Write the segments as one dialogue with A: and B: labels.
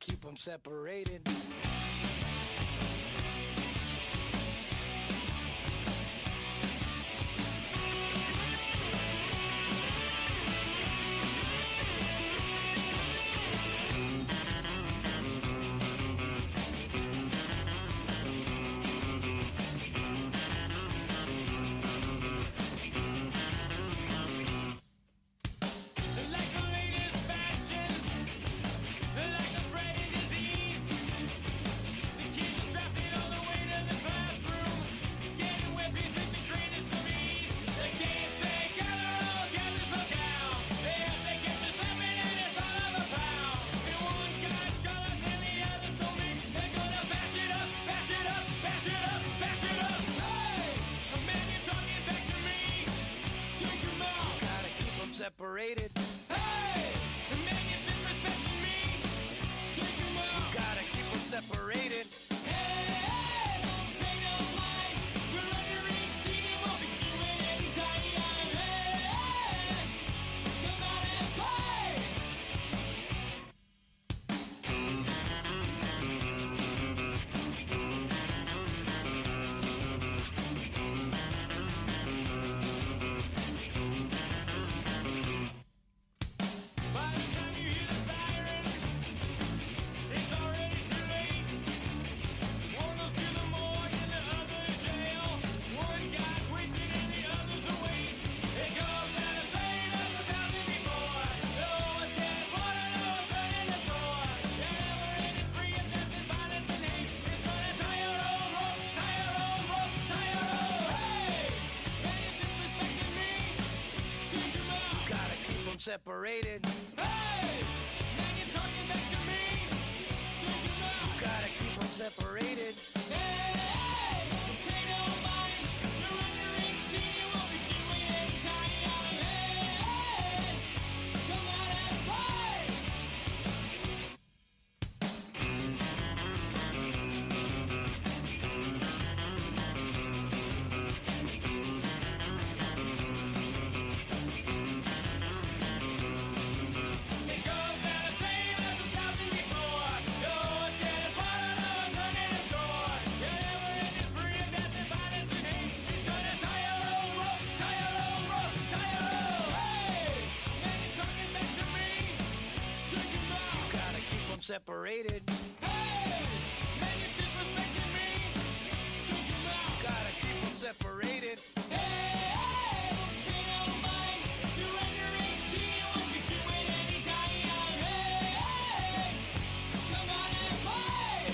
A: keep them separated. Separated. Hey! The man, you're disrespecting me. Take him out. You gotta keep them separated. Hey! Don't pay no mind. You're under 18 and won't be doing any time. Hey! Come out and play. Separated. Hey! Man, you're talking back to me. Take him out. You gotta keep them separated. Hey! Don't pay no mind. You're under 18, you won't be doing any time. Hey! Come out and play. Separated. Hey! Man, you're disrespecting me. Take him out. Gotta keep them separated. Hey! Don't pay no mind. You're under 18, you won't be doing any time. Hey! Come on and play.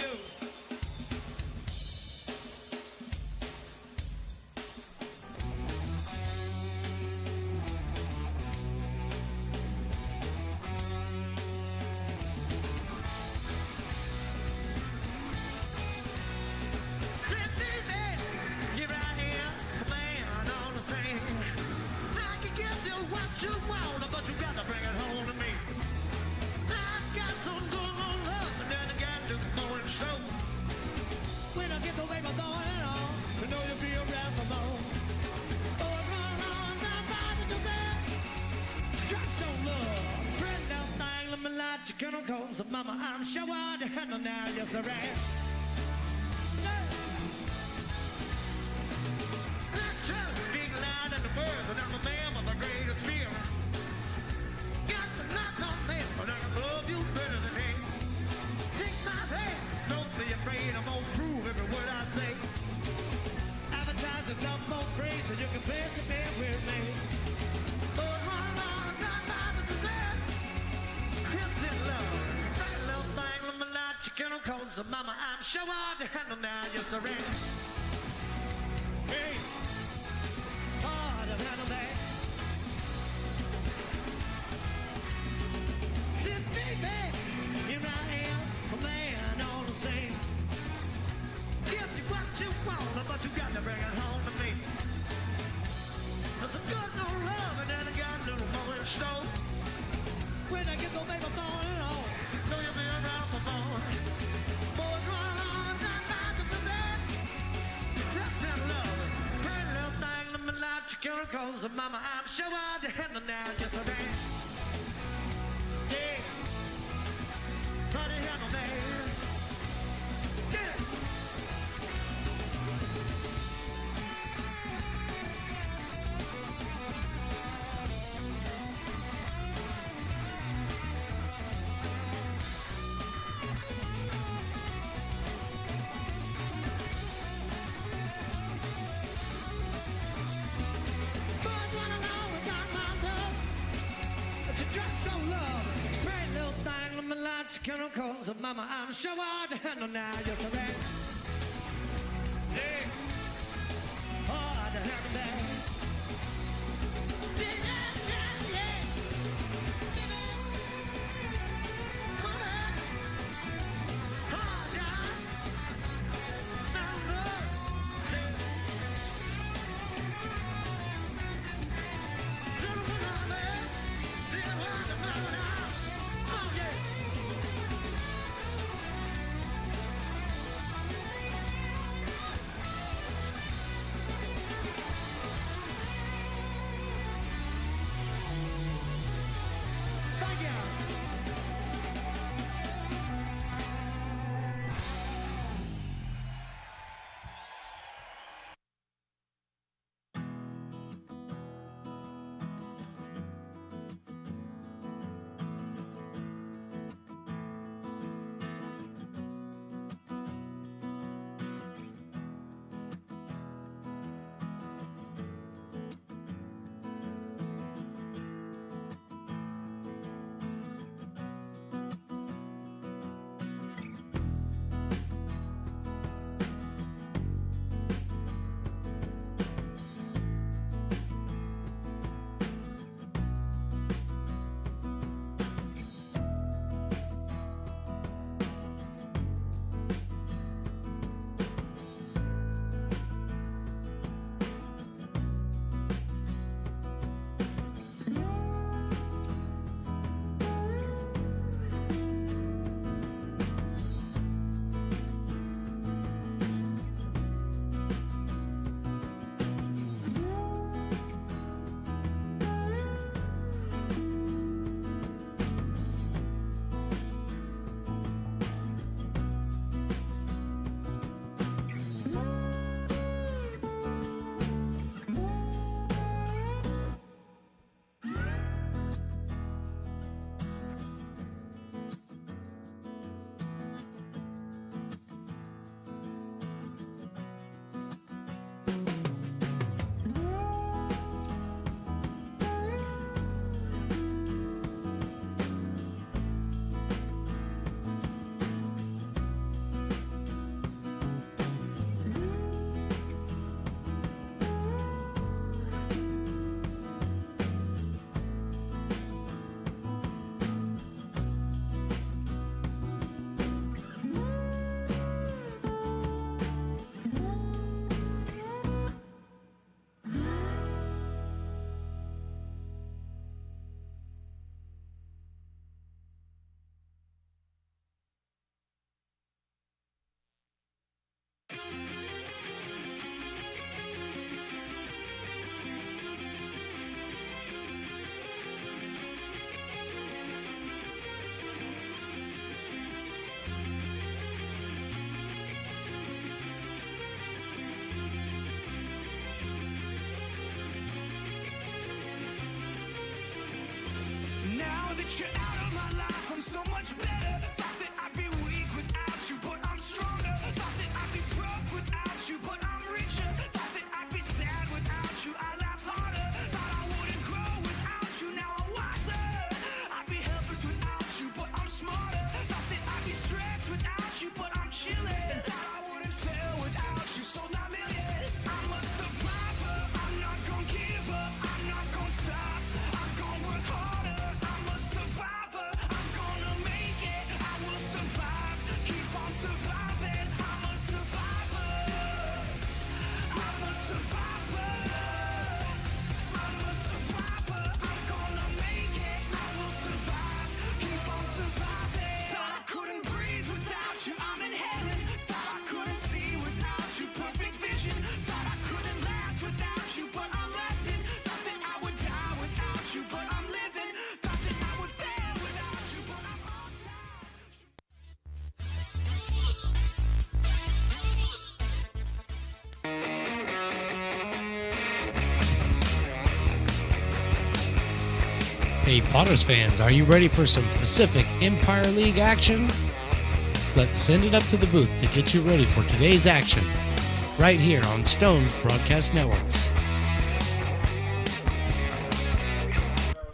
A: do. But you gotta bring it home to me. I've got some good on love, and then again, do more and show. When I get the way I'm throwing it on, you know you'll be around for more. Oh, run on, down by the desert. Just don't love. Bring that thing, let me light your chemicals. So mama, I'm sure I to handle now, yes I am. Let's just speak loud in the words, and I'm a man with the greatest fear. But I love you better than him. Take my hand, don't be afraid, I'm gonna prove every word I say. Advertise the love more praise so you can play your band with me. Oh, run on, run by the desert. Tips in love. That little thing, let me light your chemicals. So mama, I'm sure I'll handle now, yes I am. Hey, hard to handle that. Baby, here I am, a man all the same. Give me what you want, but you got to bring it home to me. There's a good no love, and then I got a little more in store. When I get the baby throwing it on, know you'll be around for more. Boys run on, down by the desert. Touch that love, pretty little thing, let me light your chemicals. And mama, I'm sure I'll handle now, yes I am. Yeah. Honey, handle me. Get it. Boys run along without my love, but you just don't love. Pretty little thing, let me light your chemicals. And mama, I'm sure I'll handle now, yes I am. Yeah, hard to handle that. Yeah, yeah, yeah. Come on, hard down. Now, no. Gentlemen, I'm there. Gentlemen, I'm there. Oh, yeah. Get you out of my life, I'm so much better. Thought that I'd be weak without you, but I'm stronger. Thought that I'd be broke without you, but I'm richer. Thought that I'd be sad without you, I laugh harder. Thought I wouldn't grow without you, now I'm wiser. I'd be helpless without you, but I'm smarter. Thought that I'd be stressed without you, but I'm chilling. Thought I wouldn't sell without you, sold my million. I'm a survivor, I'm not gonna give up, I'm not gonna stop, I'm gonna work harder. I'm a survivor, I'm gonna make it, I will survive, keep on surviving. I'm a survivor, I'm a survivor, I'm a survivor, I'm gonna make it, I will survive, keep on surviving. Thought I couldn't breathe without you, I'm in heaven. Thought I couldn't see without you, perfect vision. Thought I couldn't last without you, but I'm lasting. Thought that I would die without you, but I'm living. Thought that I would fail without you, but I'm on time.
B: Hey Potters fans, are you ready for some Pacific Empire League action? Let's send it up to the booth to get you ready for today's action, right here on Stone's Broadcast Networks.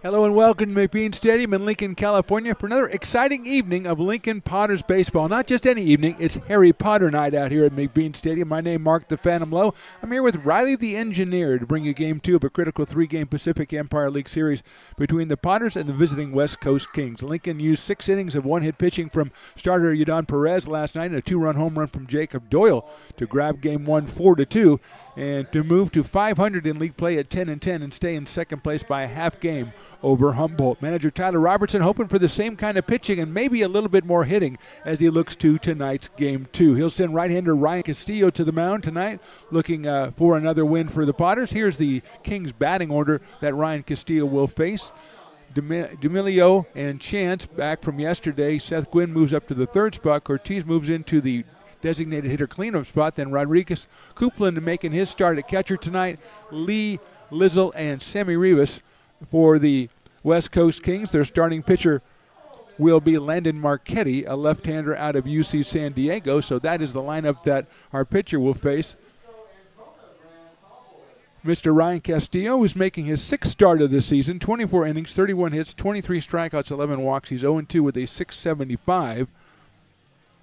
C: Hello and welcome to McBean Stadium in Lincoln, California for another exciting evening of Lincoln Potters baseball. Not just any evening, it's Harry Potter night out here at McBean Stadium. My name is Mark the Phantom Lowe. I'm here with Riley the Engineer to bring you Game 2 of a critical 3-game Pacific Empire League series between the Potters and the visiting West Coast Kings. Lincoln used 6 innings of one-hit pitching from starter Yadon Perez last night and a 2-run home run from Jacob Doyle to grab Game 1 4-2 and to move to 500 in league play at 10-10 and stay in second place by a half game over Humboldt. Manager Tyler Robertson hoping for the same kind of pitching and maybe a little bit more hitting as he looks to tonight's Game 2. He'll send right-hander Ryan Castillo to the mound tonight, looking for another win for the Potters. Here's the Kings batting order that Ryan Castillo will face. D'Amelio and Chance back from yesterday. Seth Gwynn moves up to the third spot. Cortez moves into the designated hitter cleanup spot. Then Rodriguez Coupland making his start at catcher tonight. Lee, Lizzle, and Sammy Rivas for the West Coast Kings. Their starting pitcher will be Landon Marchetti, a left-hander out of UC San Diego. So that is the lineup that our pitcher will face. Mr. Ryan Castillo is making his 6th start of the season, 24 innings, 31 hits, 23 strikeouts, 11 walks. He's 0-2 with a .675.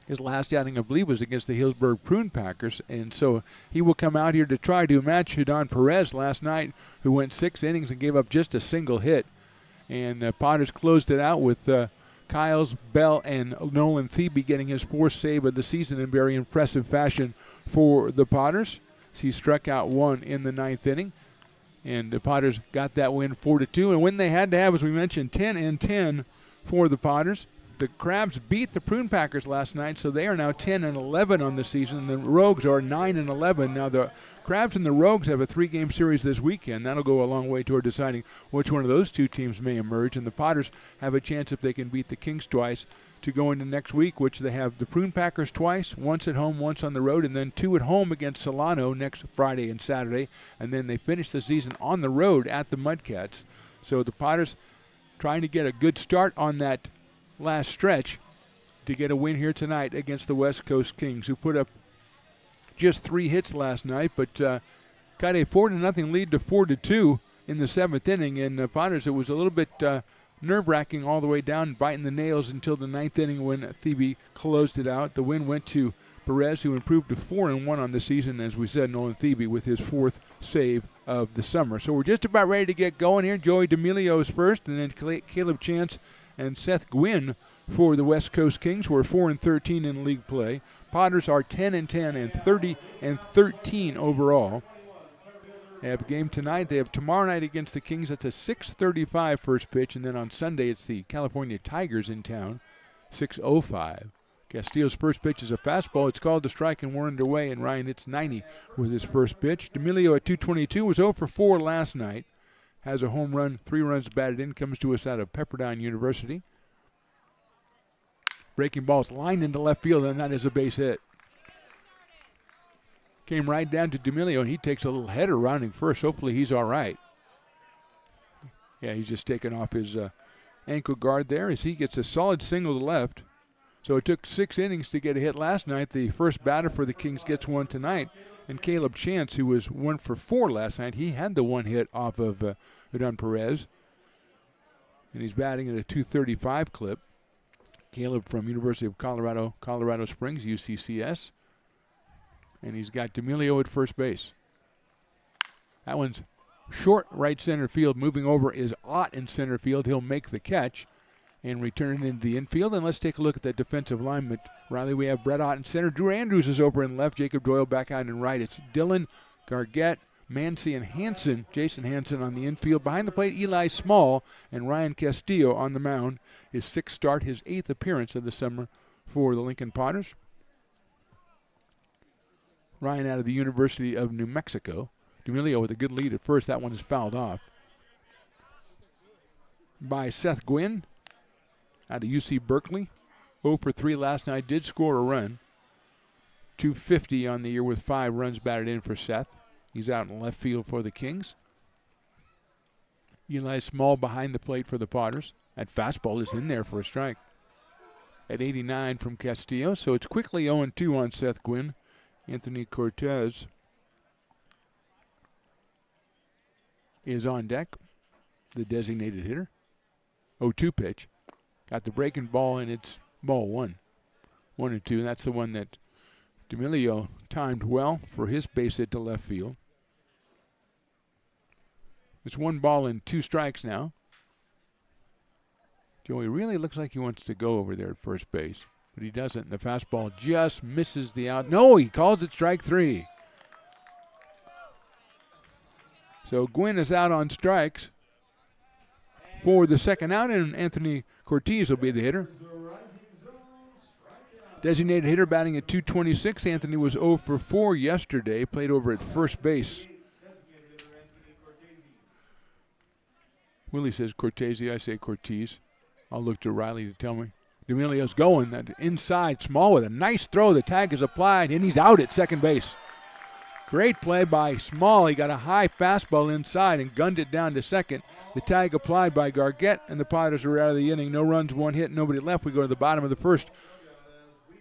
C: His last outing, I believe, was against the Hillsburg Prune Packers, and so he will come out here to try to match Yadon Perez last night, who went 6 innings and gave up just a single hit. And Potters closed it out with Kyles, Bell, and Nolan Thebe getting his 4th save of the season in very impressive fashion for the Potters. He struck out 1 in the 9th inning, and the Potters got that win 4-2. And when they had to have, as we mentioned, 10-10 for the Potters. The Crabs beat the Prune Packers last night, so they are now 10-11 on the season. The Rogues are 9-11. Now the Crabs and the Rogues have a 3-game series this weekend. That'll go a long way toward deciding which one of those two teams may emerge. And the Potters have a chance, if they can beat the Kings twice, to go into next week, which they have the Prune Packers twice, once at home, once on the road, and then 2 at home against Solano next Friday and Saturday. And then they finish the season on the road at the Mudcats. So the Potters trying to get a good start on that last stretch to get a win here tonight against the West Coast Kings, who put up just 3 hits last night, but got a 4-0 lead to 4-2 in the 7th inning. And Potters, it was a little bit nerve-wracking all the way down, biting the nails until the 9th inning when Thebe closed it out. The win went to Perez, who improved to 4-1 on the season, as we said, Nolan Thebe with his 4th save of the summer. So we're just about ready to get going here. Joey D'Amelio is first, and then Caleb Chance and Seth Gwynn for the West Coast Kings, who are 4-13 in league play. Potters are 10-10 and 30-13 overall. They have a game tonight. They have tomorrow night against the Kings. That's a 6:35 first pitch, and then on Sunday it's the California Tigers in town, 6:05. Castillo's first pitch is a fastball. It's called a strike, and we're underway, and Ryan hits 90 with his first pitch. D'Amelio at 222 was 0 for 4 last night. Has a home run, 3 runs batted in, comes to us out of Pepperdine University. Breaking ball's lined into left field, and that is a base hit. Came right down to D'Amelio, and he takes a little header rounding first. Hopefully he's all right. Yeah, he's just taking off his ankle guard there as he gets a solid single to left. So it took 6 innings to get a hit last night. The first batter for the Kings gets one tonight. And Caleb Chance, who was 1 for 4 last night, he had the one hit off of Udon Perez. And he's batting at a .235 clip. Caleb from University of Colorado Springs, UCCS. And he's got D'Amelio at first base. That one's short right center field. Moving over is Ott in center field. He'll make the catch and return it into the infield. And let's take a look at that defensive alignment. Riley, we have Brett Ott in center. Drew Andrews is over in left. Jacob Doyle back out in right. It's Dillon, Gargett, Mancy, and Hansen. Jason Hansen on the infield. Behind the plate, Eli Small and Ryan Castillo on the mound. His 6th start, his 8th appearance of the summer for the Lincoln Potters. Ryan out of the University of New Mexico. D'Amelio with a good lead at first. That one is fouled off by Seth Gwynn out of UC Berkeley. 0 for 3 last night. Did score a run. .250 on the year with 5 runs batted in for Seth. He's out in left field for the Kings. Eli Small behind the plate for the Potters. That fastball is in there for a strike. At 89 from Castillo. So it's quickly 0-2 on Seth Gwynn. Anthony Cortez is on deck, the designated hitter. 0-2 pitch. Got the breaking ball, and it's ball 1. 1-2. That's the one that D'Amelio timed well for his base hit to left field. It's 1 ball and 2 strikes now. Joey really looks like he wants to go over there at first base, but he doesn't. And the fastball just misses the out. No, he calls it strike 3. So Gwynn is out on strikes for the second out, and Anthony Cortez will be the hitter. Designated hitter batting at .226. Anthony was 0 for 4 yesterday, played over at first base. Willie says Cortese, I say Cortez. I'll look to Riley to tell me. D'Amelio's going. That inside, Small with a nice throw. The tag is applied, and he's out at second base. Great play by Small. He got a high fastball inside and gunned it down to second. The tag applied by Gargett, and the Potters are out of the inning. No runs, 1 hit, nobody left. We go to the bottom of the first.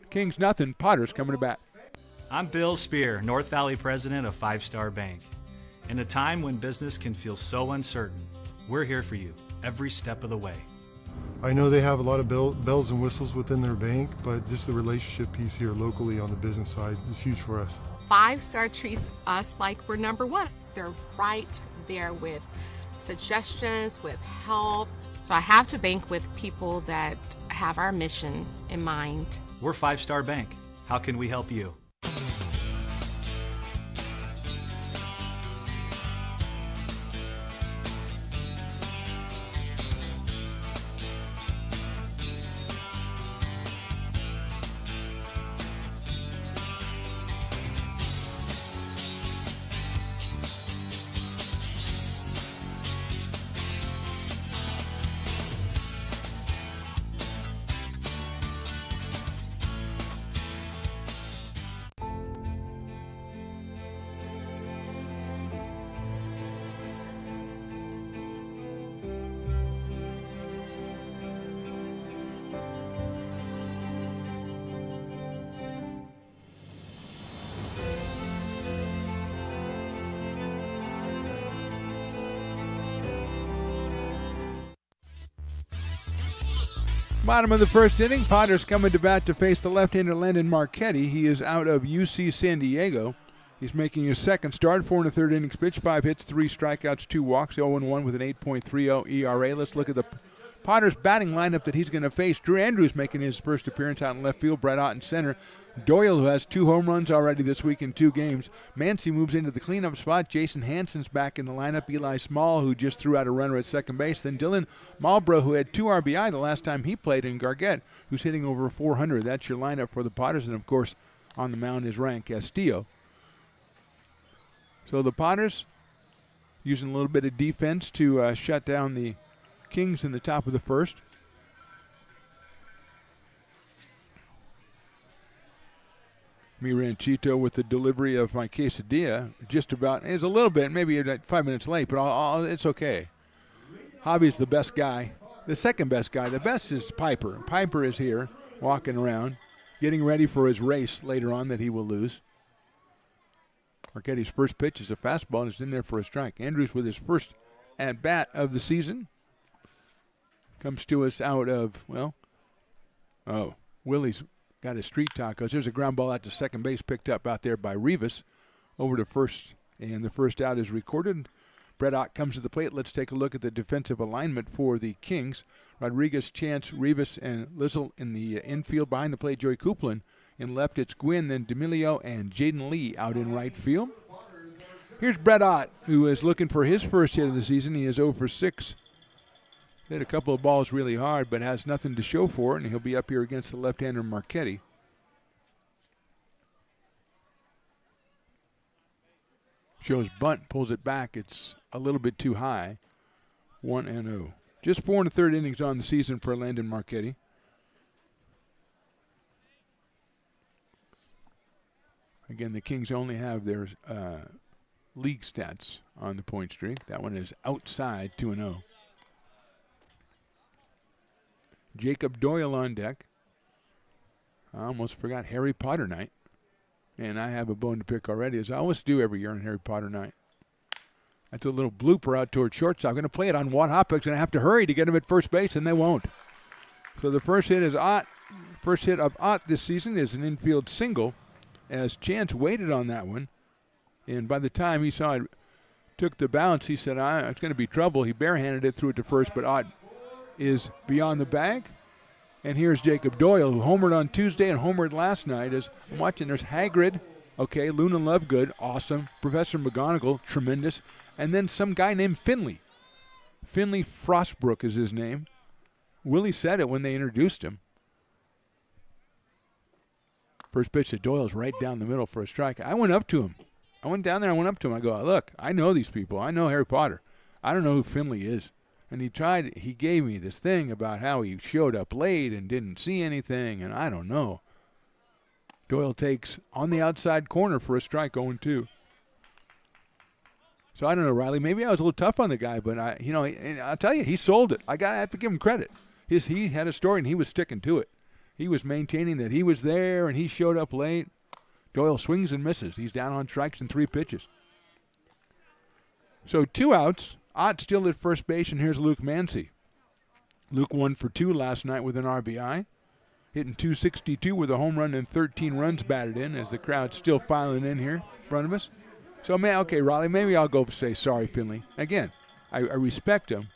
C: Kings nothing. Potters coming to bat.
D: I'm Bill Spear, North Valley president of 5 Star Bank. In a time when business can feel so uncertain, we're here for you every step of the way.
E: I know they have a lot of bells and whistles within their bank, but just the relationship piece here locally on the business side is huge for us.
F: 5 Star treats us like we're number 1. They're right there with suggestions, with help. So I have to bank with people that have our mission in mind.
D: We're 5 Star Bank. How can we help you?
C: Bottom of the first inning, Potters coming to bat to face the left-hander Landon Marchetti. He is out of UC San Diego. He's making his second start, 4 1/3 innings pitch, 5 hits, 3 strikeouts, 2 walks, 0-1 with an 8.30 ERA. Let's look at the Potters batting lineup that he's going to face. Drew Andrews making his first appearance out in left field, Brett Ott in center. Doyle, who has 2 home runs already this week in 2 games. Mancy moves into the cleanup spot. Jason Hansen's back in the lineup. Eli Small, who just threw out a runner at second base. Then Dylan Malbrough, who had 2 RBI the last time he played, and Gargett, who's hitting over 400. That's your lineup for the Potters. And, of course, on the mound is Ryan Castillo. So the Potters using a little bit of defense to shut down the Kings in the top of the first. Miranchito with the delivery of my quesadilla. Just about, it's a little bit, maybe 5 minutes late, but it's okay. Hobby's the best guy. the second best guy. The best is Piper. Piper is here, walking around, getting ready for his race later on that he will lose. Marchetti's first pitch is a fastball and it's in there for a strike. Andrews with his first at-bat of the season. Comes to us out of, Willie's got his street tacos. There's a ground ball out to second base picked up out there by Rivas. Over to first, and the first out is recorded. Brett Ott comes to the plate. Let's take a look at the defensive alignment for the Kings. Rodriguez, Chance, Rivas, and Lizzle in the infield. Behind the plate, Joey Coupland. In left, it's Gwynn, then D'Amelio, and Jaden Lee out in right field. Here's Brett Ott, who is looking for his first hit of the season. He is 0 for 6. Hit a couple of balls really hard, but has nothing to show for it, and he'll be up here against the left-hander Marchetti. Shows bunt, pulls it back. It's a little bit too high. 1-0. Just 4 1/3 innings on the season for Landon Marchetti. Again, the Kings only have their league stats on the point streak. That one is outside 2-0. Jacob Doyle on deck. I almost forgot Harry Potter night. And I have a bone to pick already, as I always do every year on Harry Potter night. That's a little blooper out toward shortstop. I'm going to play it on Watt Hoppeck's, and I have to hurry to get him at first base, and they won't. So the first hit is Ott. First hit of Ott this season is an infield single, as Chance waited on that one. And by the time he saw it took the bounce, he said, it's going to be trouble. He barehanded it, threw it to first, but Ott is beyond the bag. And here's Jacob Doyle, who homered on Tuesday and homered last night. As I'm watching, there's Hagrid, okay, Luna Lovegood, awesome. Professor McGonagall, tremendous. And then some guy named Finley. Finley Frostbrook is his name. Willie said it when they introduced him. First pitch to Doyle's right down the middle for a strike. I went up to him. I went down there, I went up to him. I go, look, I know these people. I know Harry Potter. I don't know who Finley is. And he gave me this thing about how he showed up late and didn't see anything, and I don't know. Doyle takes on the outside corner for a strike, 0-2. So I don't know, Riley. Maybe I was a little tough on the guy, but I'll tell you, he sold it. I have to give him credit. He had a story, and he was sticking to it. He was maintaining that he was there, and he showed up late. Doyle swings and misses. He's down on strikes in 3 pitches. So 2 outs. Ott still at first base, and here's Luke Mancy. Luke 1 for 2 last night with an RBI. Hitting .262 with a home run and 13 runs batted in, as the crowd's still filing in here in front of us. So, okay, Raleigh, maybe I'll go say sorry, Finley. Again, I respect him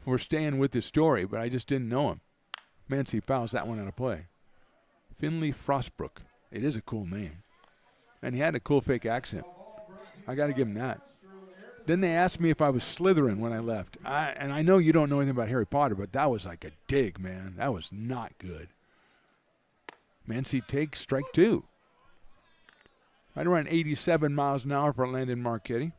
C: for staying with his story, but I just didn't know him. Mancy fouls that one out of play. Finley Frostbrook. It is a cool name. And he had a cool fake accent. I got to give him that. Then they asked me if I was Slytherin when I left. And I know you don't know anything about Harry Potter, but that was like a dig, man. That was not good. Mancy takes strike 2. Right around 87 miles an hour for Landon Marchetti.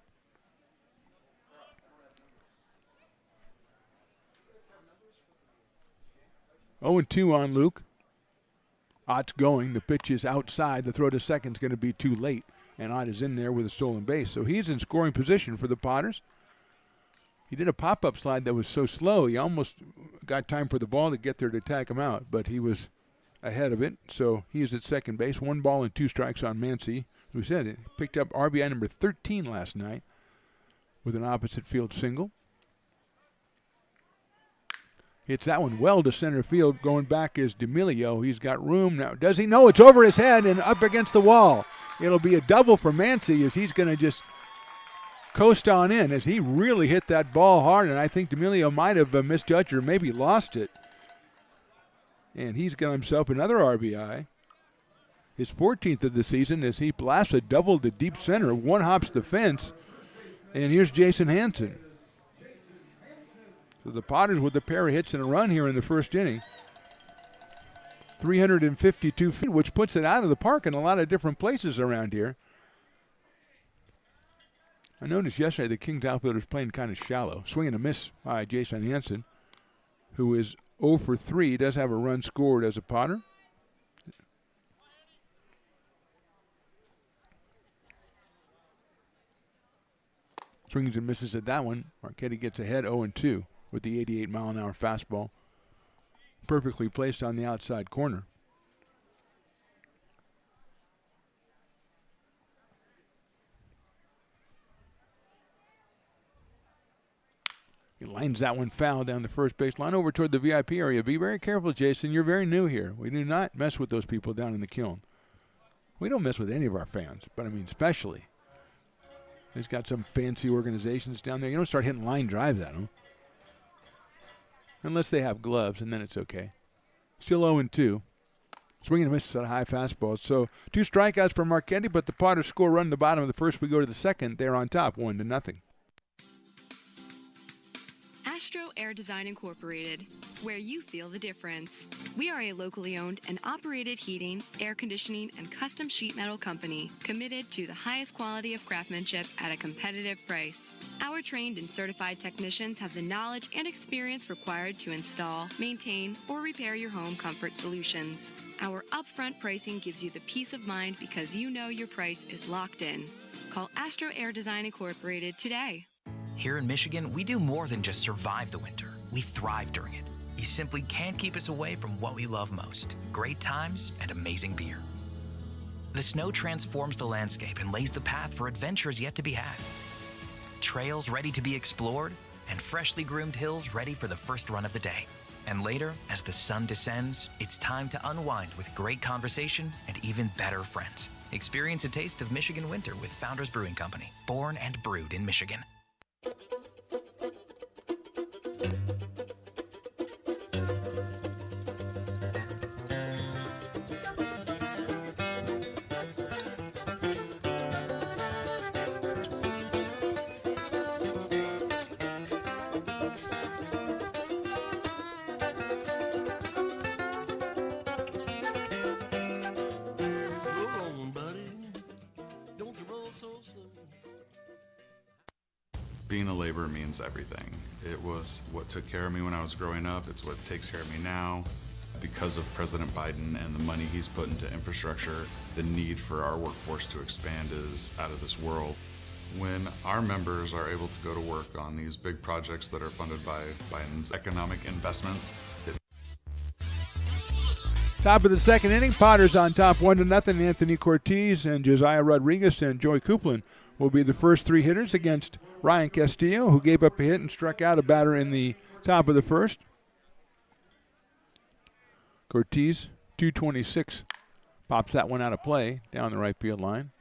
C: Oh, and 2 on Luke. Ott's going. The pitch is outside. The throw to second is going to be too late. And Ott is in there with a stolen base. So he's in scoring position for the Potters. He did a pop-up slide that was so slow, he almost got time for the ball to get there to tag him out, but he was ahead of it. So he is at second base. 1 ball and 2 strikes on Mancy. As we said, he picked up RBI number 13 last night with an opposite field single. Hits that one well to center field. Going back is D'Amelio. He's got room now. Does he? No, it's over his head and up against the wall. It'll be a double for Mancy, as he's going to just coast on in, as he really hit that ball hard, and I think D'Amelio might have misjudged or maybe lost it. And he's got himself another RBI. His 14th of the season, as he blasts a double to deep center. 1 hops the fence, and here's Jason Hansen. So the Potters with a pair of hits and a run here in the first inning. 352 feet, which puts it out of the park in a lot of different places around here. I noticed yesterday the Kings outfielder's playing kind of shallow. Swing and a miss by Jason Hansen, who is 0 for 3. He does have a run scored as a Potter. Swings and misses at that one. Marchetti gets ahead 0-2. with the 88-mile-an-hour fastball. Perfectly placed on the outside corner. He lines that one foul down the first base line over toward the VIP area. Be very careful, Jason. You're very new here. We do not mess with those people down in the kiln. We don't mess with any of our fans, but I mean especially. He's got some fancy organizations down there. You don't start hitting line drives at them. Unless they have gloves, and then it's okay. Still 0-2. Swinging and misses at a high fastball. So 2 strikeouts for Marchetti, but the Potters score a run in the bottom of the first. We go to the second. They're on top, 1-0.
G: Astro Air Design Incorporated, where you feel the difference. We are a locally owned and operated heating, air conditioning, and custom sheet metal company committed to the highest quality of craftsmanship at a competitive price. Our trained and certified technicians have the knowledge and experience required to install, maintain, or repair your home comfort solutions. Our upfront pricing gives you the peace of mind because you know your price is locked in. Call Astro Air Design Incorporated today.
H: Here in Michigan, we do more than just survive the winter. We thrive during it. You simply can't keep us away from what we love most: great times and amazing beer. The snow transforms the landscape and lays the path for adventures yet to be had. Trails ready to be explored, and freshly groomed hills ready for the first run of the day. And later, as the sun descends, it's time to unwind with great conversation and even better friends. Experience a taste of Michigan winter with Founders Brewing Company, born and brewed in Michigan.
I: Being a laborer means everything. It was what took care of me when I was growing up. It's what takes care of me now. Because of President Biden and the money he's put into infrastructure, the need for our workforce to expand is out of this world. When our members are able to go to work on these big projects that are funded by Biden's economic investments,
C: Top of the second inning, Potters on top 1-0. Anthony Cortez and Josiah Rodriguez and Joey Coupland will be the first 3 hitters against Ryan Castillo, who gave up a hit and struck out a batter in the top of the first. Cortez, 226, pops that one out of play down the right field line.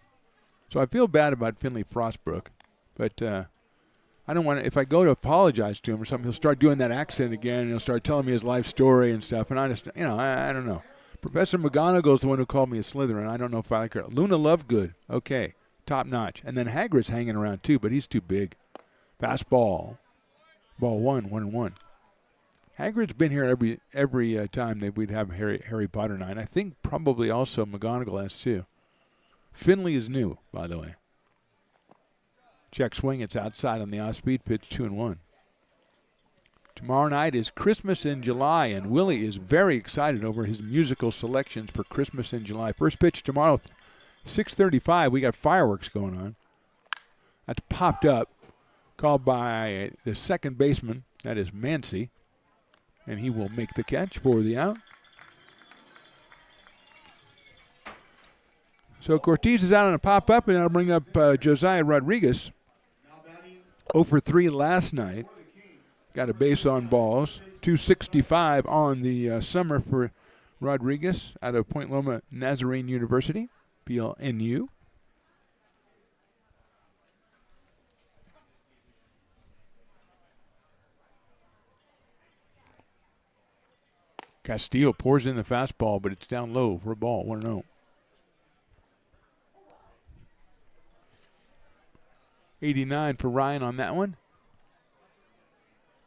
C: So I feel bad about Finley Frostbrook, but I don't want to. If I go to apologize to him or something, he'll start doing that accent again, and he'll start telling me his life story and stuff. And I just, I don't know. Professor McGonagall's the one who called me a Slytherin. I don't know if I like her. Luna Lovegood, okay, top notch. And then Hagrid's hanging around too, but he's too big. Fastball, ball 1-1. Hagrid's been here every time that we'd have Harry Potter night. I think probably also McGonagall has too. Finley is new, by the way. Check swing. It's outside on the off-speed pitch, 2-1. Tomorrow night is Christmas in July, and Willie is very excited over his musical selections for Christmas in July. First pitch tomorrow, 6:35. We got fireworks going on. That's popped up, called by the second baseman. That is Mancy, and he will make the catch for the out. So Cortez is out on a pop-up, and that'll bring up Josiah Rodriguez. 0 for 3 last night. Got a base on balls. 265 on the summer for Rodriguez out of Point Loma Nazarene University, PLNU. Castillo pours in the fastball, but it's down low for a ball, 1-0. 89 for Ryan on that one.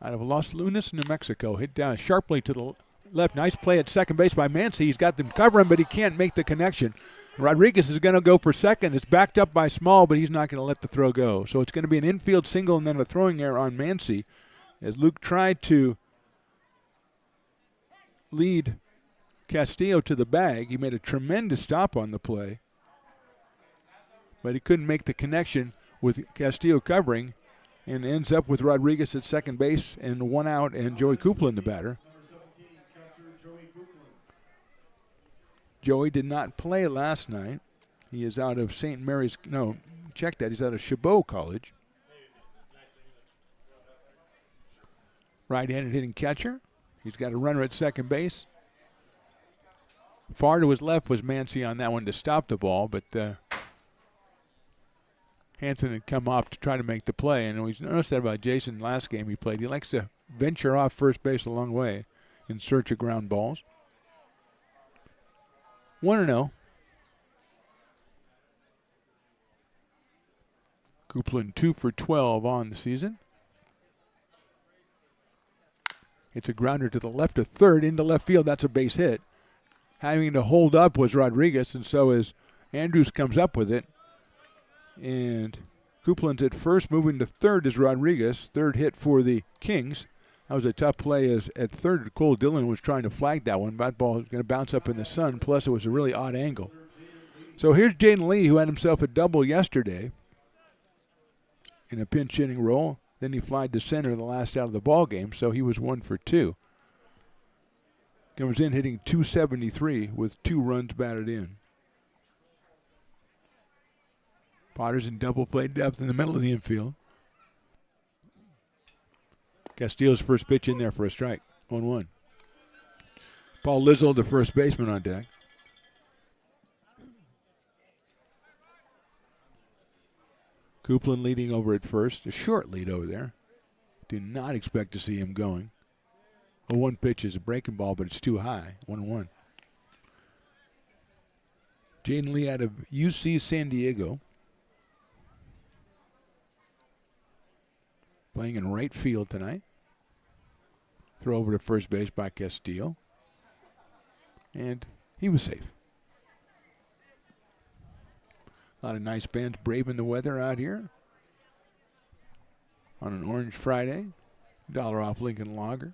C: Out of Los Lunas, New Mexico. Hit down sharply to the left. Nice play at second base by Mancy. He's got them covering, but he can't make the connection. Rodriguez is going to go for second. It's backed up by Small, but he's not going to let the throw go. So it's going to be an infield single and then a throwing error on Mancy as Luke tried to lead Castillo to the bag. He made a tremendous stop on the play, but he couldn't make the connection with Castillo covering, and ends up with Rodriguez at second base and 1 out and Joey Coupland the batter. Joey did not play last night. He is out of St. Mary's. No, check that. He's out of Chabot College. Right-handed hitting catcher. He's got a runner at second base. Far to his left was Mancy on that one to stop the ball, but Hanson had come off to try to make the play. And we noticed that about Jason last game he played. He likes to venture off first base a long way in search of ground balls. 1-0. Coupland 2 for 12 on the season. It's a grounder to the left of third into left field. That's a base hit. Having to hold up was Rodriguez, and so as Andrews comes up with it. And Coupland's at first, moving to third is Rodriguez. Third hit for the Kings. That was a tough play as at third, Cole Dillon was trying to flag that one. That ball was going to bounce up in the sun, plus it was a really odd angle. So here's Jaden Lee, who had himself a double yesterday in a pinch hitting role. Then he flied to center the last out of the ball game, so he was 1 for 2. Comes in hitting .273 with 2 runs batted in. Potter's in double play depth in the middle of the infield. Castillo's first pitch in there for a strike. 1-1. Paul Lizzo, the first baseman, on deck. Coupland leading over at first. A short lead over there. Do not expect to see him going. A 1 pitch is a breaking ball, but it's too high. 1-1. Jaden Lee out of UC San Diego. Playing in right field tonight. Throw over to first base by Castillo. And he was safe. A lot of nice fans braving the weather out here on an orange Friday. $1 off Lincoln Lager.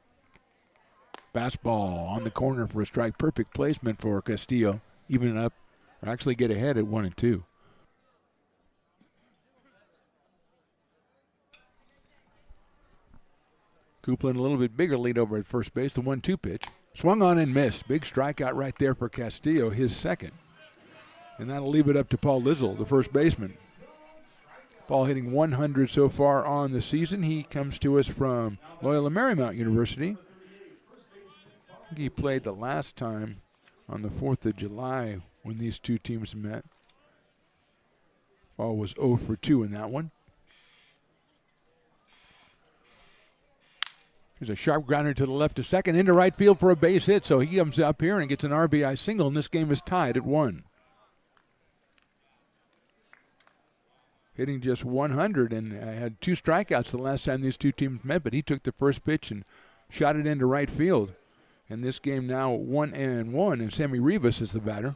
C: Fastball on the corner for a strike. Perfect placement for Castillo. Even it up, or actually get ahead at 1-2. Coupland a little bit bigger lead over at first base. The 1-2 pitch. Swung on and missed. Big strikeout right there for Castillo, his second. And that'll leave it up to Paul Lizzle, the first baseman. Paul hitting 100 so far on the season. He comes to us from Loyola Marymount University. I think he played the last time on the 4th of July when these two teams met. Paul was 0 for 2 in that one. Here's a sharp grounder to the left of second, into right field for a base hit. So he comes up here and gets an RBI single, and this game is tied at 1. Hitting just 100 and had 2 strikeouts the last time these two teams met, but he took the first pitch and shot it into right field. And this game now 1-1, and Sammy Rivas is the batter.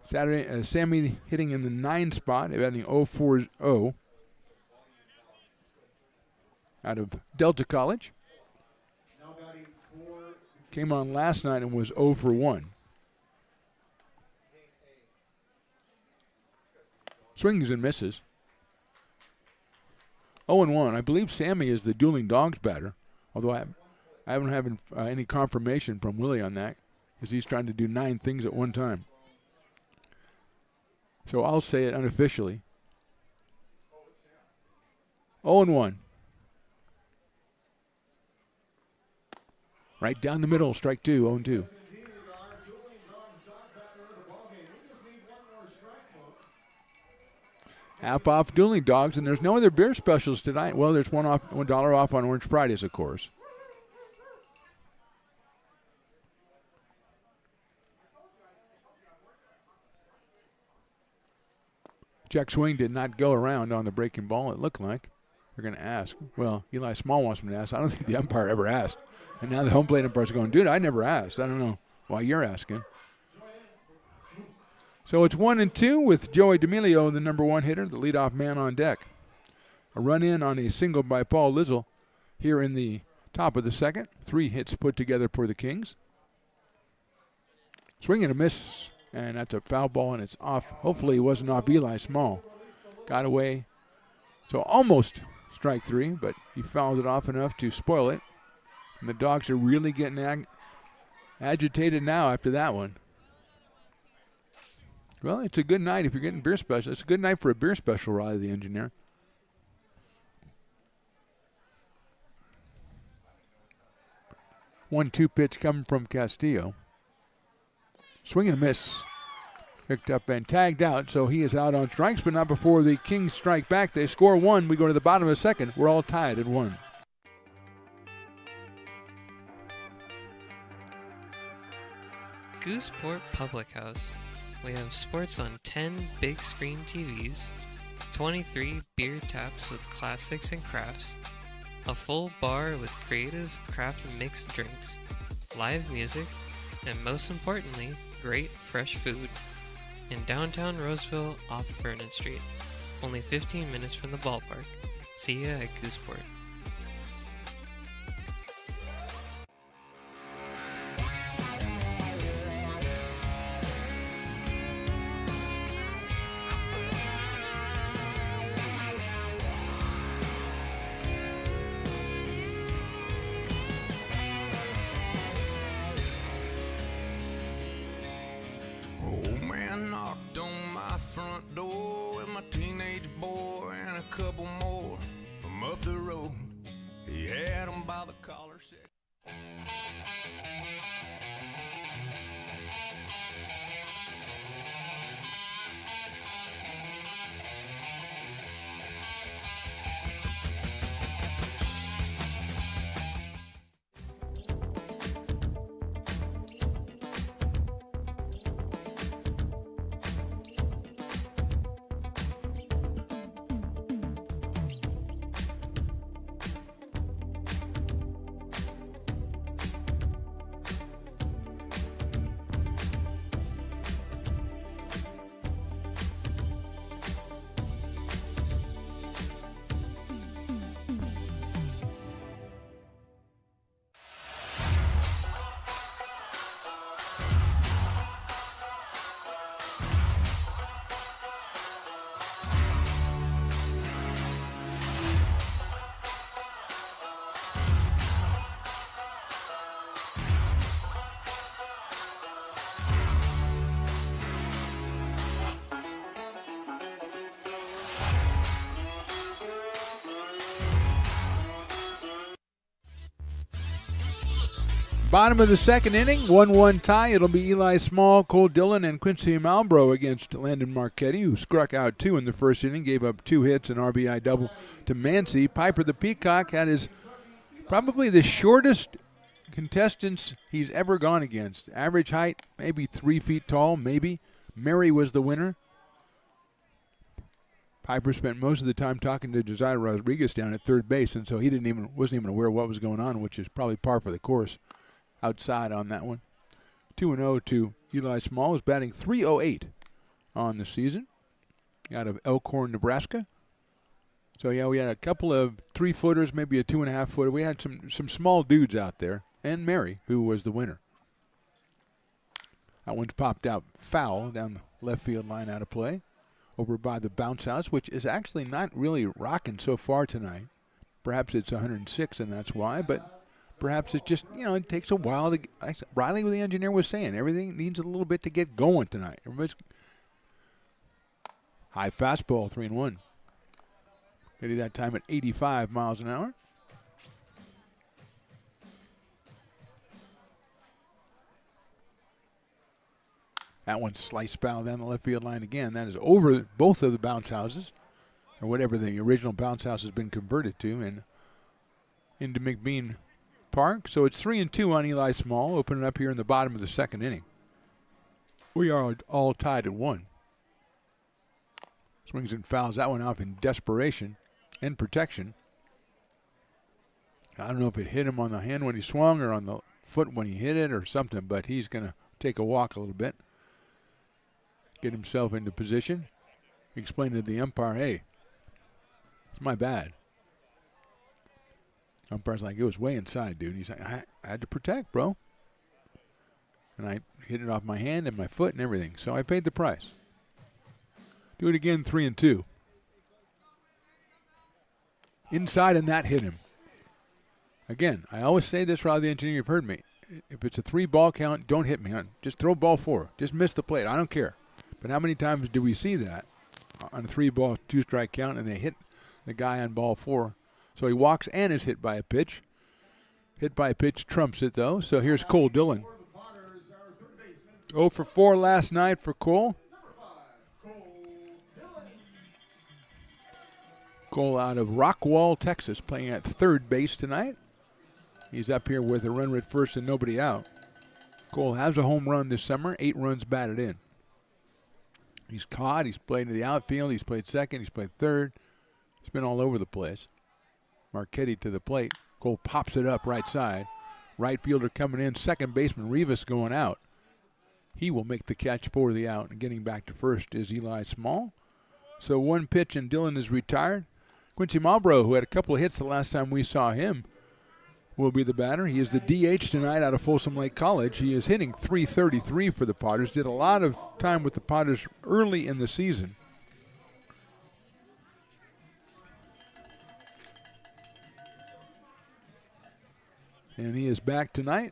C: Sammy hitting in the 9 spot, batting 0-4-0 out of Delta College. Came on last night and was 0 for 1. Swings and misses. 0-1. I believe Sammy is the Dueling Dogs batter, although I haven't had any confirmation from Willie on that, because he's trying to do 9 things at one time. So I'll say it unofficially. 0-1. Right down the middle, strike 2, 0-2. Half off Dueling Dogs, and there's no other beer specials tonight. Well, there's $1 off on Orange Fridays, of course. Check swing did not go around on the breaking ball, it looked like. They're going to ask. Well, Eli Small wants me to ask. I don't think the umpire ever asked. And now the home plate umpires are going, dude, I never asked. I don't know why you're asking. So it's 1-2 with Joey D'Amelio, the number 1 hitter, the leadoff man on deck. A run in on a single by Paul Lizzle here in the top of the second. 3 hits put together for the Kings. Swing and a miss, and that's a foul ball, and it's off. Hopefully it wasn't off Eli Small. Got away So almost strike three, but he fouled it off enough to spoil it. And the Dogs are really getting agitated now after that one. Well, it's a good night if you're getting beer special. It's a good night for a beer special, Riley the engineer. 1-2 pitch coming from Castillo. Swing and a miss. Picked up and tagged out, so he is out on strikes, but not before the Kings strike back. They score one. We go to the bottom of the second. We're all tied at 1.
J: Gooseport Public House. We have sports on 10 big screen TVs, 23 beer taps with classics and crafts, a full bar with creative craft mixed drinks, live music, and most importantly, great fresh food. In downtown Roseville off Vernon Street, only 15 minutes from the ballpark. See ya at Gooseport.
A: Old man knocked on my front door with my teenage boy and a couple more from up the road. He had them by the collar, said.
C: Bottom of the second inning, 1-1 tie. It'll be Eli Small, Cole Dillon, and Quincy Malbro against Landon Marchetti, who struck out 2 in the first inning, gave up 2 hits, an RBI double to Mancy. Piper the Peacock had his probably the shortest contestants he's ever gone against. Average height, maybe 3 feet tall, maybe. Mary was the winner. Piper spent most of the time talking to Josiah Rodriguez down at third base, and so he wasn't even aware of what was going on, which is probably par for the course. Outside on that one. 2-0 to Eli Small, is batting .308 on the season out of Elkhorn, Nebraska. So, yeah, we had a couple of 3-footers, maybe a 2.5-footer. We had some small dudes out there, and Mary, who was the winner. That one's popped out foul down the left field line out of play over by the bounce house, which is actually not really rocking so far tonight. Perhaps it's 106, and that's why, but perhaps it's just, it takes a while to, like Riley, the engineer, was saying, everything needs a little bit to get going tonight. Everybody's high fastball, 3-1. Hitting that time at 85 miles an hour. That one's sliced foul down the left field line again. That is over both of the bounce houses, or whatever the original bounce house has been converted to, and into McBean Park. So it's 3-2 on Eli Small, opening up here in the bottom of the second inning. We are all tied at 1. Swings and fouls that one off in desperation and protection. I don't know if it hit him on the hand when he swung or on the foot when he hit it or something, but he's going to take a walk a little bit, get himself into position, explain to the umpire, hey, it's my bad. Umpire's like, it was way inside, dude. He's like, I had to protect, bro. And I hit it off my hand and my foot and everything. So I paid the price. Do it again, 3-2. Inside, and that hit him. Again, I always say this, Rod the engineer, you've heard me. If it's a 3-ball count, don't hit me. Just throw ball 4. Just miss the plate. I don't care. But how many times do we see that on a 3-ball, 2-strike count, and they hit the guy on ball 4? So he walks and is hit by a pitch. Hit by a pitch trumps it, though. So here's Cole Dillon. 0 for 4 last night for Cole. Cole out of Rockwall, Texas, playing at third base tonight. He's up here with a runner at first and nobody out. Cole has a home run this summer, 8 runs batted in. He's caught, he's played in the outfield, he's played second, he's played third. He's been all over the place. Marchetti to the plate. Cole pops it up right side. Right fielder coming in, second baseman Rivas going out. He will make the catch for the out, and getting back to first is Eli Small. So 1 pitch and Dillon is retired. Quincy Marlboro, who had a couple of hits the last time we saw him, will be the batter. He is the DH tonight out of Folsom Lake College. He is hitting .333 for the Potters. Did a lot of time with the Potters early in the season. And he is back tonight.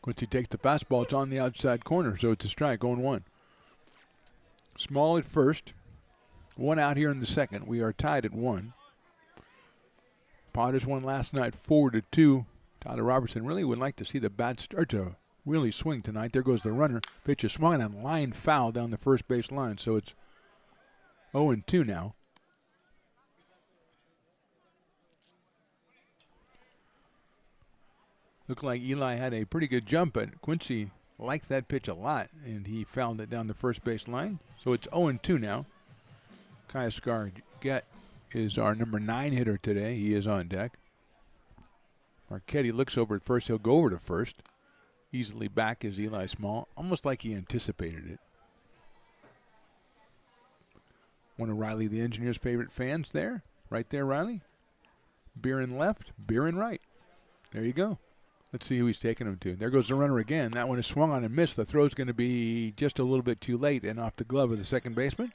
C: Quincy takes the fastball. It's on the outside corner, so it's a strike, 0-1. Small at first. 1 out here in the second. We are tied at 1. Potters won last night 4-2. Tyler Robertson really would like to see the bat start to really swing tonight. There goes the runner. Pitch is swung and line foul down the first base line, so it's 0-2 now. Looked like Eli had a pretty good jump, but Quincy liked that pitch a lot, and he fouled it down the first base line. So it's 0-2 now. Kyle Scargett is our number 9 hitter today. He is on deck. Marchetti looks over at first. He'll go over to first. Easily back is Eli Small, almost like he anticipated it. One of Riley the engineer's favorite fans there. Right there, Riley. Beer in left, beer in right. There you go. Let's see who he's taking him to. There goes the runner again. That one is swung on and missed. The throw's going to be just a little bit too late and off the glove of the second baseman.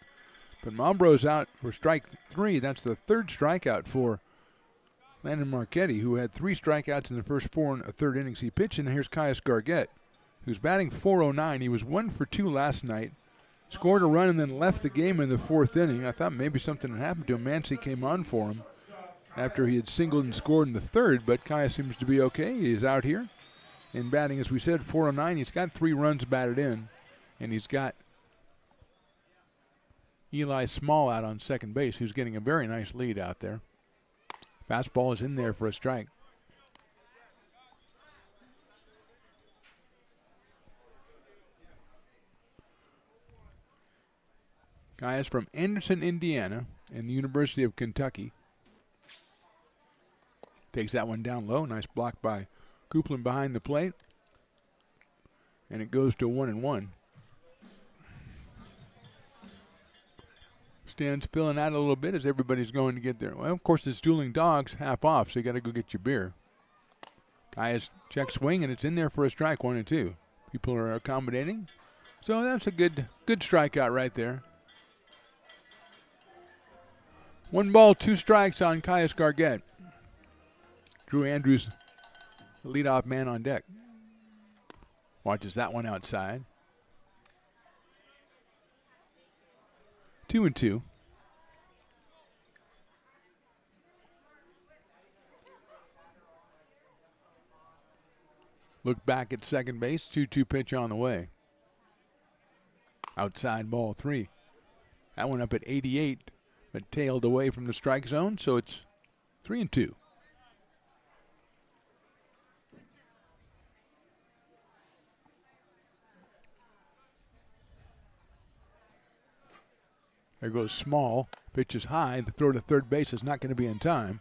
C: But Marlboro's out for strike 3. That's the 3rd strikeout for Landon Marchetti, who had 3 strikeouts in the first 4 and a third innings he pitched. And here's Kyle Scargett, who's batting .409. He was 1 for 2 last night. Scored a run and then left the game in the 4th inning. I thought maybe something had happened to him. Mancy came on for him after he had singled and scored in the 3rd, but Kaya seems to be okay. He is out here. And batting, as we said, .409. He's got 3 runs batted in, and he's got Eli Small out on second base, who's getting a very nice lead out there. Fastball is in there for a strike. Guy is from Anderson, Indiana, and the University of Kentucky. Takes that one down low. Nice block by Coupland behind the plate. And it goes to 1-1. Stands filling out a little bit as everybody's going to get there. Well, of course, it's Dueling Dogs half off, so you got to go get your beer. Guy has check swing, and it's in there for a strike, 1-2. People are accommodating. So that's a good strikeout right there. 1 ball, 2 strikes on Kyle Scargett. Drew Andrews, the leadoff man on deck. Watches that one outside. 2-2. Look back at second base. 2-2 pitch on the way. Outside ball 3. That one up at 88, but tailed away from the strike zone, so it's 3-2. There goes Small. Pitch is high. The throw to third base is not going to be in time.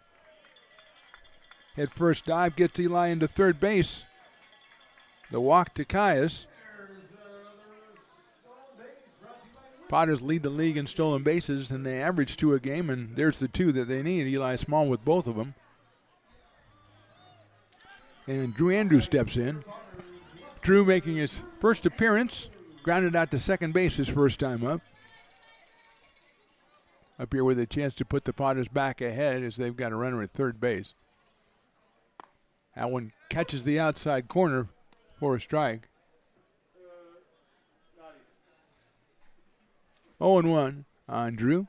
C: Head first dive gets Eli into third base. The walk to Caius. Potters lead the league in stolen bases, and they average 2 a game, and there's the 2 that they need. Eli Small with both of them. And Drew Andrews steps in. Drew making his first appearance Grounded out to second base his first time up. Up here with a chance to put the Potters back ahead as they've got a runner at third base. That one catches the outside corner for a strike. 0-1 on Drew.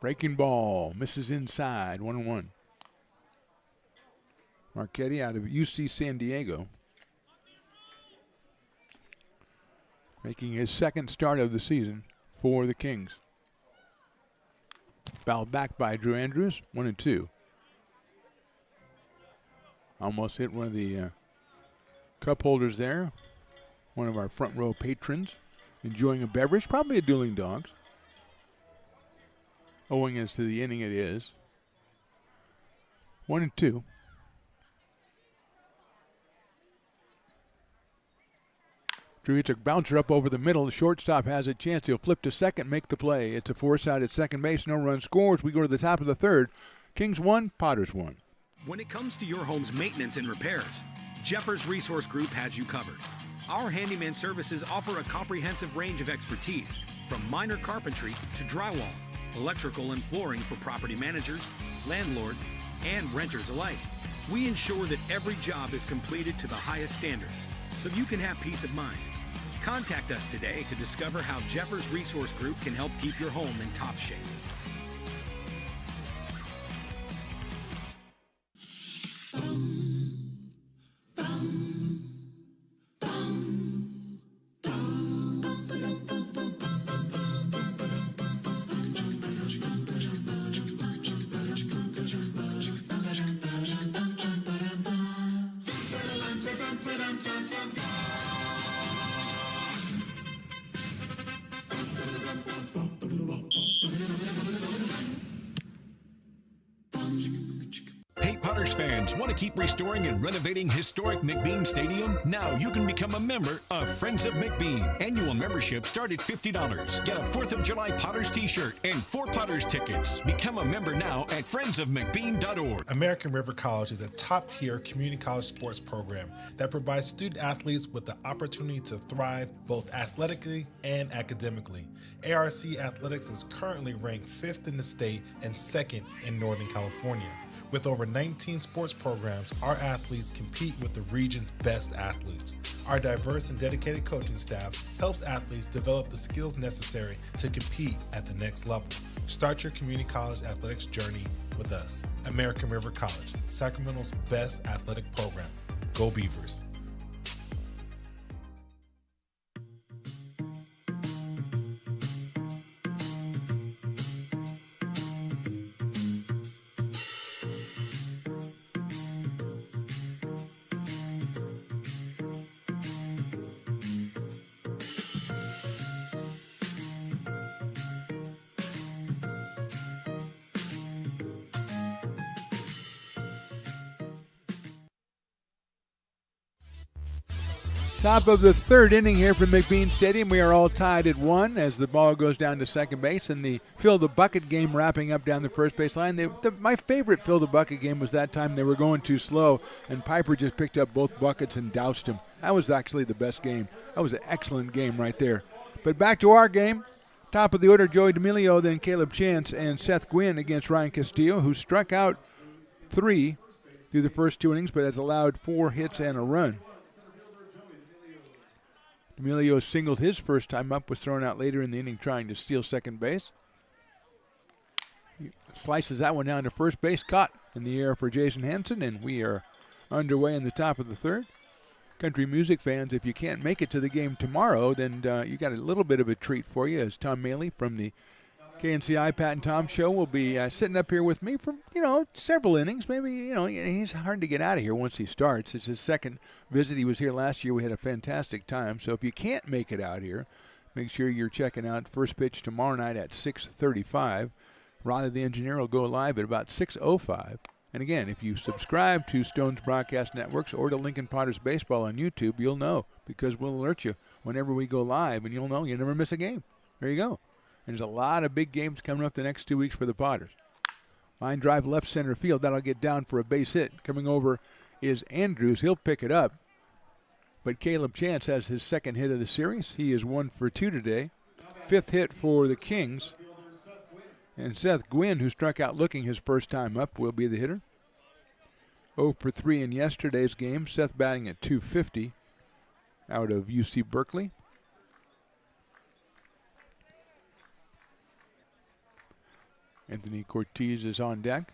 C: Breaking ball, misses inside, 1-1. Marchetti out of UC San Diego. Making his second start of the season for the Kings. Fouled back by Drew Andrews, 1-2. Almost hit one of the cup holders there. One of our front row patrons enjoying a beverage, probably a Dueling Dogs. Owing as to the inning it is. 1-2. Drew hits a bouncer up over the middle. The shortstop has a chance. He'll flip to second, make the play. It's a force out at second base. No run scores. We go to the top of the third. Kings 1, Potters 1.
K: When it comes to your home's maintenance and repairs, Jeffers Resource Group has you covered. Our handyman services offer a comprehensive range of expertise, from minor carpentry to drywall, electrical and flooring for property managers, landlords, and renters alike. We ensure that every job is completed to the highest standards, so you can have peace of mind. Contact us today to discover how Jeffers Resource Group can help keep your home in top shape.
L: Fans want to keep restoring and renovating historic McBean Stadium? Now you can become a member of Friends of McBean. Annual membership start at $50. Get a 4th of July Potters t-shirt and 4 Potters tickets. Become a member now at friendsofmcbean.org.
M: American River College is a top-tier community college sports program that provides student athletes with the opportunity to thrive both athletically and academically. ARC Athletics is currently ranked 5th in the state and 2nd in Northern California. With over 19 sports programs, our athletes compete with the region's best athletes. Our diverse and dedicated coaching staff helps athletes develop the skills necessary to compete at the next level. Start your community college athletics journey with us. American River College, Sacramento's best athletic program. Go Beavers.
C: Top of the third inning here from McBean Stadium. We are all tied at 1 as the ball goes down to second base, and the fill the bucket game wrapping up down the first base line. My favorite fill the bucket game was that time they were going too slow, and Piper just picked up both buckets and doused him. That was actually the best game. That was an excellent game right there. But back to our game. Top of the order, Joey D'Amelio, then Caleb Chance and Seth Gwynn against Ryan Castillo, who struck out 3 through the first 2 innings, but has allowed 4 hits and a run. D'Amelio singled his first time up, was thrown out later in the inning trying to steal second base. He slices that one down to first base, caught in the air for Jason Hansen, and we are underway in the top of the third. Country music fans, if you can't make it to the game tomorrow, then you got a little bit of a treat for you, as Tom Maley from the KNCI Pat and Tom show will be sitting up here with me for, several innings. Maybe, he's hard to get out of here once he starts. It's his second visit. He was here last year. We had a fantastic time. So if you can't make it out here, make sure you're checking out First Pitch tomorrow night at 6:35. Riley the engineer will go live at about 6:05. And again, if you subscribe to Stone's Broadcast Networks or to Lincoln Potters Baseball on YouTube, you'll know, because we'll alert you whenever we go live, and you'll know you never miss a game. There you go. And there's a lot of big games coming up the next 2 weeks for the Potters. Line drive left center field. That'll get down for a base hit. Coming over is Andrews. He'll pick it up. But Caleb Chance has his second hit of the series. He is 1 for 2 today. 5th hit for the Kings. And Seth Gwynn, who struck out looking his first time up, will be the hitter. 0 for 3 in yesterday's game. Seth batting at .250 out of UC Berkeley. Anthony Cortez is on deck.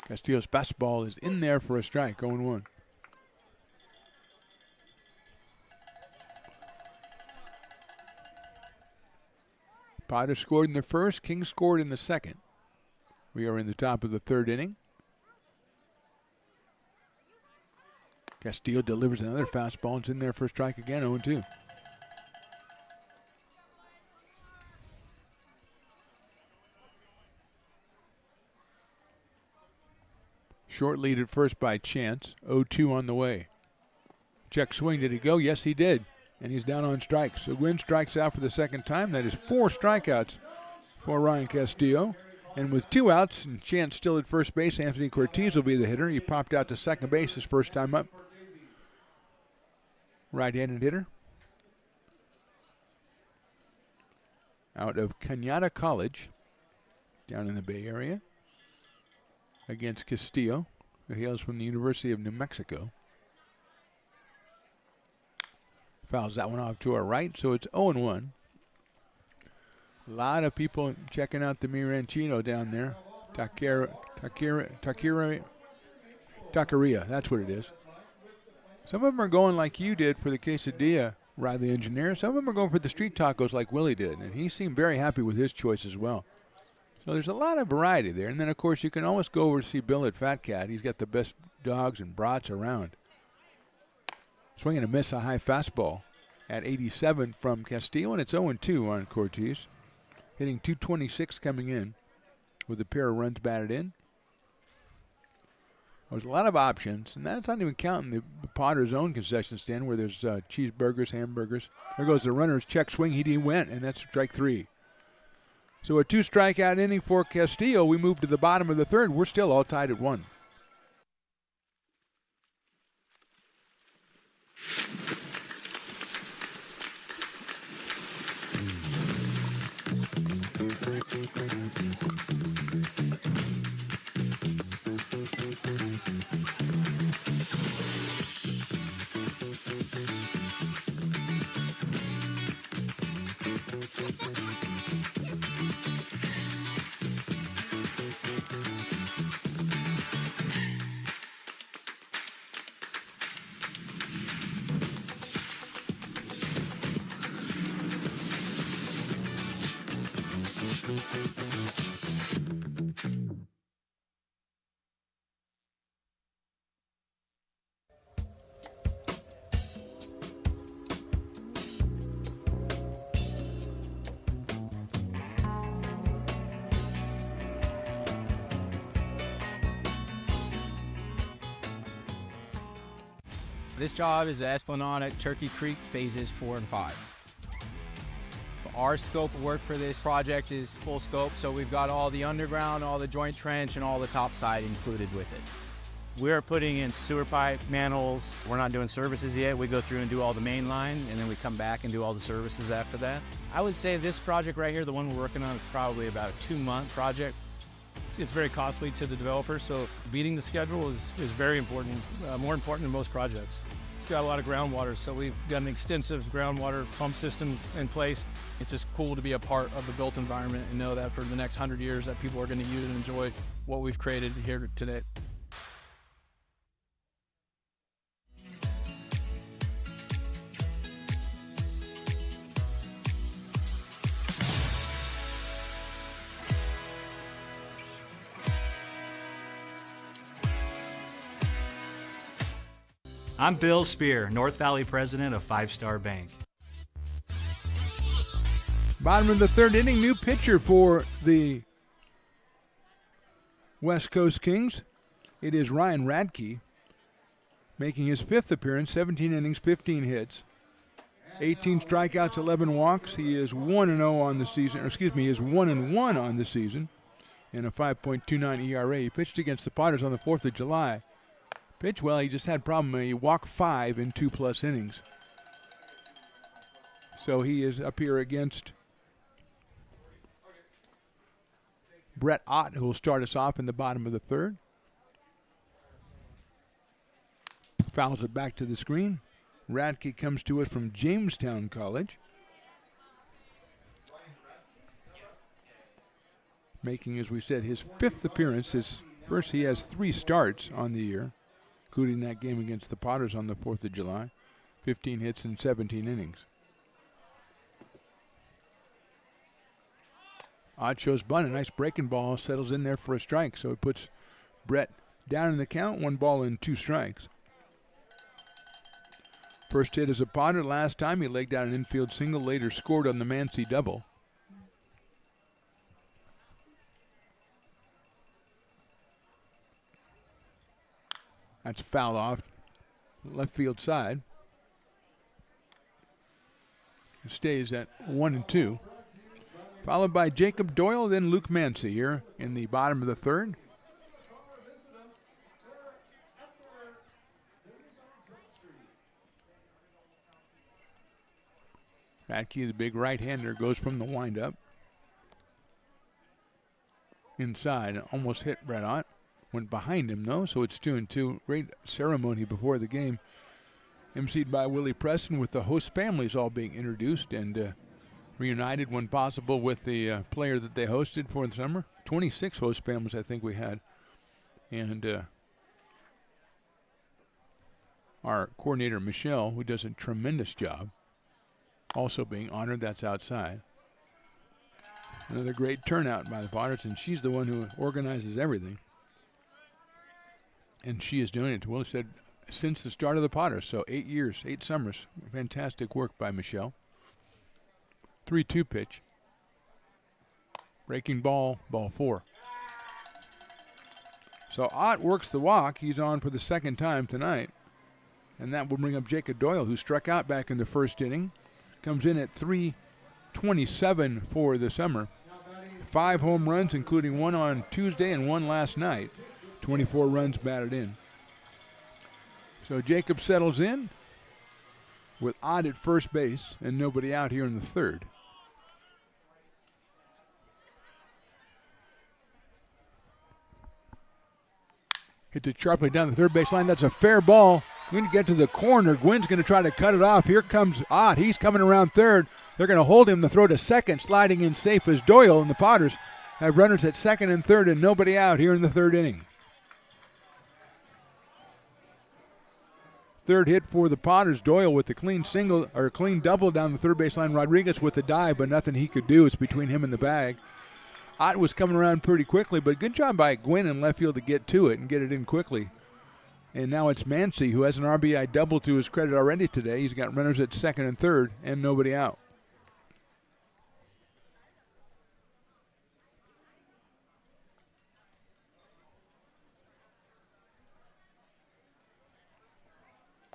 C: Castillo's fastball is in there for a strike, 0-1. Potter scored in the first, King scored in the second. We are in the top of the third inning. Castillo delivers another fastball. It's in there for a strike again, 0-2. Short lead at first by Chance. 0-2 on the way. Check swing. Did he go? Yes, he did. And he's down on strikes. So Gwynn strikes out for the second time. That is 4 strikeouts for Ryan Castillo. And with 2 outs and Chance still at first base, Anthony Cortez will be the hitter. He popped out to second base his first time up. Right-handed hitter. Out of Cañada College, down in the Bay Area, against Castillo, who hails from the University of New Mexico. Fouls that one off to our right, so it's 0-1. A lot of people checking out the Miranchino down there. Taqueria, that's what it is. Some of them are going like you did for the quesadilla, Riley Engineer. Some of them are going for the street tacos like Willie did, and he seemed very happy with his choice as well. So there's a lot of variety there. And then, of course, you can always go over to see Bill at Fat Cat. He's got the best dogs and brats around. Swinging a miss, a high fastball at 87 from Castillo, and it's 0-2 on Cortez. Hitting .226 coming in with a pair of runs batted in. There's a lot of options, and that's not even counting the Potter's own concession stand where there's cheeseburgers, hamburgers. There goes the runner's check swing. He went, and that's strike 3. So a 2-strikeout inning for Castillo. We move to the bottom of the third. We're still all tied at 1.
N: This job is the Esplanade at Turkey Creek phases 4 and 5. Our scope of work for this project is full scope, so we've got all the underground, all the joint trench, and all the topside included with it.
O: We're putting in sewer pipe, manholes. We're not doing services yet. We go through and do all the main line, and then we come back and do all the services after that. I would say this project right here, the one we're working on, is probably about a 2-month project. It's very costly to the developer, so beating the schedule is very important, more important than most projects. It's got a lot of groundwater, so we've got an extensive groundwater pump system in place. It's just cool to be a part of the built environment and know that for the next 100 years that people are going to use and enjoy what we've created here today.
D: I'm Bill Spear, North Valley president of 5 Star Bank.
C: Bottom of the third inning, new pitcher for the West Coast Kings. It is Ryan Radke, making his 5th appearance, 17 innings, 15 hits, 18 strikeouts, 11 walks. He is 1-0 on the season, he is 1-1 on the season. and a 5.29 ERA. He pitched against the Potters on the 4th of July. Pitched well, he just had a problem. He walked 5 in 2+ innings. So he is up here against Brett Ott, who will start us off in the bottom of the 3rd. Fouls it back to the screen. Radke comes to us from Jamestown College. Making, as we said, his 5th appearance. First, he has 3 starts on the year, including that game against the Potters on the 4th of July. 15 hits in 17 innings. Ott shows bunt. A nice breaking ball settles in there for a strike. So it puts Brett down in the count. 1 ball and 2 strikes. First hit as a Potter. Last time he legged out an infield single. Later scored on the Mancy double. That's fouled off left field side. It stays at 1-2. Followed by Jacob Doyle, then Luke Mancy here in the bottom of the 3rd. Radke, the big right-hander, goes from the windup. Inside, almost hit Brett Ott. Went behind him, though, so it's 2-2. Great ceremony before the game. emceed by Willie Preston, with the host families all being introduced and reunited when possible with the player that they hosted for the summer. 26 host families I think we had. And our coordinator, Michelle, who does a tremendous job, also being honored. That's outside. Another great turnout by the Potters, and she's the one who organizes everything. And she is doing it, Willie said, since the start of the Potters. So 8 years, 8 summers. Fantastic work by Michelle. 3-2 pitch. Breaking ball, ball 4. So Ott works the walk. He's on for the second time tonight. And that will bring up Jacob Doyle, who struck out back in the first inning. Comes in at .327 for the summer. 5 home runs, including 1 on Tuesday and 1 last night. 24 runs batted in. So Jacob settles in with Ott at first base and nobody out here in the third. Hits it sharply down the third base line. That's a fair ball. Going to get to the corner. Gwynn's going to try to cut it off. Here comes Ott. He's coming around third. They're going to hold him. The throw to second. Sliding in safe is Doyle, and the Potters have runners at second and third and nobody out here in the third inning. Third hit for the Potters. Doyle with the clean single or clean double down the third baseline. Rodriguez with the dive, but nothing he could do. It's between him and the bag. Ott was coming around pretty quickly, but good job by Gwynn in left field to get to it and get it in quickly. And now it's Mancy, who has an RBI double to his credit already today. He's got runners at second and third and nobody out.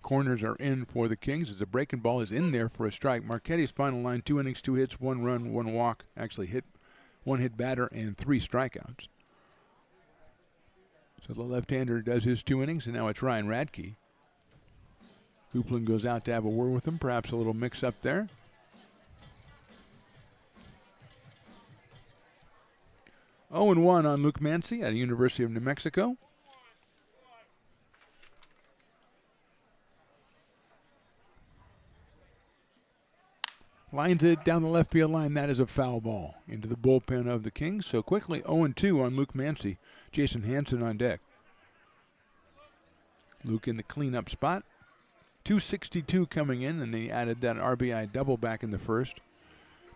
C: Corners are in for the Kings as the breaking ball is in there for a strike. Marchetti's final line, 2 innings, 2 hits, 1 run, 1 walk. Actually hit 1 hit batter and 3 strikeouts. So the left-hander does his 2 innings, and now it's Ryan Radke. Hooplin goes out to have a word with him. Perhaps a little mix-up there. Oh, 0-1 on Luke Mancy at the University of New Mexico. Lines it down the left field line. That is a foul ball into the bullpen of the Kings. So quickly 0-2 on Luke Mancy. Jason Hansen on deck. Luke in the cleanup spot. 262 coming in, and they added that RBI double back in the first.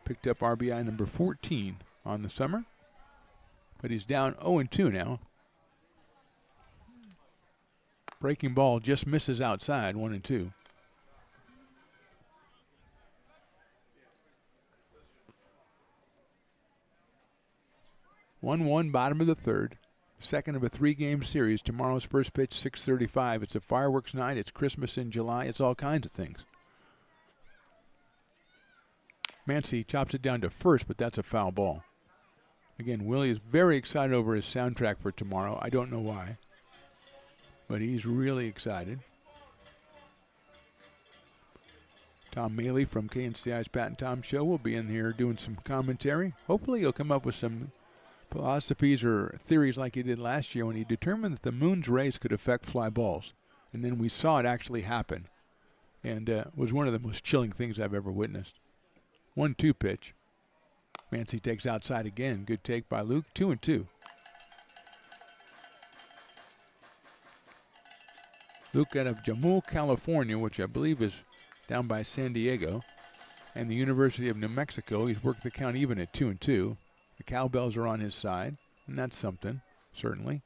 C: Picked up RBI number 14 on the summer. But he's down 0-2 now. Breaking ball just misses outside, 1-2. One bottom of the third, second of a 3-game series. Tomorrow's first pitch, 6:35. It's a fireworks night. It's Christmas in July. It's all kinds of things. Mancy chops it down to first, but that's a foul ball. Again, Willie is very excited over his soundtrack for tomorrow. I don't know why, but he's really excited. Tom Maley from KNCI's Pat and Tom Show will be in here doing some commentary. Hopefully he'll come up with some philosophies or theories like he did last year when he determined that the moon's rays could affect fly balls. And then we saw it actually happen. And it was one of the most chilling things I've ever witnessed. 1-2 pitch. Mancy takes outside again. Good take by Luke. 2-2. Luke out of Jamul, California, which I believe is down by San Diego, and the University of New Mexico. He's worked the count even at 2-2. The cowbells are on his side, and that's something, certainly.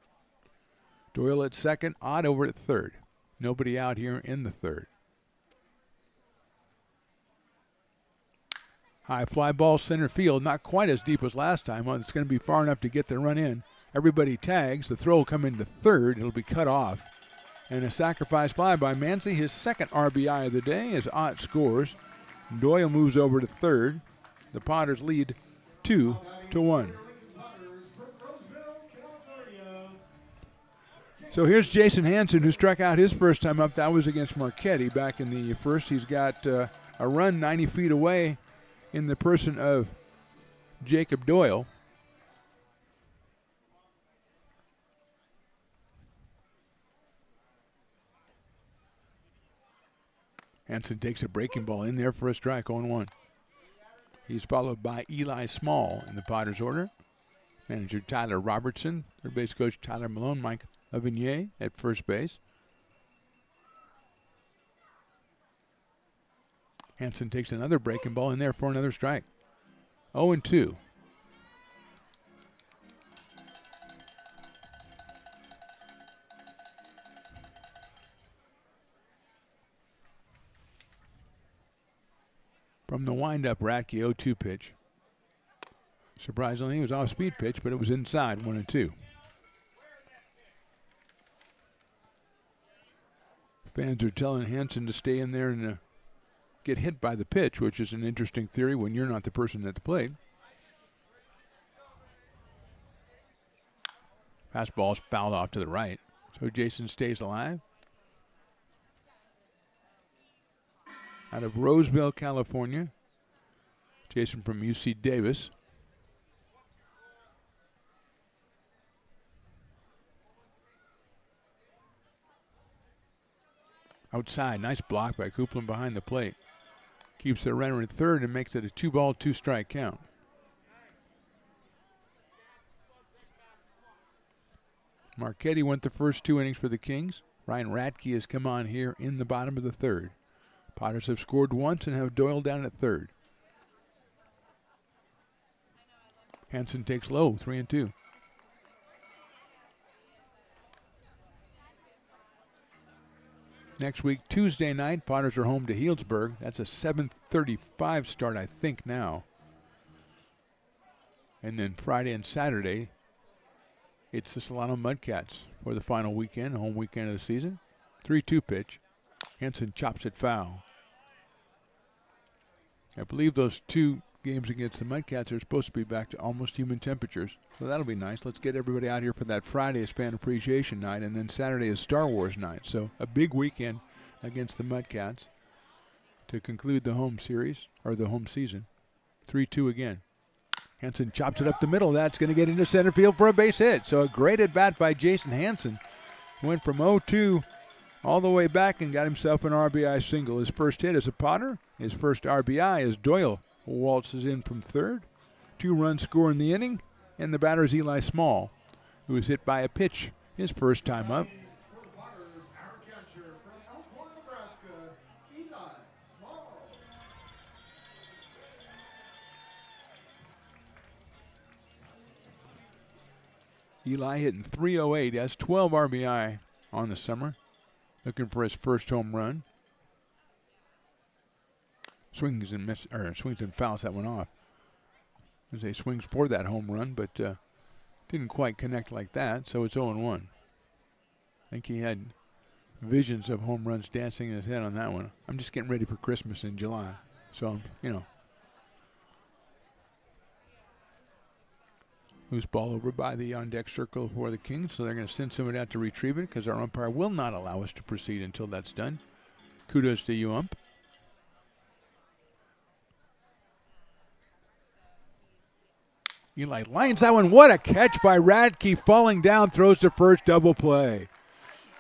C: Doyle at second, Odd over at third. Nobody out here in the third. High fly ball center field, not quite as deep as last time. Well, it's going to be far enough to get the run in. Everybody tags. The throw will come into third. It'll be cut off. And a sacrifice fly by Mancy, his second RBI of the day, as Ott scores. Doyle moves over to third. The Potters lead 2-1. So here's Jason Hansen, who struck out his first time up. That was against Marchetti back in the first. He's got a run 90 feet away in the person of Jacob Doyle. Hansen takes a breaking ball in there for a strike, 0-1. He's followed by Eli Small in the Potters order. Manager Tyler Robertson, third base coach Tyler Malone, Mike Avignier at first base. Hansen takes another breaking ball in there for another strike. 0-2. From the windup, Radke 0-2 pitch. Surprisingly, it was off-speed pitch, but it was inside, 1-2. Fans are telling Hansen to stay in there and get hit by the pitch, which is an interesting theory when you're not the person at the plate. Fastball is fouled off to the right, so Jason stays alive. Out of Roseville, California, Jason from UC Davis. Outside, nice block by Copeland behind the plate. Keeps the runner at third and makes it a 2-ball, 2-strike count. Marchetti went the first 2 innings for the Kings. Ryan Radke has come on here in the bottom of the third. Potters have scored once and have Doyle down at third. Hansen takes low, 3-2. Next week, Tuesday night, Potters are home to Healdsburg. That's a 7:35 start, I think, now. And then Friday and Saturday, it's the Solano Mudcats for the final weekend, home weekend of the season. 3-2 pitch. Hansen chops it foul. I believe those 2 games against the Mudcats are supposed to be back to almost human temperatures. So that'll be nice. Let's get everybody out here for that Friday as Fan Appreciation Night, and then Saturday is Star Wars Night. So a big weekend against the Mudcats to conclude the home series, or the home season. 3-2 again. Hansen chops it up the middle. That's going to get into center field for a base hit. So a great at-bat by Jason Hansen. Went from 0-2 all the way back and got himself an RBI single. His first hit as a Potter. His first RBI as Doyle waltzes in from third. 2-run score in the inning. And the batter is Eli Small, who was hit by a pitch his first time up. Eli hitting .308, has 12 RBI on the summer. Looking for his first home run. Swings and fouls that one off. As he swings for that home run, but didn't quite connect like that, so it's 0-1. I think he had visions of home runs dancing in his head on that one. I'm just getting ready for Christmas in July, so, you know. Loose ball over by the on-deck circle for the Kings, so they're going to send somebody out to retrieve it because our umpire will not allow us to proceed until that's done. Kudos to you, ump. Eli lines that one. What a catch by Radke. Falling down, throws to first, double play.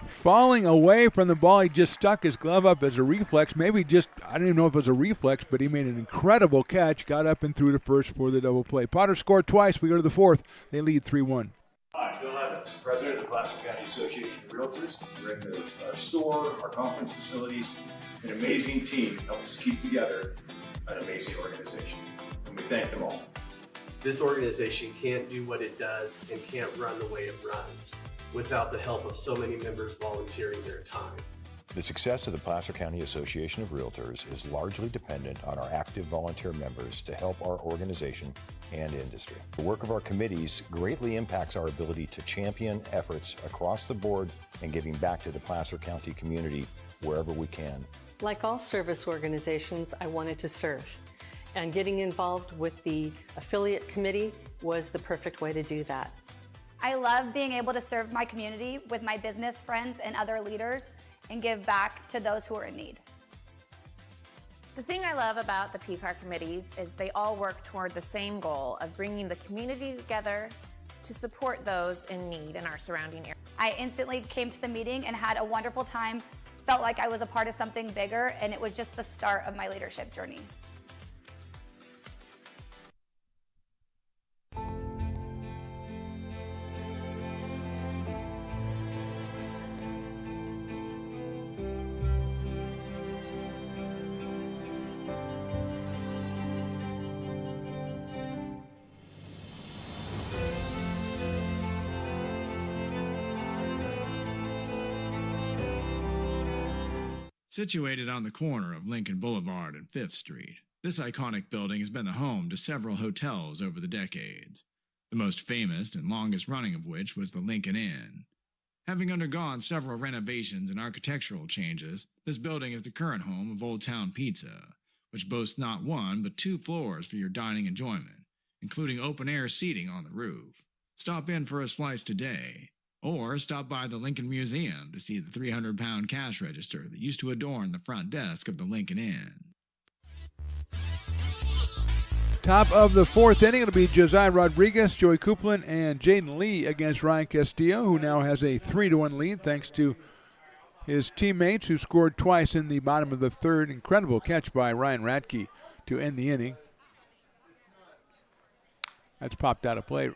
C: Falling away from the ball, he just stuck his glove up as a reflex. Maybe just, I don't even know if it was a reflex, but he made an incredible catch, got up and threw to first for the double play. Potter scored twice. We go to the fourth. They lead 3-1.
P: Hi, Bill Evans, President of the Placer County Association of Realtors. We're in the store, our conference facilities, an amazing team helps keep together an amazing organization, and we thank them all.
Q: This organization can't do what it does and can't run the way it runs without the help of so many members volunteering their time.
R: The success of the Placer County Association of Realtors is largely dependent on our active volunteer members to help our organization and industry. The work of our committees greatly impacts our ability to champion efforts across the board and giving back to the Placer County community wherever we can.
S: Like all service organizations, I wanted to serve. And getting involved with the affiliate committee was the perfect way to do that.
T: I love being able to serve my community with my business friends and other leaders and give back to those who are in need.
U: The thing I love about the PCAR committees is they all work toward the same goal of bringing the community together to support those in need in our surrounding area.
T: I instantly came to the meeting and had a wonderful time, felt like I was a part of something bigger, and it was just the start of my leadership journey.
V: Situated on the corner of Lincoln Boulevard and 5th Street, this iconic building has been the home to several hotels over the decades, the most famous and longest-running of which was the Lincoln Inn. Having undergone several renovations and architectural changes, this building is the current home of Old Town Pizza, which boasts not one but 2 floors for your dining enjoyment, including open-air seating on the roof. Stop in for a slice today. Or stop by the Lincoln Museum to see the 300-pound cash register that used to adorn the front desk of the Lincoln Inn.
C: Top of the fourth inning, it'll be Josiah Rodriguez, Joey Coupland, and Jaden Lee against Ryan Castillo, who now has a 3-1 lead thanks to his teammates who scored twice in the bottom of the third. Incredible catch by Ryan Radke to end the inning. That's popped out of play.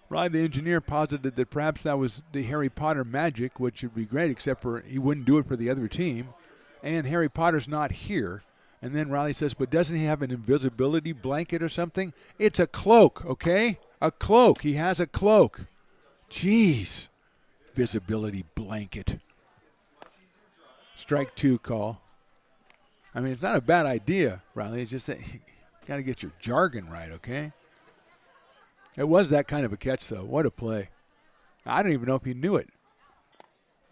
C: Ryan, the engineer, posited that perhaps that was the Harry Potter magic, which would be great, except for he wouldn't do it for the other team. And Harry Potter's not here. And then Riley says, but doesn't he have an invisibility blanket or something? It's a cloak, okay? A cloak. He has a cloak. Jeez. Visibility blanket. Strike 2 call. I mean, it's not a bad idea, Riley. It's just that you got to get your jargon right, okay? It was that kind of a catch, though. What a play. I don't even know if he knew it.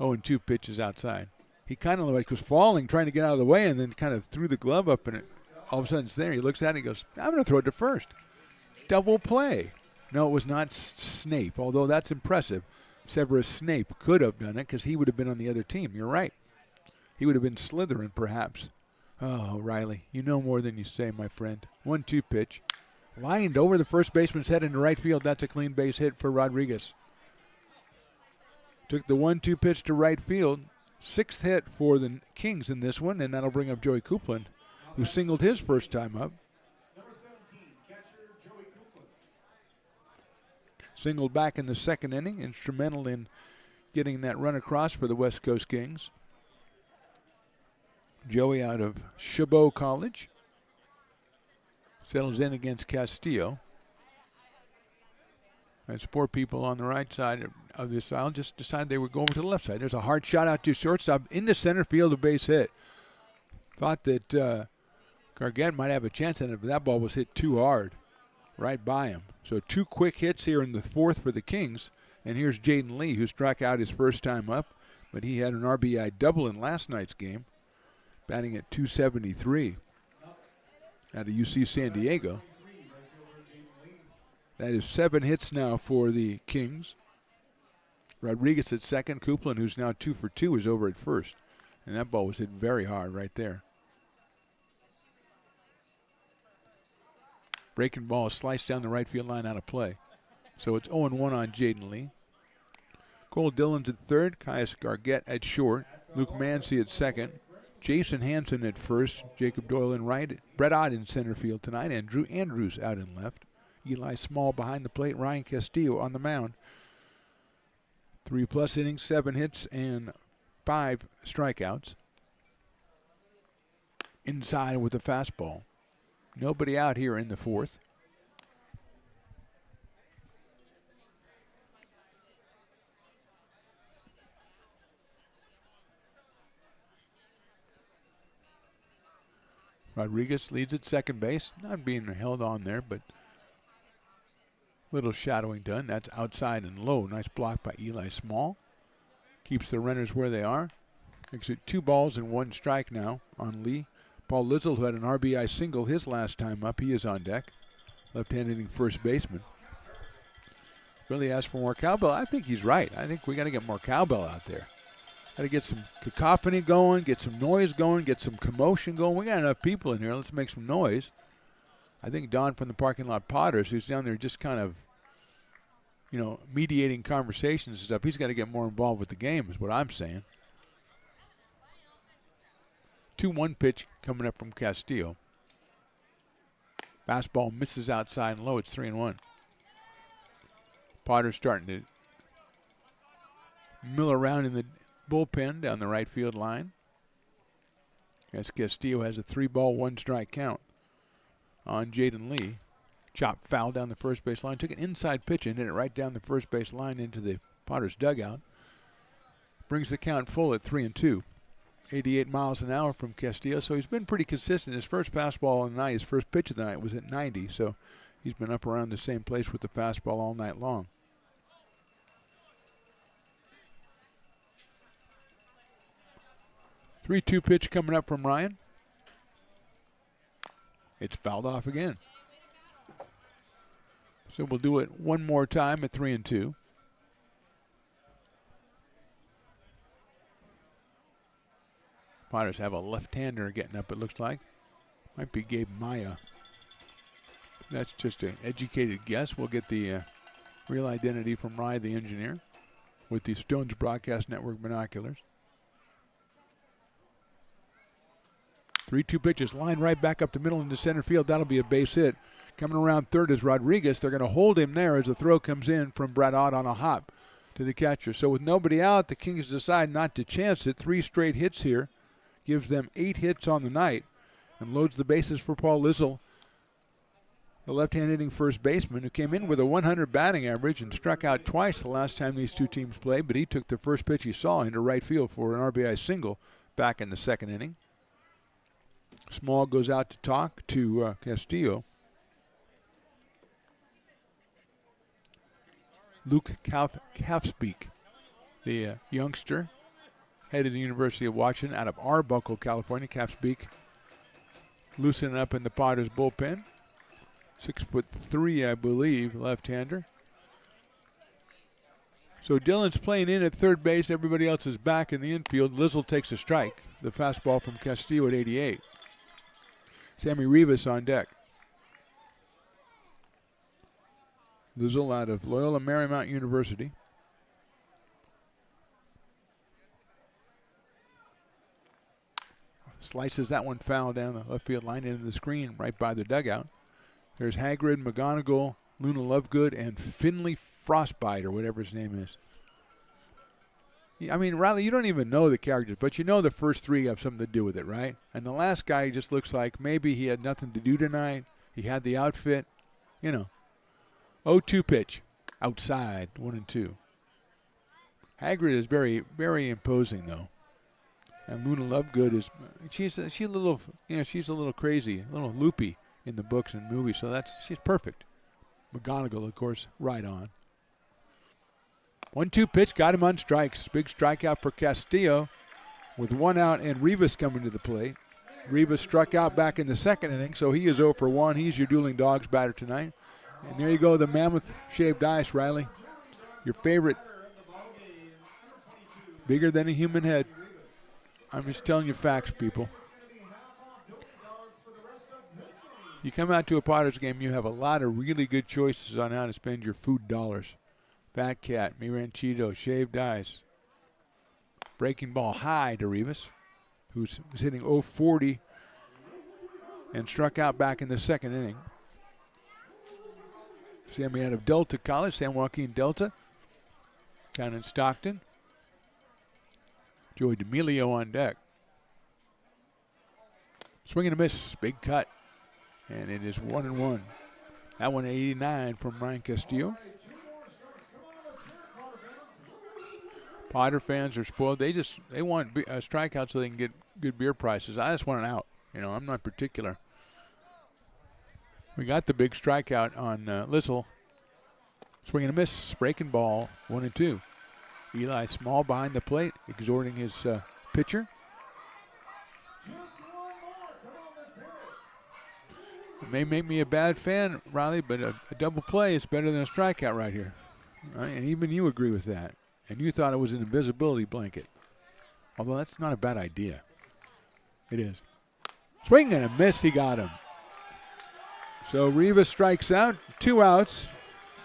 C: 0-2 pitches outside. He kind of like was falling, trying to get out of the way, and then kind of threw the glove up, and all of a sudden it's there. He looks at it and he goes, I'm going to throw it to first. Double play. No, it was not Snape, although that's impressive. Severus Snape could have done it because he would have been on the other team. You're right. He would have been Slytherin, perhaps. Oh, Riley, you know more than you say, my friend. 1-2 pitch. Lined over the first baseman's head into right field. That's a clean base hit for Rodriguez. Took the 1-2 pitch to right field. 6th hit for the Kings in this one, and that'll bring up Joey Coupland, who singled his first time up.
M: Number 17, catcher Joey Coupland.
C: Singled back in the second inning, instrumental in getting that run across for the West Coast Kings. Joey out of Chabot College. Settles in against Castillo. As 4 people on the right side of this aisle just decided they would go over to the left side. There's a hard shot out to shortstop into center field, a base hit. Thought that Gargett might have a chance in it, but that ball was hit too hard right by him. So 2 quick hits here in the fourth for the Kings. And here's Jaden Lee, who struck out his first time up, but he had an RBI double in last night's game, batting at .273. Out of UC San Diego. That is 7 hits now for the Kings. Rodriguez at second. Copeland, who's now 2 for 2, is over at first. And that ball was hit very hard right there. Breaking ball sliced down the right field line out of play. So it's 0-1 on Jaden Lee. Cole Dillon's at third. Caius Gargett at short. Luke Mancy at second. Jason Hansen at first. Jacob Doyle in right. Brett Ott in center field tonight. And Drew Andrews out in left. Eli Small behind the plate. Ryan Castillo on the mound. 3+ innings, 7 hits, and 5 strikeouts. Inside with the fastball. Nobody out here in the fourth. Rodriguez leads at second base. Not being held on there, but little shadowing done. That's outside and low. Nice block by Eli Small. Keeps the runners where they are. Makes it 2 balls and 1 strike now on Lee. Paul Lizzle, who had an RBI single his last time up, he is on deck. Left-handed hitting first baseman. Really asked for more cowbell. I think he's right. I think we got to get more cowbell out there. Got to get some cacophony going, get some noise going, get some commotion going. We got enough people in here. Let's make some noise. I think Don from the parking lot Potters, who's down there just kind of, mediating conversations and stuff, he's got to get more involved with the game is what I'm saying. 2-1 pitch coming up from Castillo. Fastball misses outside and low. It's 3-1. Potter's starting to mill around in the bullpen down the right field line. As Castillo has a 3-ball, 1-strike count on Jaden Lee. Chop foul down the first base line. Took an inside pitch and hit it right down the first base line into the Potter's dugout. Brings the count full at 3-2. 88 miles an hour from Castillo, so he's been pretty consistent. His first fastball of the night, his first pitch of the night was at 90, so he's been up around the same place with the fastball all night long. Three-two pitch coming up from Ryan. It's fouled off again. So we'll do it one more time at 3-2. Potters have a left-hander getting up, it looks like. Might be Gabe Maya. That's just an educated guess. We'll get the real identity from Ryan, the engineer, with the Stones Broadcast Network binoculars. 3-2 pitches, line right back up the middle into center field. That'll be a base hit. Coming around third is Rodriguez. They're going to hold him there as the throw comes in from Brett Ott on a hop to the catcher. So with nobody out, the Kings decide not to chance it. 3 straight hits here. Gives them 8 hits on the night and loads the bases for Paul Lizzle, the left-hand hitting first baseman, who came in with a 100 batting average and struck out twice the last time these two teams played, but he took the first pitch he saw into right field for an RBI single back in the second inning. Small goes out to talk to Castillo. Luke Calfspeak, the youngster, headed to the University of Washington out of Arbuckle, California. Calfspeak loosening up in the Potters bullpen. 6'3", I believe, left-hander. So Dillon's playing in at third base. Everybody else is back in the infield. Lizzle takes a strike. The fastball from Castillo at 88. Sammy Rivas on deck. Lizzle out of Loyola Marymount University. Slices that one foul down the left field line into the screen right by the dugout. There's Hagrid, McGonigal, Luna Lovegood, and Finley Frostbite, or whatever his name is. I mean, Riley, you don't even know the characters, but you know the first 3 have something to do with it, right? And the last guy just looks like maybe he had nothing to do tonight. He had the outfit, 0-2 pitch, outside, 1-2. Hagrid is very, very imposing, though. And Luna Lovegood is, she's a little, she's a little crazy, a little loopy in the books and movies, so she's perfect. McGonigal, of course, right on. 1-2 pitch, got him on strikes. Big strikeout for Castillo with 1 out and Rivas coming to the plate. Rivas struck out back in the second inning, so he is 0 for 1. He's your dueling dogs batter tonight. And there you go, the Mammoth shaved ice, Riley. Your favorite. Bigger than a human head. I'm just telling you facts, people. You come out to a Potters game, you have a lot of really good choices on how to spend your food dollars. Fat Cat, Mi Ranchito, shaved ice. Breaking ball high to Rivas, who's hitting .040 and struck out back in the second inning. Sammy out of Delta College, San Joaquin Delta, down in Stockton. Joey D'Amelio on deck. Swing and a miss, big cut, and it is 1-1. That one 89 from Ryan Castillo. Potter fans are spoiled. They want strikeouts so they can get good beer prices. I just want an out. I'm not particular. We got the big strikeout on Lissel. Swing and a miss, breaking ball, 1-2. Eli Small behind the plate, exhorting his pitcher. It may make me a bad fan, Riley, but a double play is better than a strikeout right here. Right? And even you agree with that. And you thought it was an invisibility blanket. Although that's not a bad idea. It is. Swing and a miss, he got him. So Rivas strikes out, 2 outs.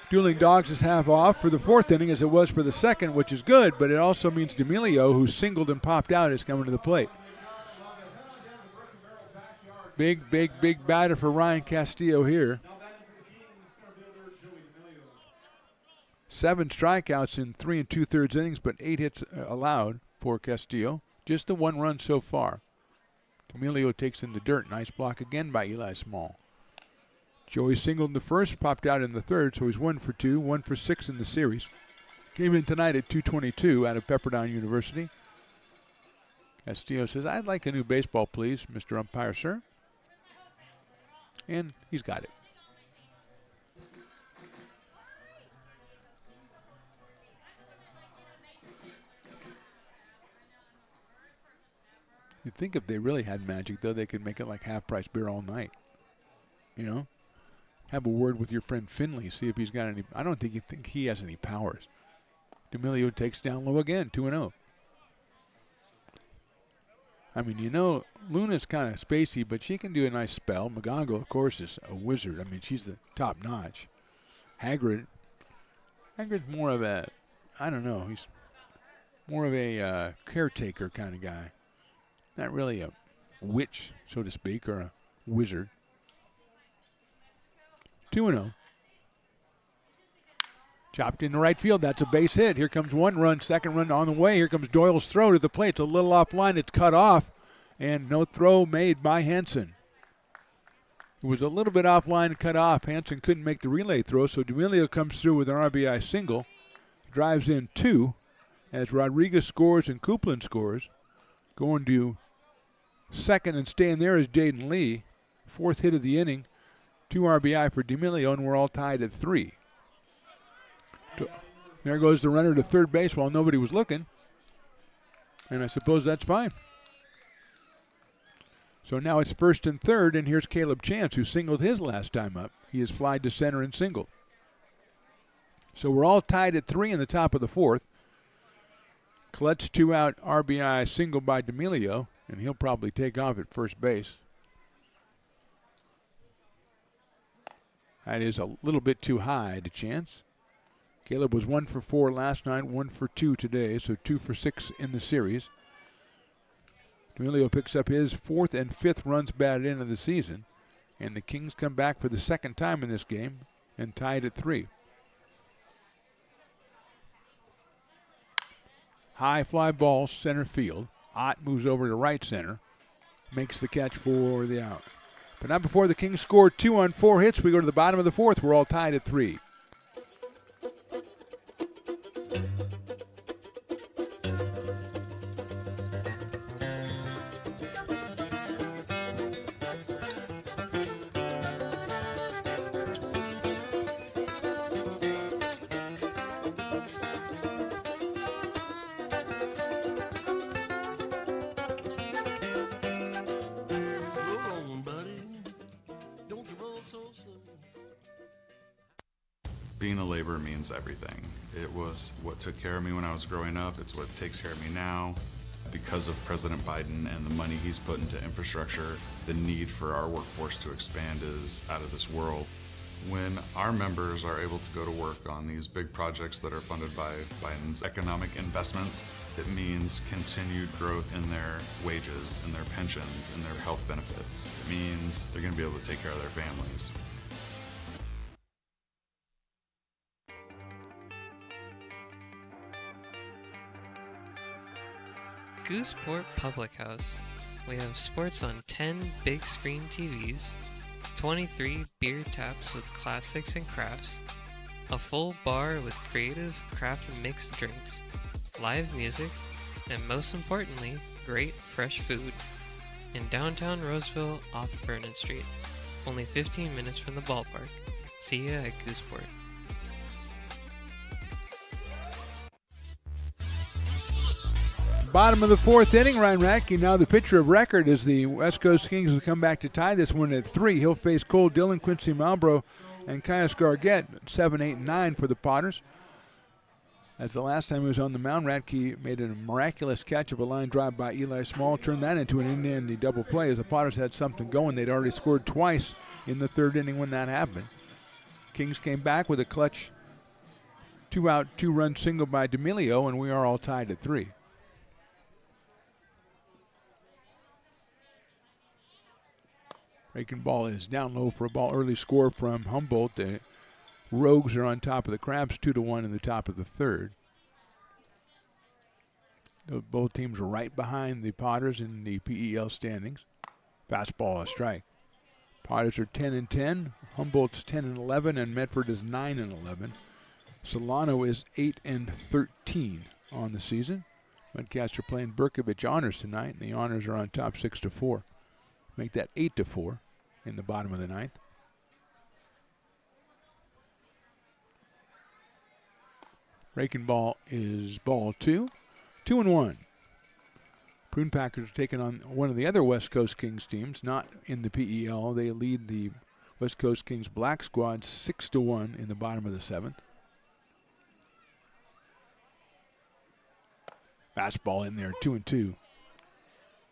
C: Dueling Dogs is half off for the fourth inning as it was for the second, which is good, but it also means D'Amelio, who singled and popped out, is coming to the plate. Big, big, big batter for Ryan Castillo here. 7 strikeouts in 3 2/3 innings, but 8 hits allowed for Castillo. Just the 1 run so far. D'Amelio takes in the dirt. Nice block again by Eli Small. Joey singled in the first, popped out in the third, so he's 1 for 2, 1 for 6 in the series. Came in tonight at 222 out of Pepperdine University. Castillo says, "I'd like a new baseball, please, Mr. Umpire, sir." And he's got it. You'd think if they really had magic, though, they could make it like half-price beer all night. Have a word with your friend Finley, see if he's got any. I don't think he has any powers. D'Amelio takes down low again, 2-0. I mean, Luna's kind of spacey, but she can do a nice spell. McGonagall, of course, is a wizard. I mean, she's the top notch. Hagrid's more of a, I don't know, he's more of a caretaker kind of guy. Not really a witch, so to speak, or a wizard. 2-0. Chopped into right field. That's a base hit. Here comes 1 run. Second run on the way. Here comes Doyle's throw to the plate. It's a little offline. It's cut off. And no throw made by Hansen. It was a little bit offline and cut off. Hansen couldn't make the relay throw, so D'Amelio comes through with an RBI single. Drives in 2 as Rodriguez scores and Copeland scores. Going to second and staying there is Jaden Lee. 4th hit of the inning. 2 RBI for D'Amelio, and we're all tied at 3. There goes the runner to third base while nobody was looking. And I suppose that's fine. So now it's first and third, and here's Caleb Chance, who singled his last time up. He has flied to center and singled. So we're all tied at 3 in the top of the 4th. Clutch 2-out RBI single by D'Amelio, and he'll probably take off at first base. That is a little bit too high to Chance. Caleb was 1 for 4 last night, 1 for 2 today, so 2 for 6 in the series. D'Amelio picks up his 4th and 5th runs batted in of the season, and the Kings come back for the second time in this game and tied at 3. High fly ball, center field. Ott moves over to right center, makes the catch for the out. But not before the Kings score 2 on 4 hits. We go to the bottom of the 4th. We're all tied at 3.
I: Being a laborer means everything. It was what took care of me when I was growing up. It's what takes care of me now. Because of President Biden and the money he's put into infrastructure, the need for our workforce to expand is out of this world. When our members are able to go to work on these big projects that are funded by Biden's economic investments, it means continued growth in their wages, in their pensions, in their health benefits. It means they're going to be able to take care of their families.
J: Gooseport Public House. We have sports on 10 big screen TVs, 23 beer taps with classics and crafts, a full bar with creative craft mixed drinks, live music, and most importantly, great fresh food. In downtown Roseville off Vernon Street, only 15 minutes from the ballpark. See ya at Gooseport.
C: Bottom of the fourth inning, Ryan Radke now the pitcher of record as the West Coast Kings will come back to tie this one at 3. He'll face Cole Dillon, Quincy Malbrough, and Caius Gargett, 7, 8, and 9 for the Potters. As the last time he was on the mound, Radke made a miraculous catch of a line drive by Eli Small, turned that into an in-inning double play as the Potters had something going. They'd already scored twice in the third inning when that happened. Kings came back with a clutch 2-out, 2-run single by D'Amelio, and we are all tied at 3. Breaking ball is down low for a ball. Early score from Humboldt. The Rogues are on top of the Crabs, 2-1 in the top of the third. Both teams are right behind the Potters in the PEL standings. Fastball, a strike. Potters are 10-10. Humboldt's 10-11, and Medford is 9-11. Solano is 8-13 on the season. Mudcats are playing Berkovich Honors tonight, and the Honors are on top 6-4. Make that 8-4 in the bottom of the ninth. Breaking ball is ball 2. 2-1. Prune Packers are taking on one of the other West Coast Kings teams, not in the PEL. They lead the West Coast Kings Black Squad 6-1 in the bottom of the seventh. Fastball in there, 2-2.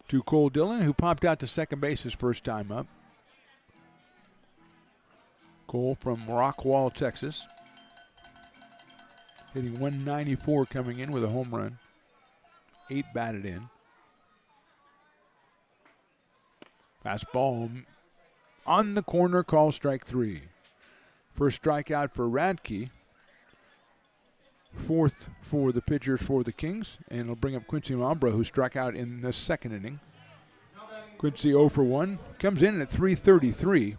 C: To Cole Dillon, who popped out to second base his first time up. Cole from Rockwall, Texas. Hitting 194 coming in with a home run. 8 batted in. Fastball on the corner, call strike 3. First strikeout for Radke. Fourth for the pitchers for the Kings, and it'll bring up Quincy Malbrough, who struck out in the second inning. Quincy 0 for 1, comes in at .333.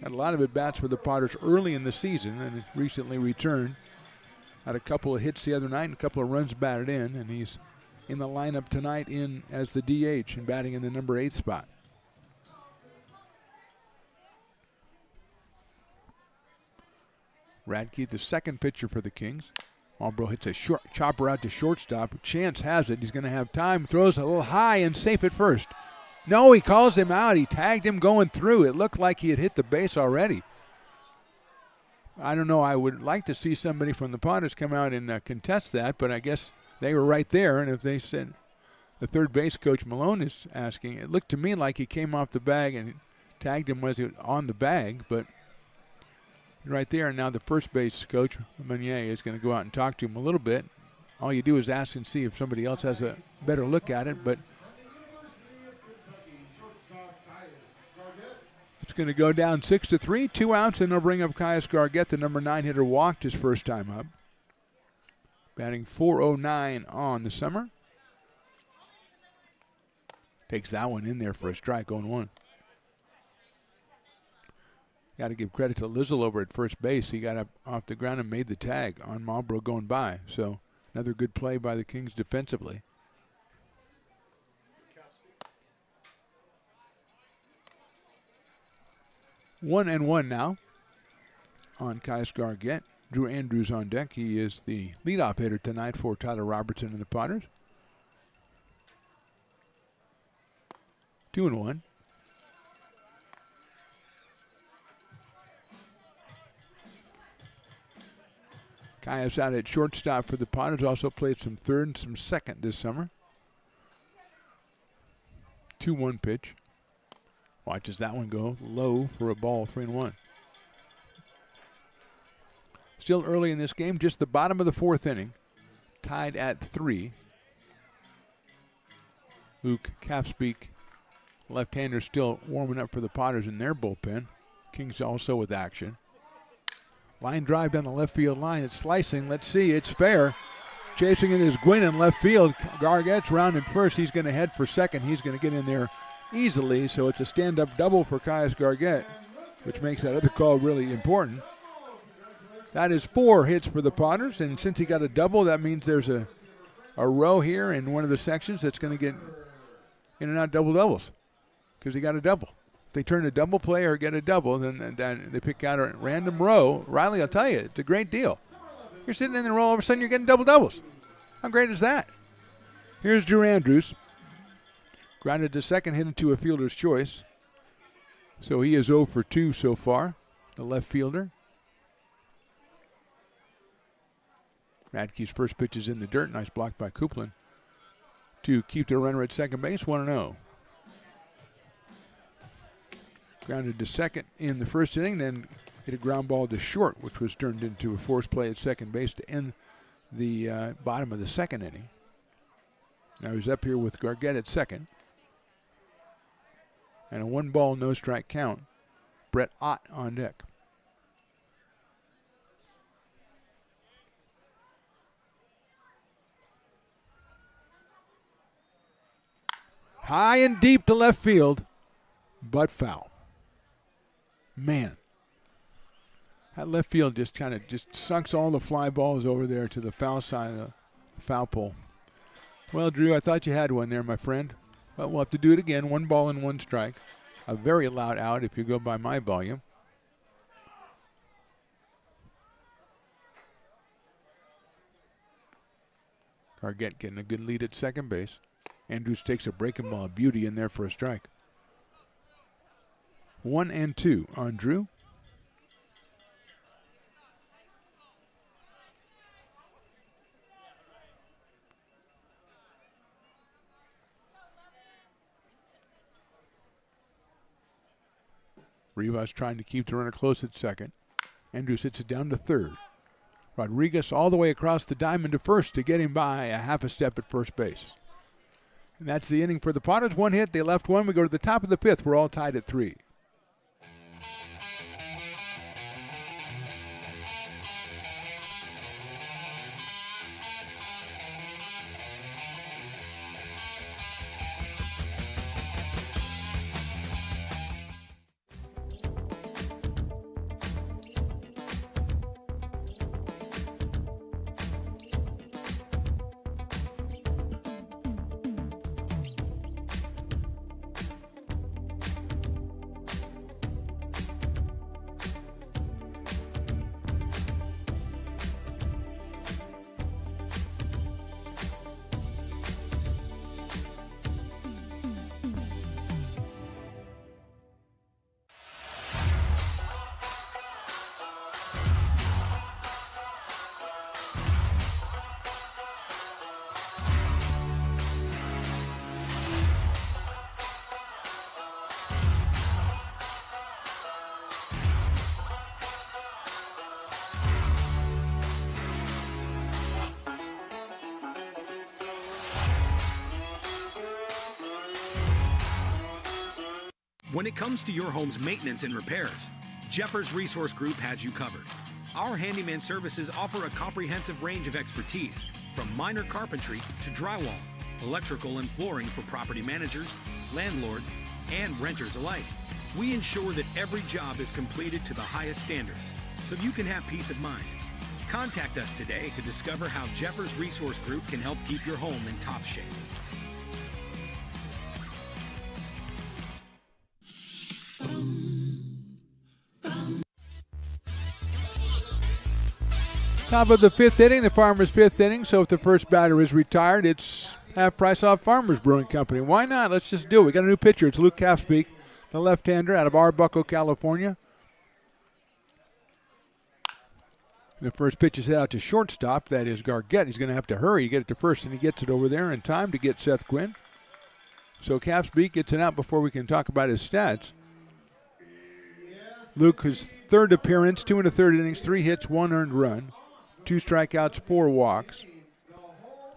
C: Had a lot of at-bats for the Potters early in the season, and recently returned. Had a couple of hits the other night and a couple of runs batted in, and he's in the lineup tonight in as the DH and batting in the number 8 spot. Radke, the second pitcher for the Kings. Malbrough hits a short chopper out to shortstop. Chance has it. He's going to have time. Throws a little high and safe at first. No, he calls him out. He tagged him going through. It looked like he had hit the base already. I don't know. I would like to see somebody from the Potters come out and contest that, but I guess they were right there. And if they said the third base coach Malone is asking, it looked to me like he came off the bag and tagged him was on the bag, but right there. And now the first base coach, Meunier, is going to go out and talk to him a little bit. All you do is ask and see if somebody else has a better look at it, but it's going to go down 6-3, 2 outs, and they'll bring up Caius Gargett. The number 9 hitter walked his first time up. Batting .409 on the summer. Takes that one in there for a strike, 0-1. Got to give credit to Lizzle over at first base. He got up off the ground and made the tag on Malbrough going by. So another good play by the Kings defensively. One and one now on Caius Gargett. Drew Andrews on deck. He is the leadoff hitter tonight for Tyler Robertson and the Potters. 2-1. Caius out at shortstop for the Potters. Also played some third and some second this summer. 2-1 pitch. Watches that one go low for a ball, 3-1. Still early in this game, just the bottom of the fourth inning. Tied at 3. Luke Kapspeak, left-hander, still warming up for the Potters in their bullpen. Kings also with action. Line drive down the left field line. It's slicing. Let's see. It's fair. Chasing it is Gwynn in left field. Gargette's rounding first. He's going to head for second. He's going to get in there easily. So it's a stand-up double for Caius Gargett, which makes that other call really important. That is 4 hits for the Potters, and since he got a double, that means there's a row here in one of the sections that's going to get in and out double-doubles because he got a double. If they turn a double play or get a double, then they pick out a random row. Riley, I'll tell you, it's a great deal. You're sitting in the row, all of a sudden you're getting double-doubles. How great is that? Here's Drew Andrews. Grounded to second, hit into a fielder's choice. So he is 0 for 2 so far, the left fielder. Radke's first pitch is in the dirt. Nice block by Coupland to keep the runner at second base, 1-0. Grounded to second in the first inning, then hit a ground ball to short, which was turned into a forced play at second base to end the bottom of the second inning. Now he's up here with Gargett at second. And a 1-ball, no-strike count. Brett Ott on deck. High and deep to left field, but foul. Man, that left field just kind of sucks all the fly balls over there to the foul side of the foul pole. Well, Drew, I thought you had one there, my friend. But we'll have to do it again. 1 ball and 1 strike. A very loud out if you go by my volume. Gargett getting a good lead at second base. Andrews takes a breaking ball, beauty in there for a strike. 1-2 on Drew. Rivas trying to keep the runner close at second. Andrews hits it down to third. Rodriguez all the way across the diamond to first to get him by a half a step at first base. And that's the inning for the Potters. 1 hit, they left 1. We go to the top of the 5th. We're all tied at 3.
K: When it comes to your home's maintenance and repairs, Jeffers Resource Group has you covered. Our handyman services offer a comprehensive range of expertise, from minor carpentry to drywall, electrical and flooring for property managers, landlords, and renters alike. We ensure that every job is completed to the highest standards, so you can have peace of mind. Contact us today to discover how Jeffers Resource Group can help keep your home in top shape.
C: Top of the 5th inning, the Farmers' 5th inning. So if the first batter is retired, it's half price off Farmers Brewing Company. Why not? Let's just do it. We got a new pitcher. It's Luke Kapspeak, the left-hander out of Arbuckle, California. The first pitch is hit out to shortstop. That is Gargett. He's going to have to hurry, get it to first, and he gets it over there in time to get Seth Quinn. So Capspeak gets it out before we can talk about his stats. Luke, his third appearance, 2 1/3 innings, 3 hits, 1 earned run, 2 strikeouts, 4 walks,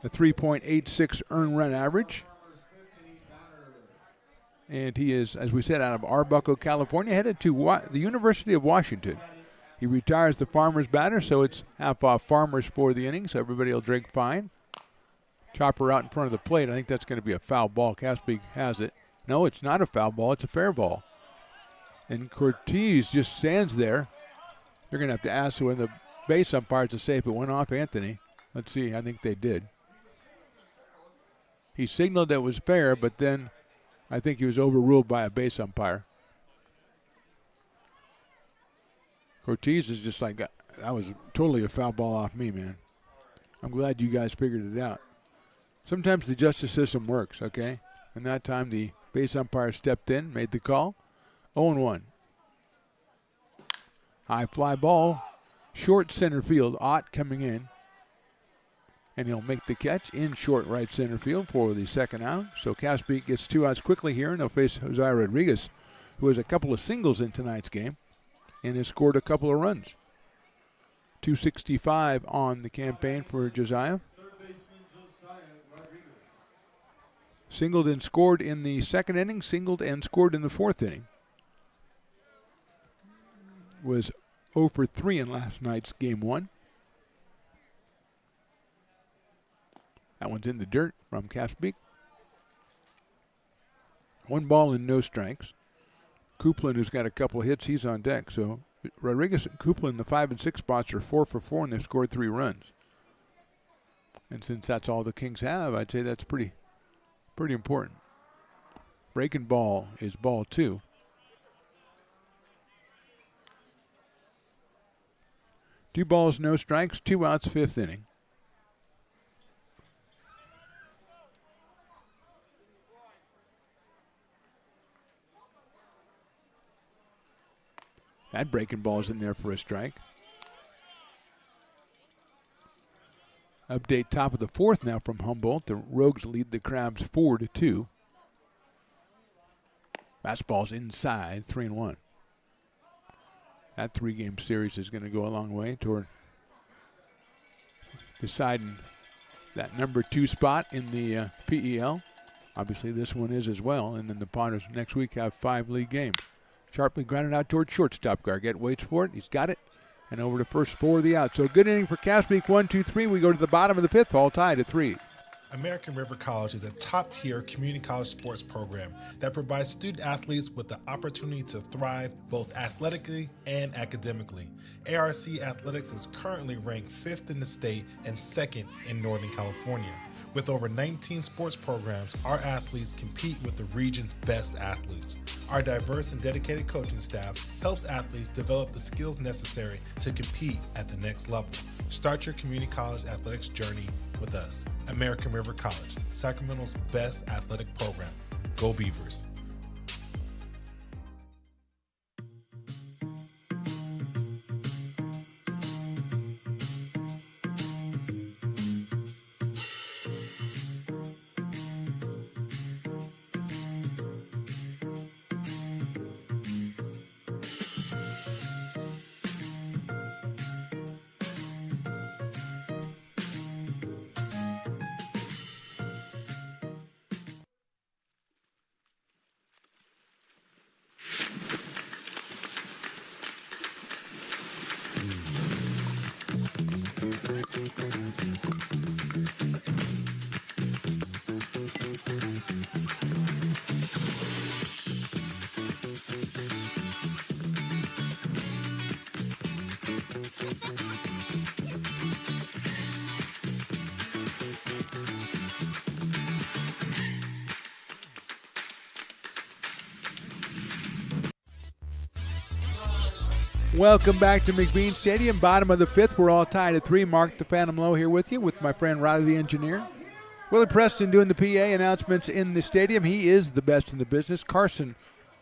C: a 3.86 earned run average. And he is, as we said, out of Arbuckle, California, headed to the University of Washington. He retires the Farmers batter, so it's half off Farmers for the inning, so everybody will drink fine. Chopper out in front of the plate. I think that's going to be a foul ball. Capspeak has it. No, it's not a foul ball. It's a fair ball. And Cortez just stands there. They're going to have to ask when the base umpires to say if it went off Anthony. Let's see. I think they did. He signaled that it was fair, but then I think he was overruled by a base umpire. Cortez is just like, that was totally a foul ball off me, man. I'm glad you guys figured it out. Sometimes the justice system works, okay? And that time the base umpire stepped in, made the call. 0-1. High fly ball, short center field. Ott coming in. And he'll make the catch in short right center field for the second out. So Capspeak gets 2 outs quickly here, and they'll face Josiah Rodriguez, who has a couple of singles in tonight's game and has scored a couple of runs. 265 on the campaign for Josiah. Singled and scored in the second inning, singled and scored in the fourth inning. Was 0 for 3 in last night's game 1. That one's in the dirt from Capspeak. 1 ball and no strikes. Coupland, who's got a couple of hits, he's on deck. So Rodriguez and Coupland, the 5 and 6 spots, are 4 for 4, and they've scored 3 runs. And since that's all the Kings have, I'd say that's pretty important. Breaking ball is ball 2. Two balls, no strikes, 2 outs, 5th inning. That breaking ball's in there for a strike. Update top of the 4th now from Humboldt. The Rogues lead the Crabs 4-2. Fastball's inside, 3-1. That 3-game series is going to go a long way toward deciding that number 2 spot in the PEL. Obviously, this one is as well. And then the Potters next week have 5 league games. Sharply grounded out toward shortstop. Gargett waits for it. He's got it. And over to first for the out. So good inning for Capspeak. 1, 2, 3. We go to the bottom of the 5th, all tied at 3.
M: American River College is a top-tier community college sports program that provides student athletes with the opportunity to thrive both athletically and academically. ARC Athletics is currently ranked 5th in the state and 2nd in Northern California. With over 19 sports programs, our athletes compete with the region's best athletes. Our diverse and dedicated coaching staff helps athletes develop the skills necessary to compete at the next level. Start your community college athletics journey with us. American River College, Sacramento's best athletic program. Go Beavers. Welcome back to McBean Stadium, bottom of the 5th. We're all tied at 3. Mark the Phantom Low here with you, with my friend Riley the engineer. Willie Preston doing the PA announcements in the stadium. He is the best in the business. Carson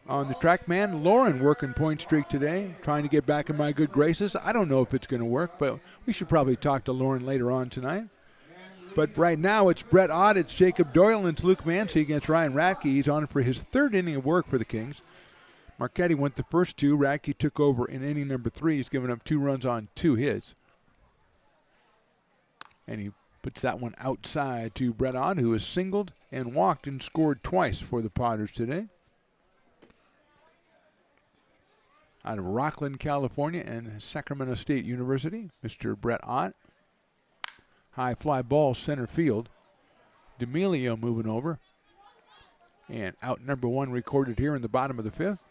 C: on the track man. Lauren working point streak today, trying to get back in my good graces. I don't know if it's going to work, but we should probably talk to Lauren later on tonight. But right now it's Brett Ott, it's Jacob Doyle, and it's Luke Mancy against Ryan Radke. He's on for his third inning of work for the Kings. Marchetti went the first two. Radke took over in inning number 3. He's given up 2 runs on 2 hits. And he puts that one outside to Brett Ott, who has singled and walked and scored twice for the Potters today. Out of Rockland, California, and Sacramento State University, Mr. Brett Ott. High fly ball center field. D'Amelio moving over. And out number 1 recorded here in the bottom of the 5th.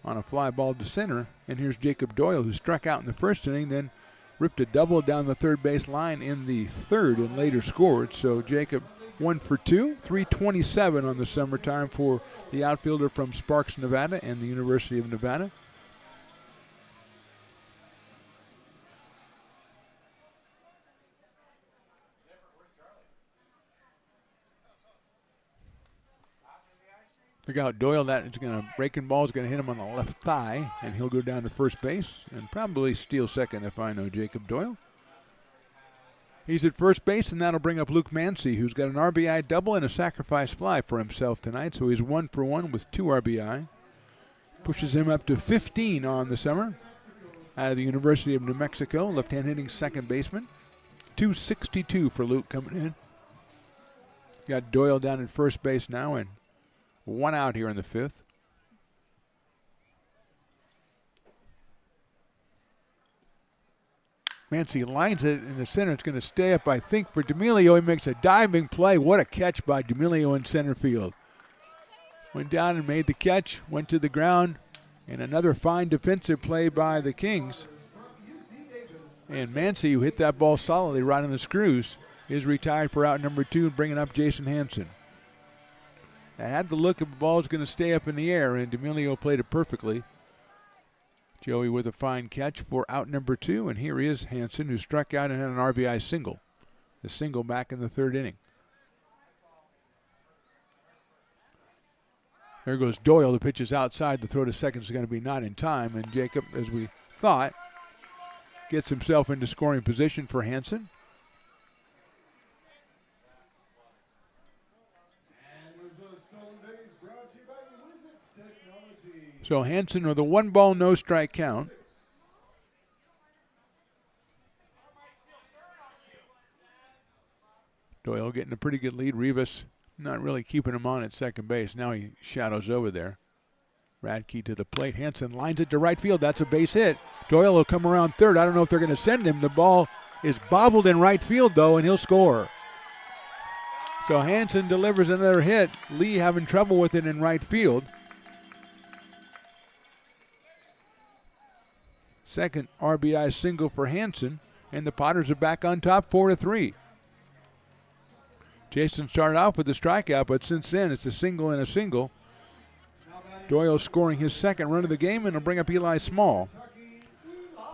C: On a fly ball to center. And here's Jacob Doyle, who struck out in the first inning, then ripped a double down the third base line in the third and later scored. So Jacob 1 for 2, 327 on the summertime for the outfielder from Sparks, Nevada, and the University of Nevada. Look out, Doyle. That is going to breaking ball is going to hit him on the left thigh, and he'll go down to first base and probably steal second if I know Jacob Doyle. He's at first base, and that'll bring up Luke Mancy, who's got an RBI double and a sacrifice fly for himself tonight. So he's 1 for 1 with 2 RBI. Pushes him up to 15 on the summer. Out of the University of New Mexico, left-hand hitting second baseman. 262 for Luke coming in. Got Doyle down at first base now, and 1 out here in the 5th. Mancy lines it in the center. It's going to stay up, I think, for D'Amelio. He makes a diving play. What a catch by D'Amelio in center field. Went down and made the catch, went to the ground, and another fine defensive play by the Kings. And Mancy, who hit that ball solidly right on the screws, is retired for out number 2, bringing up Jason Hansen. I had the look of the ball was going to stay up in the air, and D'Amelio played it perfectly. Joey with a fine catch for out number 2, and here is Hansen, who struck out and had an RBI single. The single back in the 3rd inning. There goes Doyle. The pitch is outside. The throw to second is going to be not in time, and Jacob, as we thought, gets himself into scoring position for Hansen. So Hansen with a 1-ball, no-strike count. Doyle getting a pretty good lead. Rivas not really keeping him on at second base. Now he shadows over there. Radke to the plate. Hansen lines it to right field. That's a base hit. Doyle will come around third. I don't know if they're going to send him. The ball is bobbled in right field, though, and he'll score. So Hansen delivers another hit. Lee having trouble with it in right field. Second RBI single for Hansen, and the Potters are back on top 4-3. Jason started off with a strikeout, but since then it's a single and a single. Doyle scoring his second run of the game, and will bring up Eli Small,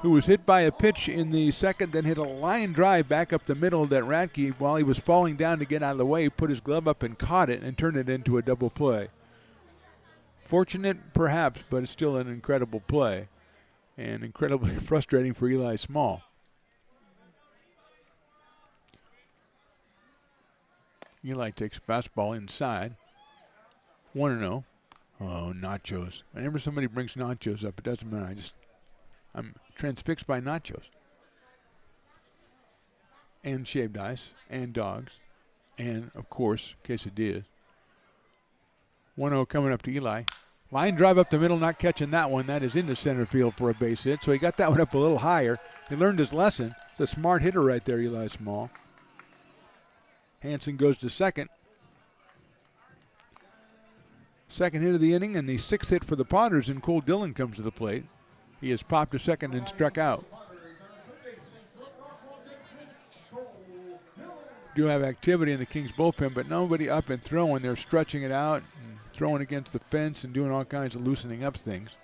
C: who was hit by a pitch in the second, then hit a line drive back up the middle that Radke, while he was falling down to get out of the way, put his glove up and caught it and turned it into a double play. Fortunate, perhaps, but it's still an incredible play. And incredibly frustrating for Eli Small. Eli takes a fastball inside. 1-0. Oh, nachos. Whenever somebody brings nachos up, it doesn't matter. I'm transfixed by nachos. And shaved ice. And dogs. And, of course, quesadillas. 1-0 coming up to Eli. Line drive up the middle, not catching that one. That is into center field for a base hit. So he got that one up a little higher. He learned his lesson. It's a smart hitter right there, Eli Small. Hansen goes to second. Second hit of the inning, and the 6th hit for the Potters, and Cole Dillon comes to the plate. He has popped to second and struck out. Do have activity in the Kings bullpen, but nobody up and throwing. They're stretching it out, throwing against the fence and doing all kinds of loosening up things.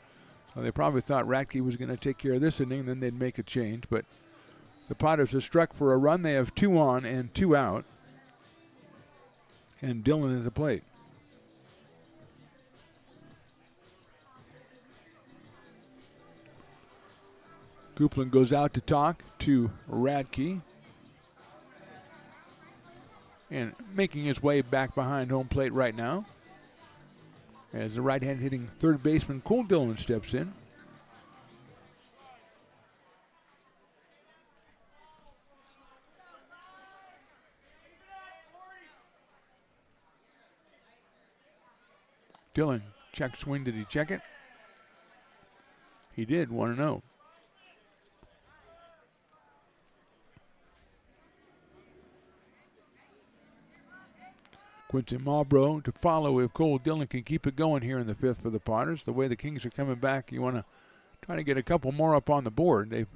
C: So they probably thought Radke was going to take care of this inning, then they'd make a change. But the Potters have struck for a run. They have 2 on and 2 out. And Dillon at the plate. Coupland goes out to talk to Radke. And making his way back behind home plate right now. As the right-hand hitting third baseman Cole Dillon steps in. Dillon check swing. Did he check it? He did. 1-0. Quincy Marlboro to follow if Cole Dillon can keep it going here in the fifth for the Potters. The way the Kings are coming back, you want to try to get a couple more up on the board. They've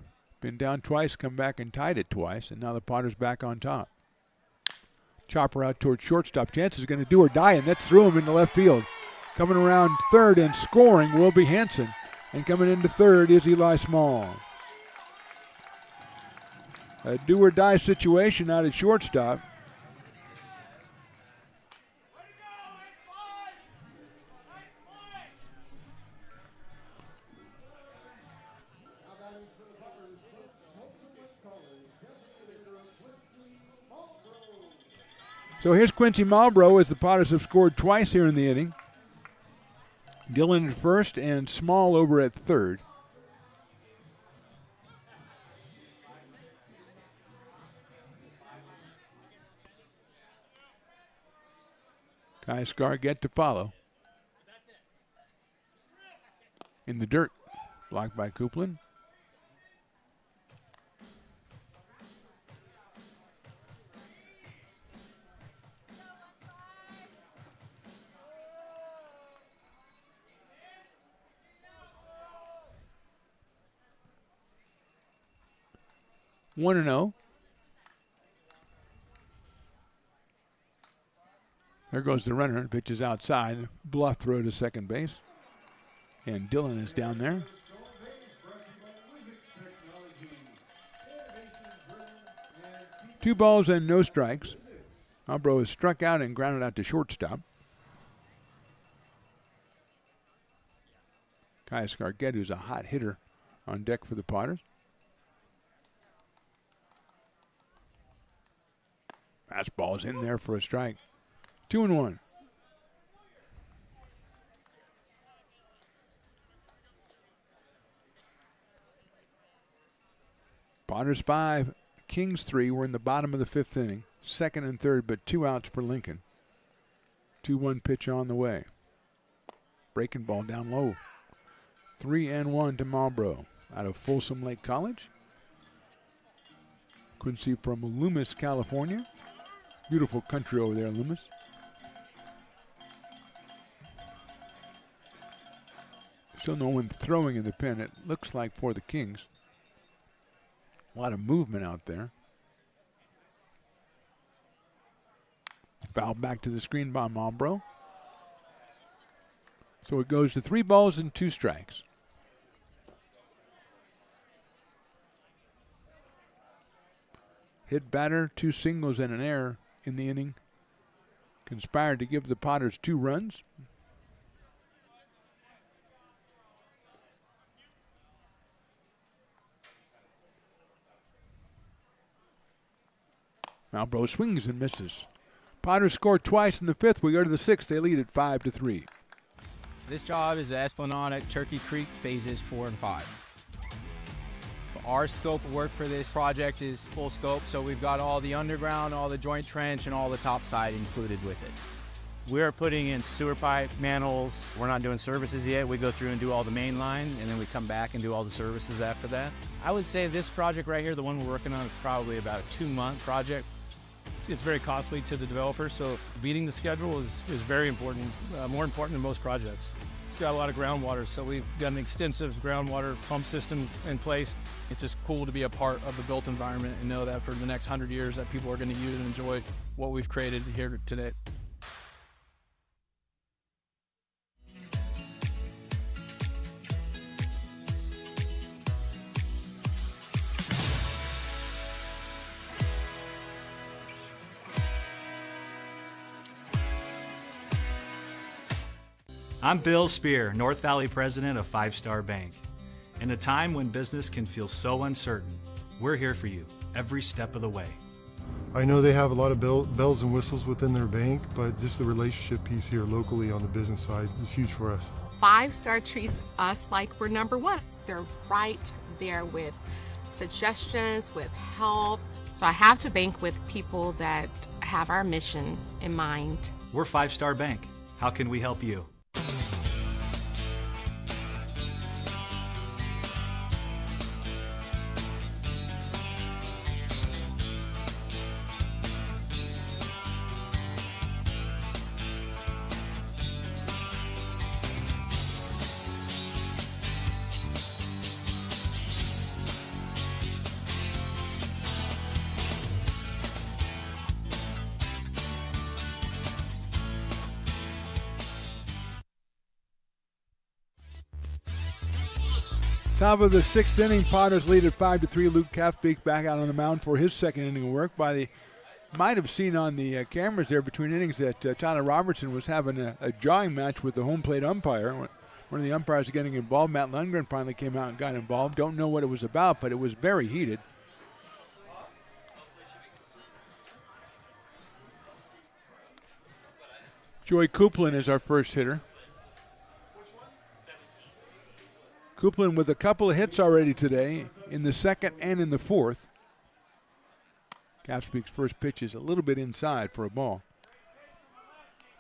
C: been down twice, come back and tied it twice, and now the Potters back on top. Chopper out towards shortstop. Chance is going to do or die, and that's through him into left field. Coming around third and scoring will be Hanson. And coming into third is Eli Small. A do or die situation out at shortstop. So here's Quincy Marlboro as the Potters have scored twice here in the inning. Dillon at first and Small over at third. Kai Scargett to follow. In the dirt, blocked by Coupland. One and 0. There goes the runner. Pitches outside. Bluff throw to second base. And Dillon is down there. Two balls and no strikes. Marlboro is struck out and grounded out to shortstop. Kai Scargett, who's a hot hitter, on deck for the Potters. Fastball's in there for a strike. 2-1. Potters 5, Kings 3. We're in the bottom of the fifth inning. Second and third, but 2 outs for Lincoln. 2-1 pitch on the way. Breaking ball down low. 3-1 to Marlboro out of Folsom Lake College. Quincy from Loomis, California. Beautiful country over there in Loomis. Still no one throwing in the pen, it looks like, for the Kings. A lot of movement out there. Foul back to the screen by Marlboro. So it goes to 3 balls and 2 strikes. Hit batter, 2 singles and an error in the inning. Conspired to give the Potters 2 runs. Marlboro swings and misses. Potters scored twice in the fifth. We go to the sixth. They lead at 5-3.
N: This job is the Esplanade at Turkey Creek phases 4 and 5. Our scope of work for this project is full scope, so we've got all the underground, all the joint trench, and all the topside included with it.
O: We are putting in sewer pipe, manholes. We're not doing services yet. We go through and do all the main line, and then we come back and do all the services after that. I would say this project right here, the one we're working on, is probably about a 2-month project. It's very costly to the developer, so beating the schedule is very important, more important than most projects. It's got a lot of groundwater, so we've got an extensive groundwater pump system in place. It's just cool to be a part of the built environment and know that for the next 100 years that people are going to use and enjoy what we've created here today.
D: I'm Bill Spear, North Valley president of 5 Star Bank. In a time when business can feel so uncertain, we're here for you every step of the way.
B: I know they have a lot of bells and whistles within their bank, but just the relationship piece here locally on the business side is huge for us.
F: 5-Star treats us like we're number one. They're right there with suggestions, with help. So I have to bank with people that have our mission in mind.
D: We're 5-Star Bank. How can we help you?
C: Top of the 6th inning, Potters lead at 5-3. Luke Kaffbeek back out on the mound for his second inning of work. Might have seen on the cameras there between innings that Tyler Robertson was having a jawing match with the home plate umpire. One of the umpires getting involved. Matt Lundgren finally came out and got involved. Don't know what it was about, but it was very heated. Joey Kuplin is our first hitter. Kuplin with a couple of hits already today in the second and in the fourth. Kaffbeek's first pitch is a little bit inside for a ball.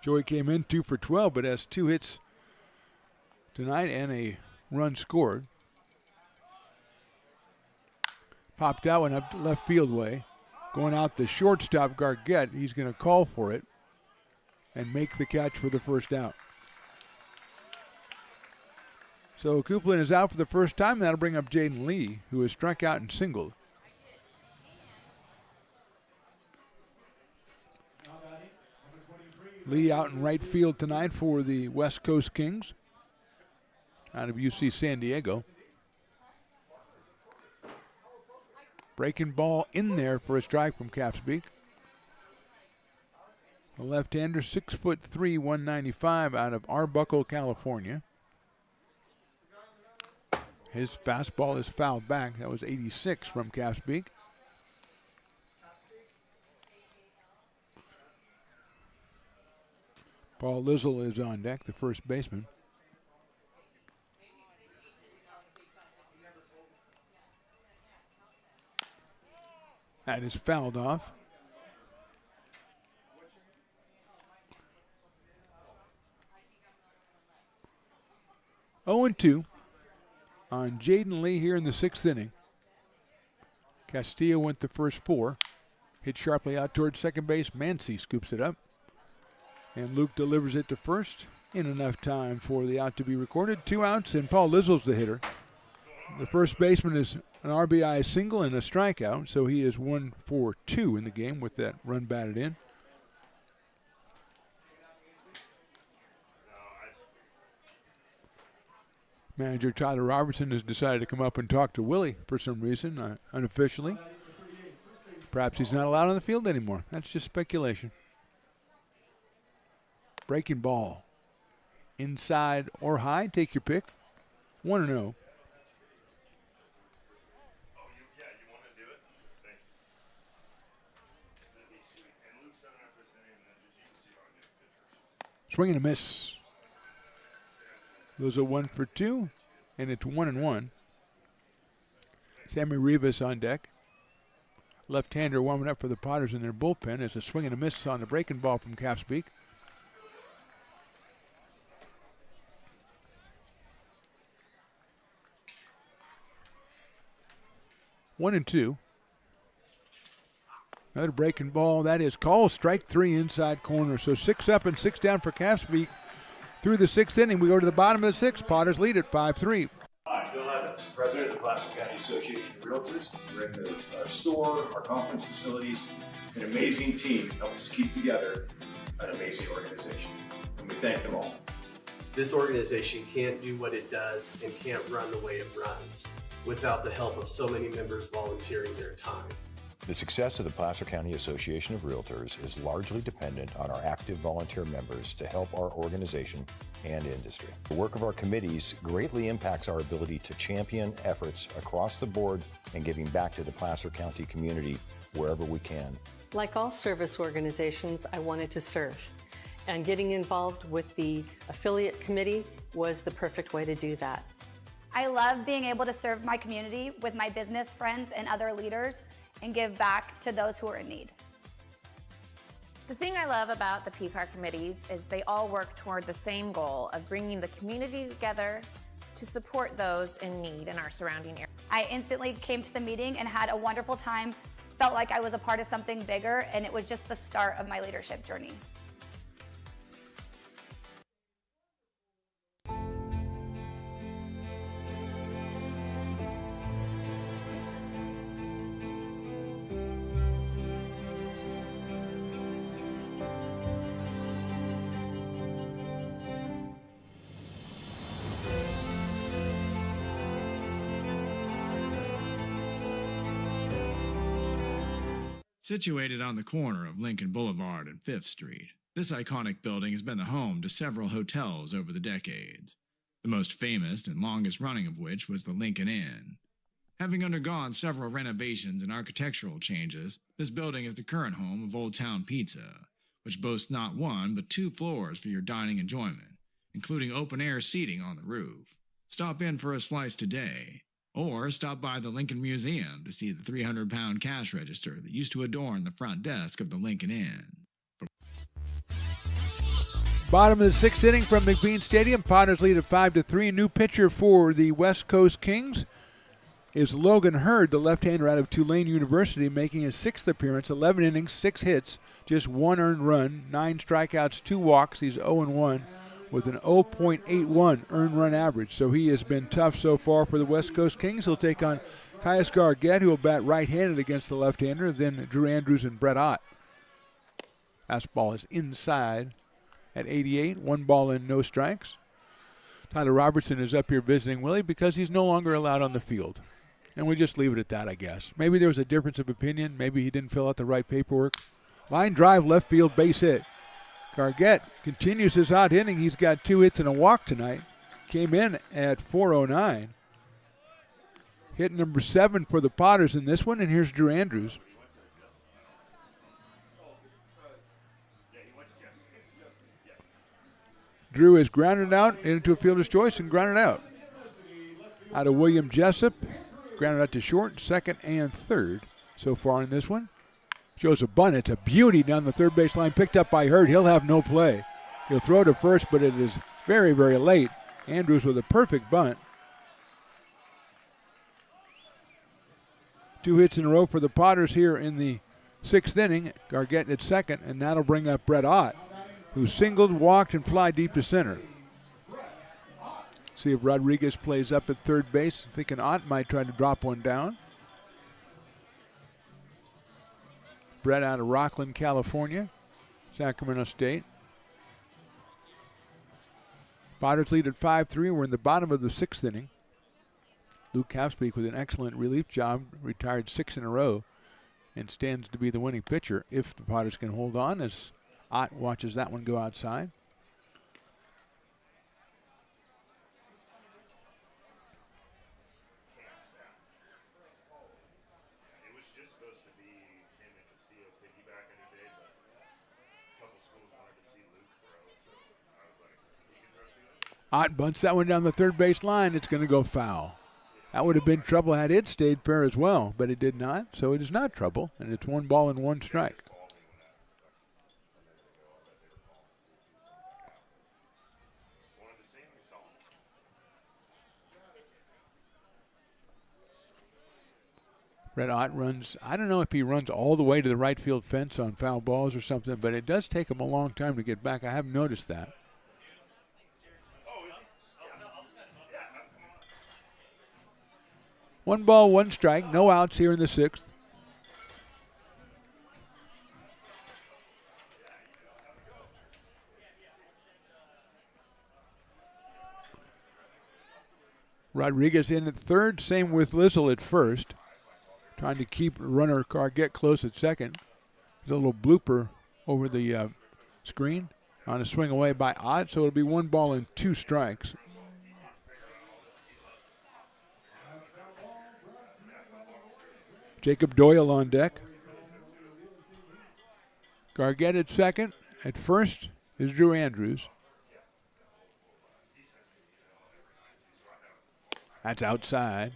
C: Joey came in 2 for 12, but has 2 hits tonight and a run scored. Popped that one up left field way. Going out the shortstop, Gargett. He's going to call for it and make the catch for the first out. So Kuplin is out for the first time. That'll bring up Jaden Lee, who has struck out and singled. Lee out in right field tonight for the West Coast Kings out of UC San Diego. Breaking ball in there for a strike from Kaffbeek. A left-hander, 6'3", 195 out of Arbuckle, California. His fastball is fouled back. That was 86 from Kaffbeek. Paul Lizzle is on deck, the first baseman. That is fouled off. Oh and 2 on Jaden Lee here in the 6th inning. Castillo went the first 4. Hit sharply out towards second base. Mancy scoops it up. And Luke delivers it to first in enough time for the out to be recorded. 2 outs, and Paul Lizzle's the hitter. The first baseman is an RBI single and a strikeout, so he is 1 for 2 in the game with that run batted in. Manager Tyler Robertson has decided to come up and talk to Willie for some reason, unofficially. Perhaps he's not allowed on the field anymore. That's just speculation. Breaking ball. Inside or high, take your pick. 1-0. Swing and a miss. Those are 1 for 2, and it's 1-1. Sammy Rivas on deck. Left-hander warming up for the Potters in their bullpen as a swing and a miss on the breaking ball from Kaffbeek. One and 2. Another breaking ball. That is called strike 3 inside corner. So 6 up and 6 down for Kaffbeek. Through the 6th inning, we go to the bottom of the 6th. Potters lead at 5-3.
P: Hi, Bill Evans, President of the Placer County Association of Realtors. We're in the store, our conference facilities, an amazing team helps keep together an amazing organization. And we thank them all.
Q: This organization can't do what it does and can't run the way it runs without the help of so many members volunteering their time.
R: The success of the Placer County Association of Realtors is largely dependent on our active volunteer members to help our organization and industry. The work of our committees greatly impacts our ability to champion efforts across the board and giving back to the Placer County community wherever we can.
S: Like all service organizations, I wanted to serve. And getting involved with the affiliate committee was the perfect way to do that.
T: I love being able to serve my community with my business friends and other leaders and give back to those who are in need.
U: The thing I love about the PCAR committees is they all work toward the same goal of bringing the community together to support those in need in our surrounding area.
T: I instantly came to the meeting and had a wonderful time, felt like I was a part of something bigger, and it was just the start of my leadership journey.
V: Situated on the corner of Lincoln Boulevard and 5th Street, this iconic building has been the home to several hotels over the decades, the most famous and longest running of which was the Lincoln Inn. Having undergone several renovations and architectural changes, this building is the current home of Old Town Pizza, which boasts not one but 2 floors for your dining enjoyment, including open-air seating on the roof. Stop in for a slice today. Or stop by the Lincoln Museum to see the 300-pound cash register that used to adorn the front desk of the Lincoln Inn.
C: Bottom of the 6th inning from McBean Stadium. Potters lead at 5-3. New pitcher for the West Coast Kings is Logan Hurd, the left-hander out of Tulane University, making his 6th appearance. 11 innings, 6 hits, just 1 earned run, 9 strikeouts, 2 walks. He's 0-1. With an 0.81 earned run average. So he has been tough so far for the West Coast Kings. He'll take on Caius Gargett, who will bat right-handed against the left-hander, then Drew Andrews and Brett Ott. Fastball is inside at 88. 1 ball and no strikes. Tyler Robertson is up here visiting Willie because he's no longer allowed on the field. And we just leave it at that, I guess. Maybe there was a difference of opinion. Maybe he didn't fill out the right paperwork. Line drive, left field, base hit. Gargett continues his hot inning. He's got 2 hits and a walk tonight. Came in at 409. Hit number 7 for the Potters in this one, and here's Drew Andrews. Drew is grounded out into a fielder's choice and grounded out. Out of William Jessup, grounded out to short, 2nd and 3rd so far in this one. Shows a bunt. It's a beauty down the third base line. Picked up by Hurd. He'll have no play. He'll throw to first, but it is very, very late. Andrews with a perfect bunt. 2 hits in a row for the Potters here in the 6th inning. Gargett at 2nd, and that'll bring up Brett Ott, who singled, walked, and fly deep to center. See if Rodriguez plays up at third base. Thinking Ott might try to drop one down. Brett out of Rockland, California, Sacramento State. Potters lead at 5-3. We're in the bottom of the 6th inning. Luke Kapspeak with an excellent relief job, retired 6 in a row, and stands to be the winning pitcher if the Potters can hold on as Ott watches that one go outside. Ott bunts that one down the third base line. It's going to go foul. That would have been trouble had it stayed fair as well, but it did not, so it is not trouble, and it's 1 ball and 1 strike. Brett Ott runs, I don't know if he runs all the way to the right field fence on foul balls or something, but it does take him a long time to get back. I have noticed that. 1 ball, 1 strike, no outs here in the 6th. Rodriguez in at third, same with Lizzle at first. trying to keep runner Gargett close at second. There's a little blooper over the screen on a swing away by Ott, so it'll be 1 ball and 2 strikes. Jacob Doyle on deck. Gargett at second. At first is Drew Andrews. That's outside.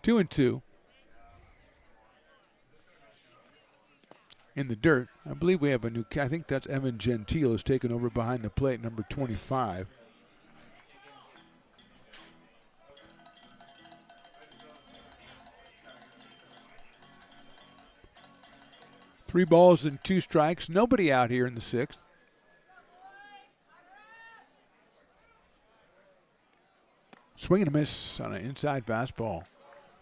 C: Two and two. In the dirt. I believe we have a new, I think that's Evan Gentile is taken over behind the plate, number 25. Three balls and 2 strikes. Nobody out here in the 6th. Swing and a miss on an inside fastball.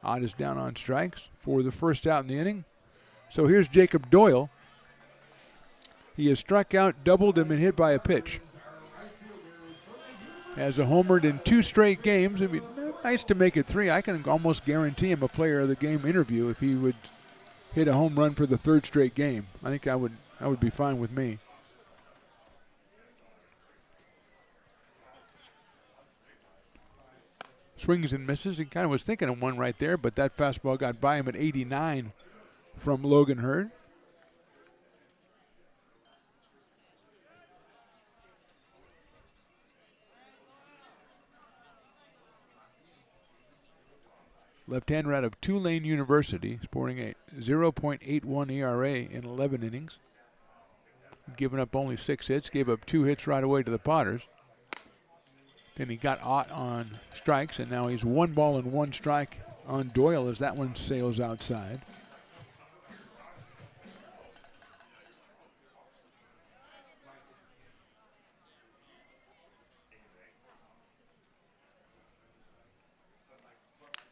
C: Ott is down on strikes for the first out in the inning. So here's Jacob Doyle. He has struck out, doubled, and been hit by a pitch. Has a homered in 2 straight games. It'd be nice to make it 3. I can almost guarantee him a player of the game interview if he would hit a home run for the 3rd straight game. I think I would be fine with me. Swings and misses. He kind of was thinking of one right there, but that fastball got by him at 89 from Logan Hurd. Left-hander out of Tulane University, sporting a 0.81 ERA in 11 innings. Given up only 6 hits, gave up 2 hits right away to the Potters. Then he got Ott on strikes, and now he's 1 ball and 1 strike on Doyle as that one sails outside.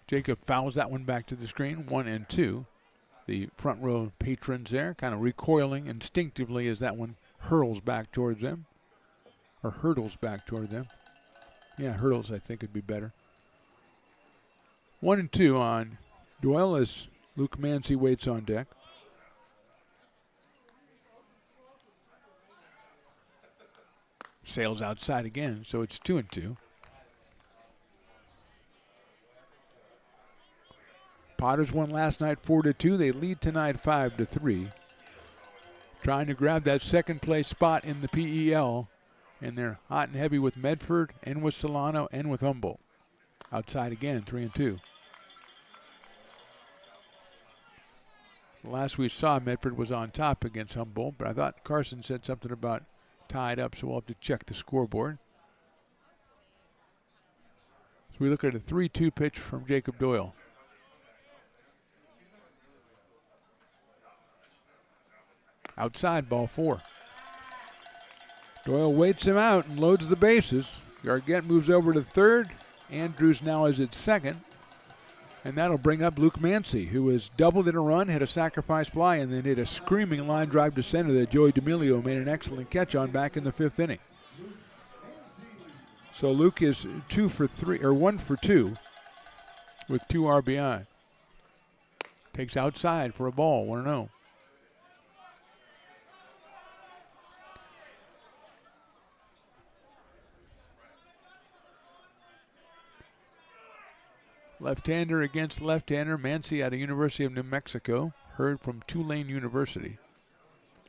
C: Jacob fouls that one back to the screen, 1 and 2. The front row patrons there kind of recoiling instinctively as that one hurls back towards them. Or hurdles back toward them. Yeah, hurdles I think would be better. 1 and 2 on Doyle as Luke Mancy waits on deck. Sails outside again, so it's 2 and 2. Potters won last night 4-2. They lead tonight 5-3. Trying to grab that second place spot in the PEL. And they're hot and heavy with Medford and with Solano and with Humboldt. Outside again, 3 and 2. Last we saw, Medford was on top against Humboldt, but I thought Carson said something about tied up, so we'll have to check the scoreboard. So we look at a 3-2 pitch from Jacob Doyle. Outside, ball 4. Doyle waits him out and loads the bases. Gargett moves over to third. Andrews now is at second. And that'll bring up Luke Mancy, who has doubled in a run, hit a sacrifice fly, and then hit a screaming line drive to center that Joey D'Amelio made an excellent catch on back in the 5th inning. So Luke is 1 for 2 with 2 RBI. Takes outside for a ball, 1-0. Left-hander against left-hander. Mancy out of University of New Mexico. Heard from Tulane University.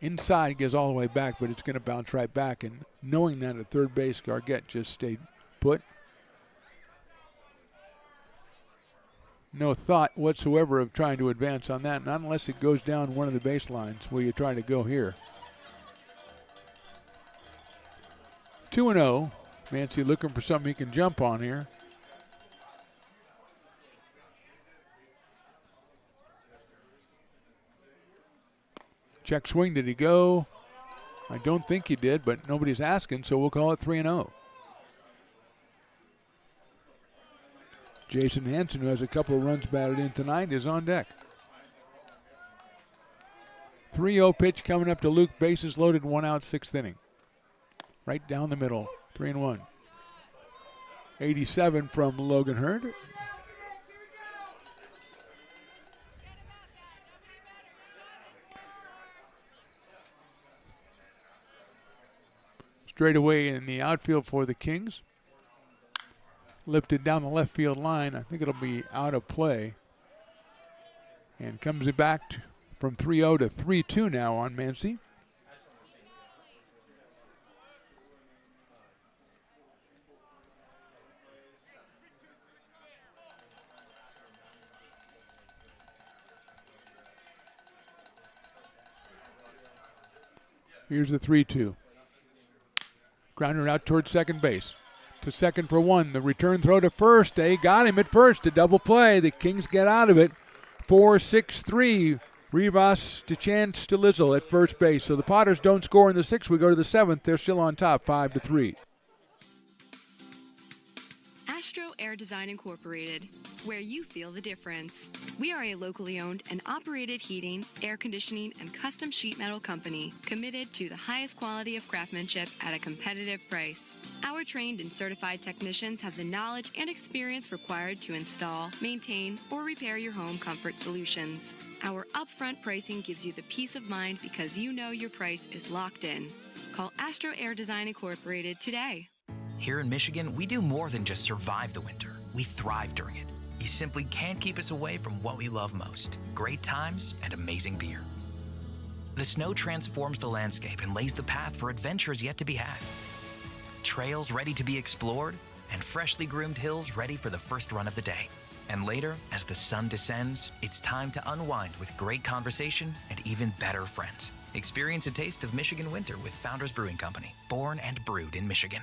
C: Inside goes all the way back, but it's going to bounce right back. And knowing that at third base, Gargett just stayed put. No thought whatsoever of trying to advance on that, not unless it goes down one of the baselines where you try to go here. 2-0. Mancy looking for something he can jump on here. Check swing, did he go? I don't think he did, but nobody's asking, so we'll call it 3-0. Jason Hansen, who has a couple of runs batted in tonight, is on deck. 3-0 pitch coming up to Luke. Bases loaded, 1 out, 6th inning. Right down the middle, 3-1. 87 from Logan Hurd. Straight away in the outfield for the Kings. Lifted down the left field line. I think it'll be out of play. And comes it back from 3-0 to 3-2 now on Mancy. Here's the 3-2. Grounder out towards second base. To second for 1. The return throw to first. They got him at first. A double play. The Kings get out of it. 4-6-3. Rivas to Chance to Lizzle at first base. So the Potters don't score in the 6th. We go to the 7th. They're still on top, 5-3.
E: Astro Air Design Incorporated, where you feel the difference. We are a locally owned and operated heating, air conditioning, and custom sheet metal company committed to the highest quality of craftsmanship at a competitive price. Our trained and certified technicians have the knowledge and experience required to install, maintain, or repair your home comfort solutions. Our upfront pricing gives you the peace of mind because you know your price is locked in. Call Astro Air Design Incorporated today.
H: Here in Michigan, we do more than just survive the winter. We thrive during it. You simply can't keep us away from what we love most: great times and amazing beer. The snow transforms the landscape and lays the path for adventures yet to be had. Trails ready to be explored, and freshly groomed hills ready for the first run of the day. And later, as the sun descends, it's time to unwind with great conversation and even better friends. Experience a taste of Michigan winter with Founders Brewing Company, born and brewed in Michigan.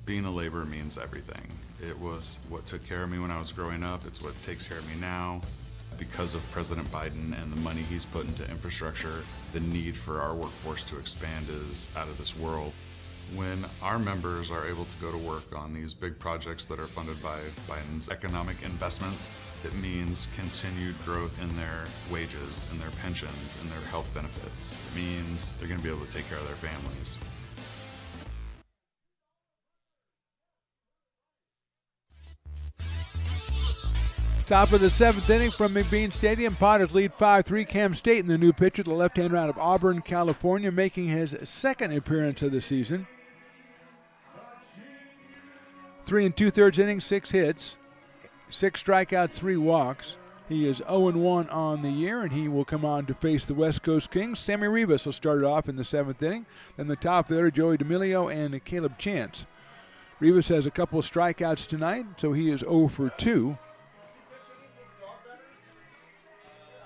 I: Being a laborer means everything. It was what took care of me when I was growing up. It's what takes care of me now. Because of President Biden and the money he's put into infrastructure, the need for our workforce to expand is out of this world. When our members are able to go to work on these big projects that are funded by Biden's economic investments, it means continued growth in their wages, in their pensions, in their health benefits. It means they're going to be able to take care of their families.
C: Top of the 7th inning from McBean Stadium. Potters lead 5-3. Cam State in the new pitcher, the left-hander out of Auburn, California, making his 2nd appearance of the season. 3 2/3 innings, 6 hits, 6 strikeouts, 3 walks. He is 0-1 on the year, and he will come on to face the West Coast Kings. Sammy Rivas will start it off in the 7th inning. Then the top there, Joey D'Amelio and Caleb Chance. Rivas has a couple of strikeouts tonight, so he is 0 for 2.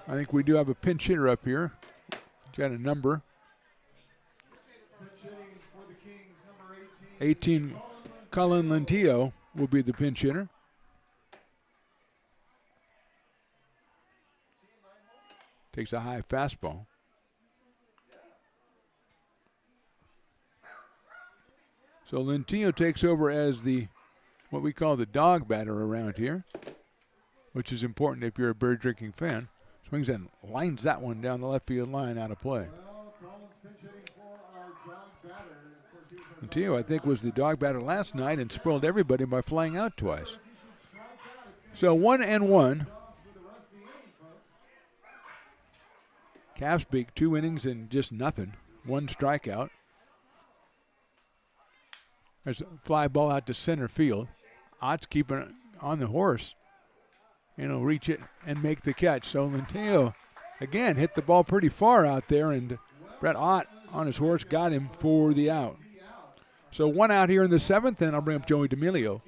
C: I think we do have a pinch hitter up here. He's got a number. 18, Colin Lentillo will be the pinch hitter. Takes a high fastball. So Lentillo takes over as what we call the dog batter around here, which is important if you're a beer drinking fan. Swings and lines that one down the left field line, out of play. Lentillo, I think, was the dog batter last night and spoiled everybody by flying out twice. So 1-1. Calf's beak, 2 innings and just nothing. 1 strikeout. There's a fly ball out to center field. Ott's keeping it on the horse. Reach it and make the catch. So Lentillo, again, hit the ball pretty far out there, and Brett Ott on his horse got him for the out. So 1 out here in the 7th, and I'll bring up Joey D'Amelio,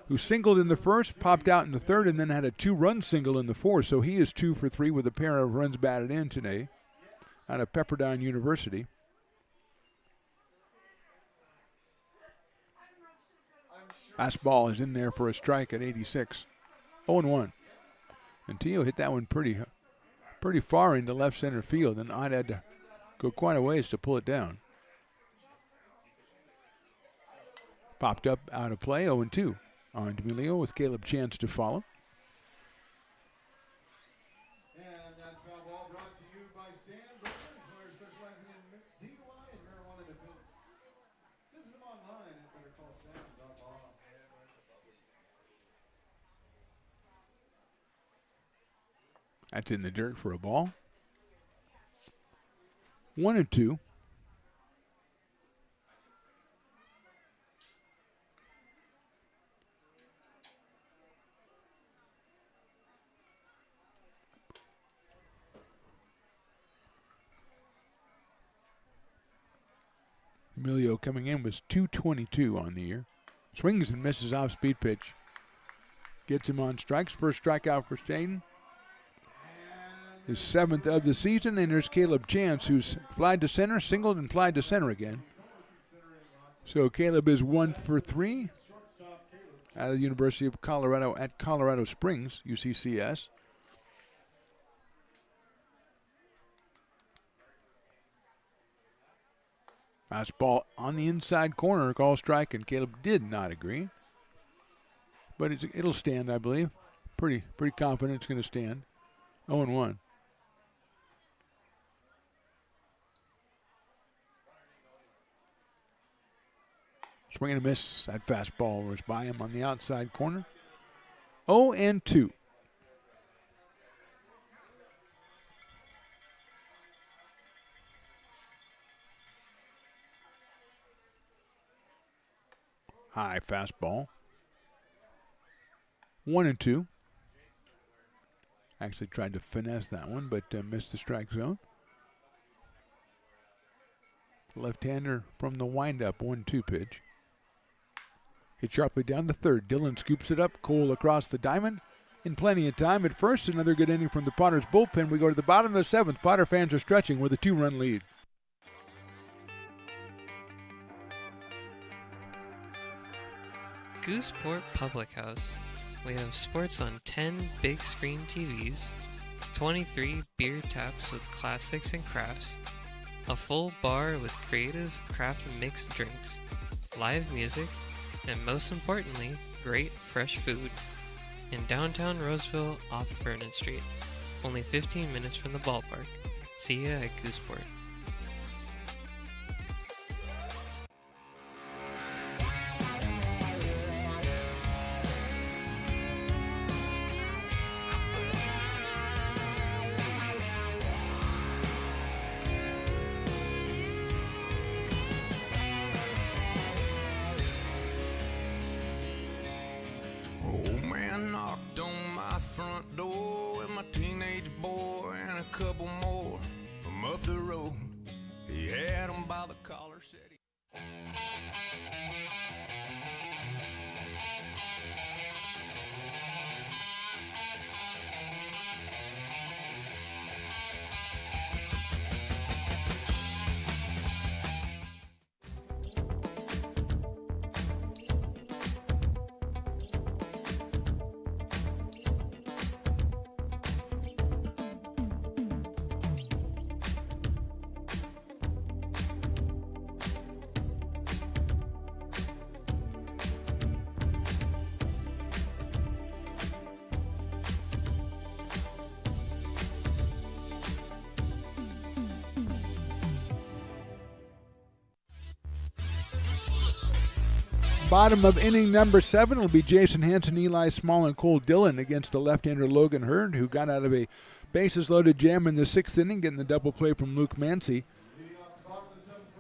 C: who singled in the 1st, popped out in the 3rd, and then had a 2-run single in the 4th. So he is 2 for 3 with a pair of runs batted in today. out of Pepperdine University. Fastball is in there for a strike at 86. 0-1. And Tio hit that one pretty far into left center field, and Ott had to go quite a ways to pull it down. Popped up out of play, 0-2. On D'Amelio with Caleb Chance to follow.
A: And that foul ball brought to you by Sam Burns, lawyer specializing in DUI and marijuana defense. Visit them online at bettercallsam.law.
C: That's in the dirt for a ball. 1-2. Emilio coming in was 222 on the year. Swings and misses off speed pitch. Gets him on strikes. First strikeout for Staten. His 7th of the season, and there's Caleb Chance, who's flied to center, singled, and flied to center again. So Caleb is 1 for 3 out of the University of Colorado at Colorado Springs, UCCS. Fastball on the inside corner, call strike, and Caleb did not agree. But it'll stand, I believe. Pretty confident it's going to stand. 0-1. Swing and a miss. That fastball was by him on the outside corner. 0-2. High fastball. 1-2. Actually tried to finesse that one, but missed the strike zone. Left-hander from the windup, 1-2 pitch. Hit sharply down the third. Dillon scoops it up. Cole across the diamond. In plenty of time at first. Another good inning from the Potters bullpen. We go to the bottom of the 7th. Potter fans are stretching with a 2-run lead.
J: Gooseport Public House. We have sports on 10 big screen TVs, 23 beer taps with classics and crafts, a full bar with creative craft mixed drinks, live music, and most importantly, great fresh food. In downtown Roseville off Vernon Street. Only 15 minutes from the ballpark. See ya at Gooseport.
G: Old man knocked on my front door with my teenage boy and a couple more from up the road. He had 'em by the collar, said he...
C: Bottom of inning number 7 will be Jason Hansen, Eli Small, and Cole Dillon against the left-hander Logan Hurd, who got out of a bases-loaded jam in the 6th inning, getting the double play from Luke Mancy.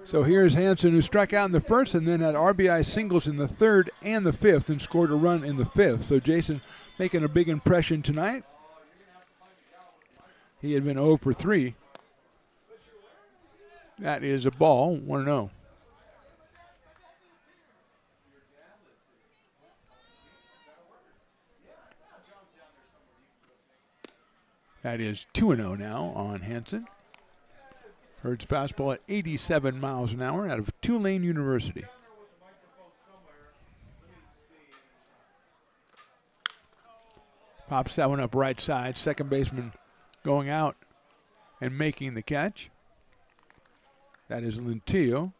C: So here's Hansen, who struck out in the 1st and then had RBI singles in the 3rd and the 5th and scored a run in the 5th. So Jason making a big impression tonight. He had been 0 for 3. That is a ball, 1-0. That is 2-0 now on Hansen. Hurd's fastball at 87 miles an hour out of Tulane University. Pops that one up right side. Second baseman going out and making the catch. That is Lentillo.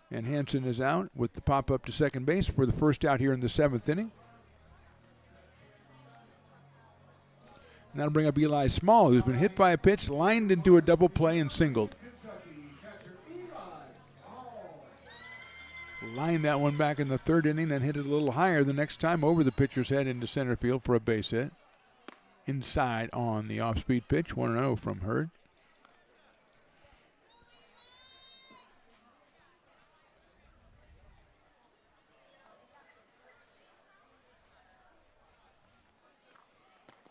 C: And Hansen is out with the pop up to second base for the first out here in the 7th inning. And that'll bring up Eli Small, who's been hit by a pitch, lined into a double play, and singled. Lined that one back in the 3rd inning, then hit it a little higher the next time over the pitcher's head into center field for a base hit. Inside on the off-speed pitch, 1-0 from Hurd.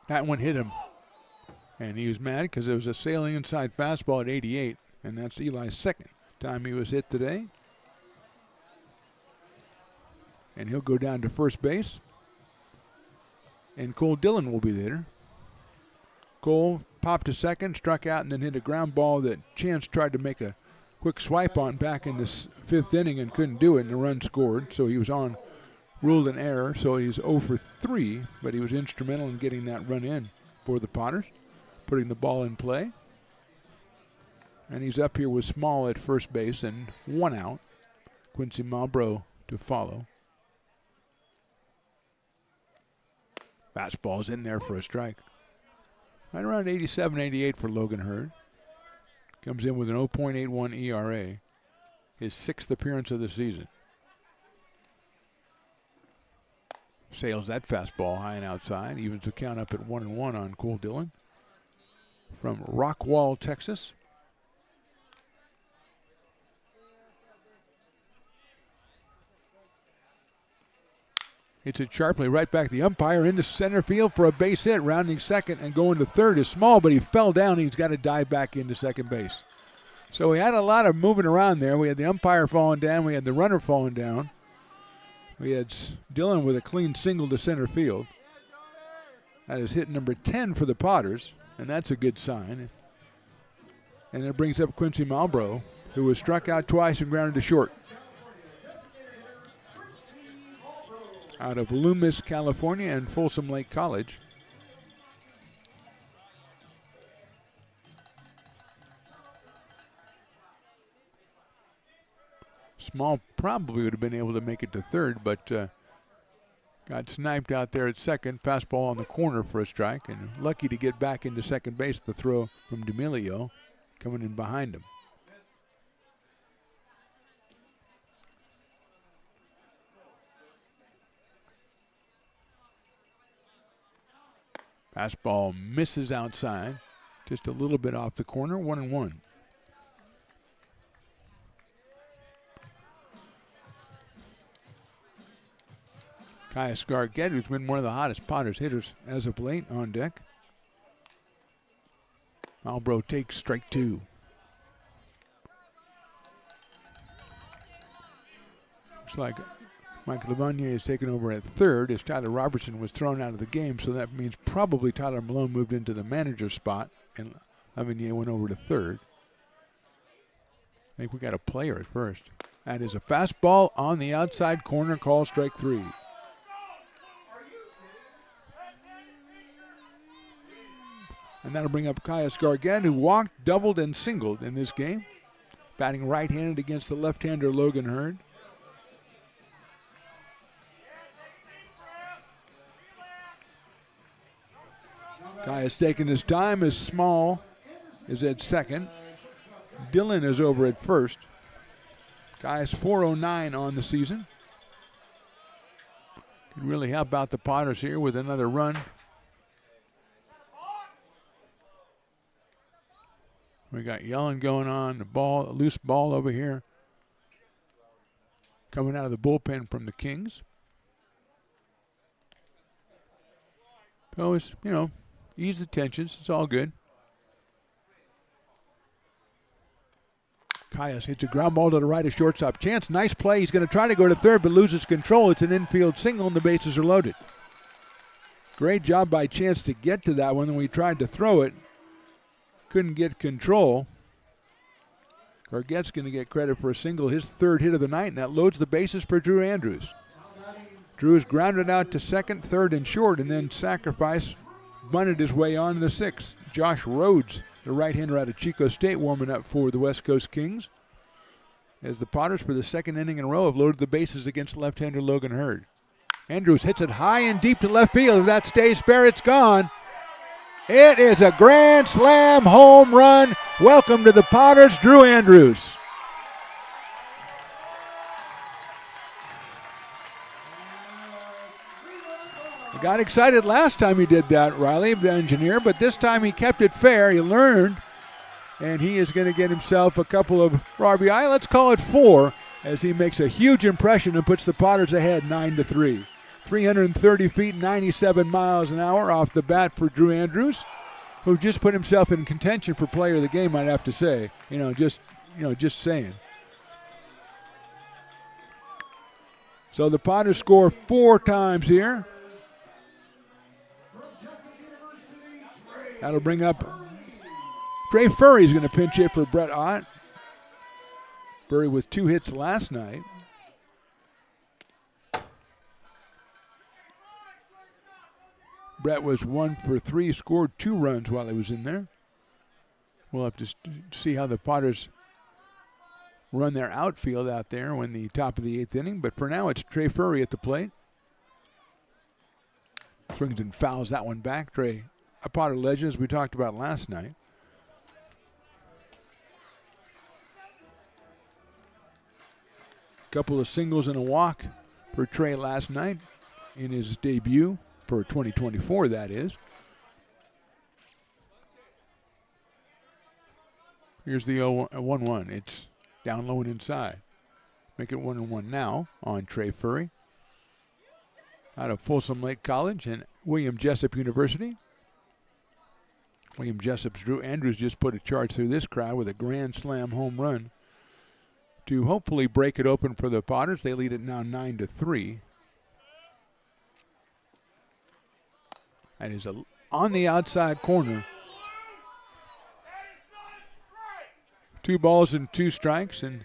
C: That one hit him, and he was mad because it was a sailing inside fastball at 88, and that's Eli's second time he was hit today. And he'll go down to first base, and Cole Dillon will be there. Cole popped to second, struck out, and then hit a ground ball that Chance tried to make a quick swipe on back in the 5th inning and couldn't do it, and the run scored, so he was on. Ruled an error, so he's 0 for 3, but he was instrumental in getting that run in for the Potters, putting the ball in play. And he's up here with Small at first base and 1 out. Quincy Malbrough to follow. Fastball's in there for a strike. Right around 87, 88 for Logan Hurd. Comes in with an 0.81 ERA. His 6th appearance of the season. Sails that fastball high and outside. Evens the count up at 1-1 on Cole Dillon from Rockwall, Texas. Hits it sharply right back the umpire into center field for a base hit. Rounding second and going to third is Small, but he fell down. He's got to dive back into second base. So we had a lot of moving around there. We had the umpire falling down. We had the runner falling down. We had Dillon with a clean single to center field. That is hit number 10 for the Potters, and that's a good sign. And it brings up Quincy Malbrough, who was struck out twice and grounded to short. Out of Loomis, California, and Folsom Lake College. Small probably would have been able to make it to third, but got sniped out there at second. Fastball on the corner for a strike, and lucky to get back into second base. The throw from D'Amelio coming in behind him. Fastball misses outside, just a little bit off the corner, 1-1. Caius Gargett, who's been one of the hottest Potters hitters as of late, on deck. Malbrough takes strike 2. Looks like Mike Lavanier is taken over at third as Tyler Robertson was thrown out of the game, so that means probably Tyler Malone moved into the manager's spot and Lavanier went over to third. I think we got a player at first. That is a fastball on the outside corner, call strike 3. And that'll bring up Caius Gargett, who walked, doubled, and singled in this game. Batting right-handed against the left-hander Logan Hurd. Caius taking his time as Small is at second. Dillon is over at first. Caius 409 on the season. Can really help out the Potters here with another run. We got yelling going on, the ball, a loose ball over here. Coming out of the bullpen from the Kings. So it's, ease the tensions. It's all good. Caius hits a ground ball to the right of shortstop. Chance, nice play. He's going to try to go to third, but loses control. It's an infield single, and the bases are loaded. Great job by Chance to get to that one, and we tried to throw it. Couldn't get control. Gargette's going to get credit for a single, his third hit of the night, and that loads the bases for Drew Andrews. Drew is grounded out to second, third, and short, and then sacrifice bunted his way on in the sixth. Josh Rhodes, the right-hander out of Chico State, warming up for the West Coast Kings, as the Potters, for the second inning in a row, have loaded the bases against left-hander Logan Hurd. Andrews hits it high and deep to left field. If that stays fair, it's gone. It is a grand slam home run. Welcome to the Potters, Drew Andrews. He got excited last time he did that, Riley, the engineer, but this time he kept it fair. He learned, and he is going to get himself a couple of RBI. Let's call it 4, as he makes a huge impression and puts the Potters ahead 9-3. 330 feet, 97 miles an hour off the bat for Drew Andrews, who just put himself in contention for player of the game, I'd have to say. Just saying. So the Potters score 4 times here. That'll bring up Trey Furry's going to pinch hit for Brett Ott. Furry with 2 hits last night. Brett was 1 for 3, scored 2 runs while he was in there. We'll have to see how the Potters run their outfield out there when the top of the 8th inning. But for now, it's Trey Furry at the plate. Swings and fouls that one back. Trey, a Potter legend, as we talked about last night. Couple of singles and a walk for Trey last night in his debut. For 2024, that is. Here's the 1-1. It's down low and inside. Make it 1-1 now on Trey Furry. Out of Folsom Lake College and William Jessup University. William Jessup's Drew Andrews just put a charge through this crowd with a grand slam home run to hopefully break it open for the Potters. They lead it now 9-3. That is on the outside corner. 2 balls and 2 strikes, and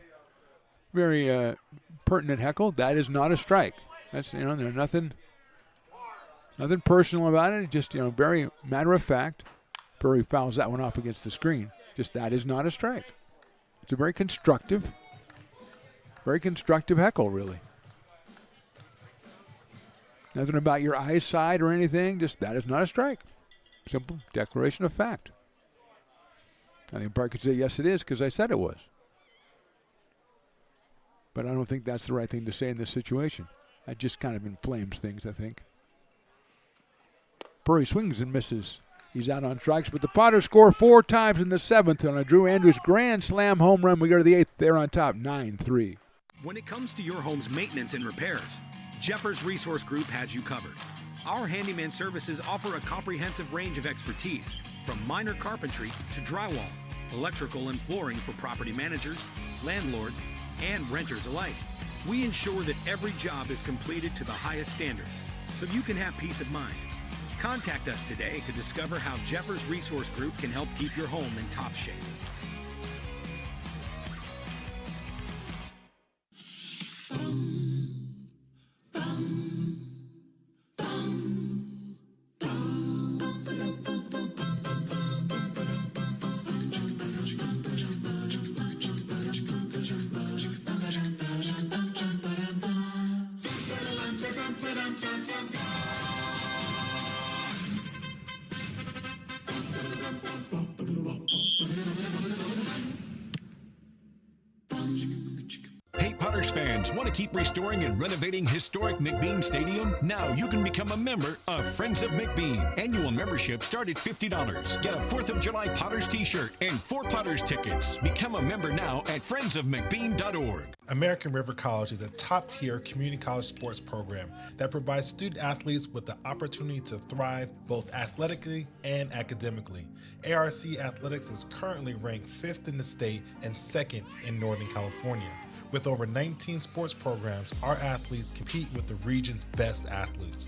C: very pertinent heckle. That is not a strike. That's there's nothing personal about it. Just very matter of fact. Furry fouls that one off against the screen. Just that is not a strike. It's a very constructive heckle, really. Nothing about your eyesight or anything. Just that is not a strike. Simple declaration of fact. I think Park could say, yes, it is, because I said it was. But I don't think that's the right thing to say in this situation. That just kind of inflames things, I think. Purry swings and misses. He's out on strikes, but the Potters score 4 times in the 7th on a Drew Andrews grand slam home run. We go to the 8th. They're on top, 9-3.
K: When it comes to your home's maintenance and repairs, Jeffers Resource Group has you covered. Our handyman services offer a comprehensive range of expertise, from minor carpentry to drywall, electrical and flooring for property managers, landlords, and renters alike. We ensure that every job is completed to the highest standards, so you can have peace of mind. Contact us today to discover how Jeffers Resource Group can help keep your home in top shape.
L: Fans want to keep restoring and renovating historic McBean Stadium? Now you can become a member of Friends of McBean. Annual membership start at $50. Get a 4th of July Potters t-shirt and 4 Potters tickets. Become a member now at friendsofmcbean.org.
M: American River College is a top-tier community college sports program that provides student athletes with the opportunity to thrive both athletically and academically. ARC Athletics is currently ranked 5th in the state and 2nd in Northern California. With over 19 sports programs, our athletes compete with the region's best athletes.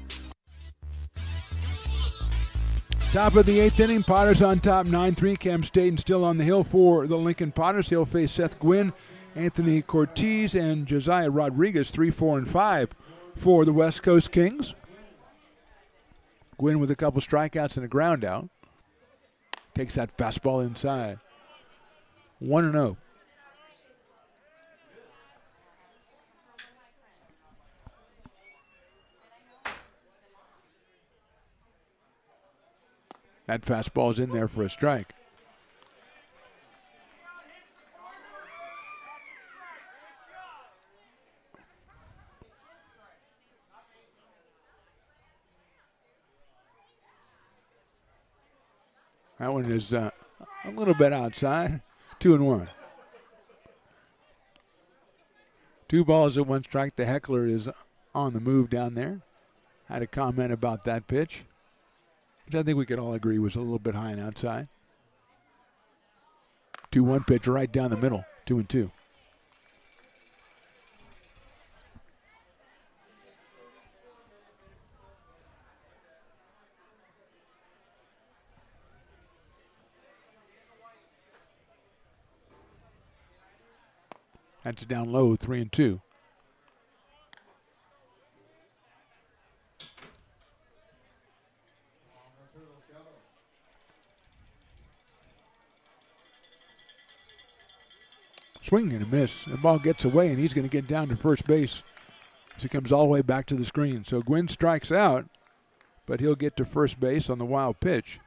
C: Top of the 8th inning, Potters on top 9-3. Cam Staten still on the hill for the Lincoln Potters. He'll face Seth Gwynn, Anthony Cortez, and Josiah Rodriguez, 3, 4, and 5 for the West Coast Kings. Gwynn with a couple strikeouts and a ground out. Takes that fastball inside. 1-0. That fastball's in there for a strike. That one is a little bit outside. 2-1. 2 balls at 1 strike. The heckler is on the move down there. Had a comment about that pitch, which I think we could all agree was a little bit high and outside. 2-1 pitch right down the middle. 2-2. That's down low, 3-2. Swing and a miss. The ball gets away, and he's going to get down to first base as he comes all the way back to the screen. So Gwynn strikes out, but he'll get to first base on the wild pitch.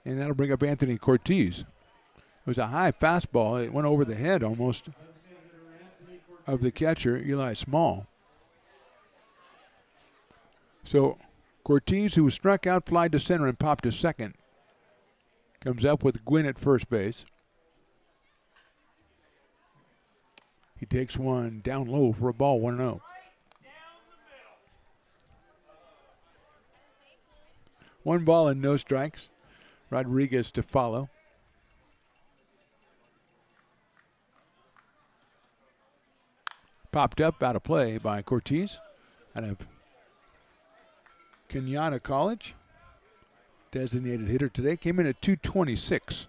C: And that'll bring up Anthony Cortez. It was a high fastball. It went over the head almost of the catcher, Eli Small. So Cortez, who was struck out, flied to center and popped to second. Comes up with Gwynn at first base. He takes one down low for a ball, 1-0. One ball and no strikes. Rodriguez to follow. Popped up out of play by Cortez out of Kenyatta College. Designated hitter today. Came in at 226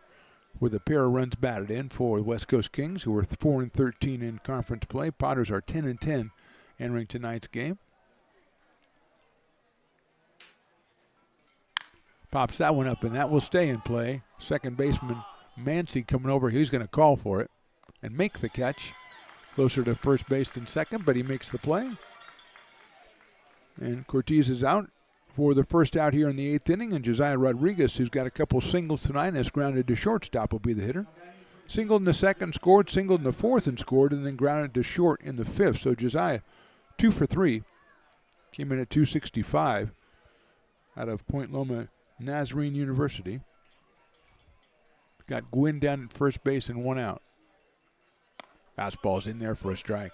C: with a pair of runs batted in for the West Coast Kings, who are 4-13 in conference play. Potters are 10-10 entering tonight's game. Pops that one up, and that will stay in play. Second baseman Mancy coming over. He's going to call for it and make the catch. Closer to first base than second, but he makes the play. And Cortez is out for the first out here in the 8th inning, and Josiah Rodriguez, who's got a couple singles tonight and has grounded to shortstop, will be the hitter. Singled in the second, scored, singled in the fourth and scored, and then grounded to short in the fifth. So Josiah, 2 for 3, came in at 265 out of Point Loma Nazarene University. Got Gwynn down at first base and 1 out. Fastball's in there for a strike.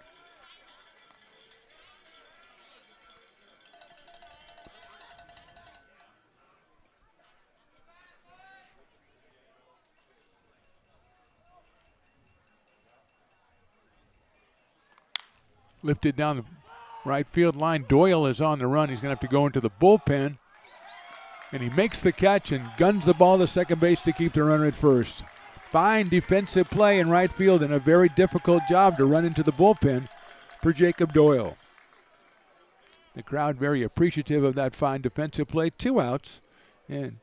C: Lifted down the right field line. Doyle is on the run. He's going to have to go into the bullpen. And he makes the catch and guns the ball to second base to keep the runner at first. Fine defensive play in right field and a very difficult job to run into the bullpen for Jacob Doyle. The crowd very appreciative of that fine defensive play. 2 outs. And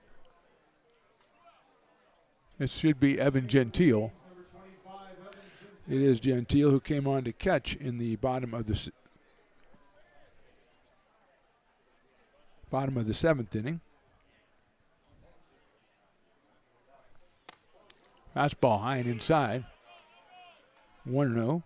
C: this should be Evan Gentile. It is Gentile who came on to catch in the bottom of the 7th inning. Fastball high and inside. 1-0.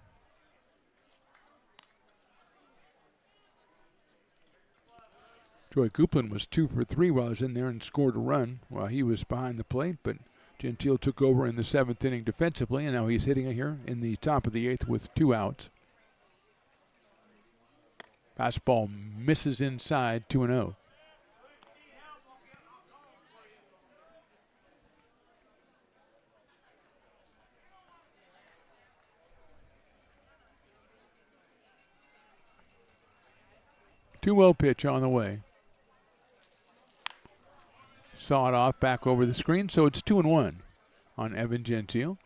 C: Troy Coupland was 2 for 3 while he was in there and scored a run while he was behind the plate, but Gentile took over in the 7th inning defensively, and now he's hitting it here in the top of the 8th with 2 outs. Fastball misses inside, 2-0. 2-0 pitch on the way. Saw it off back over the screen, so it's 2-1 on Evan Gentile.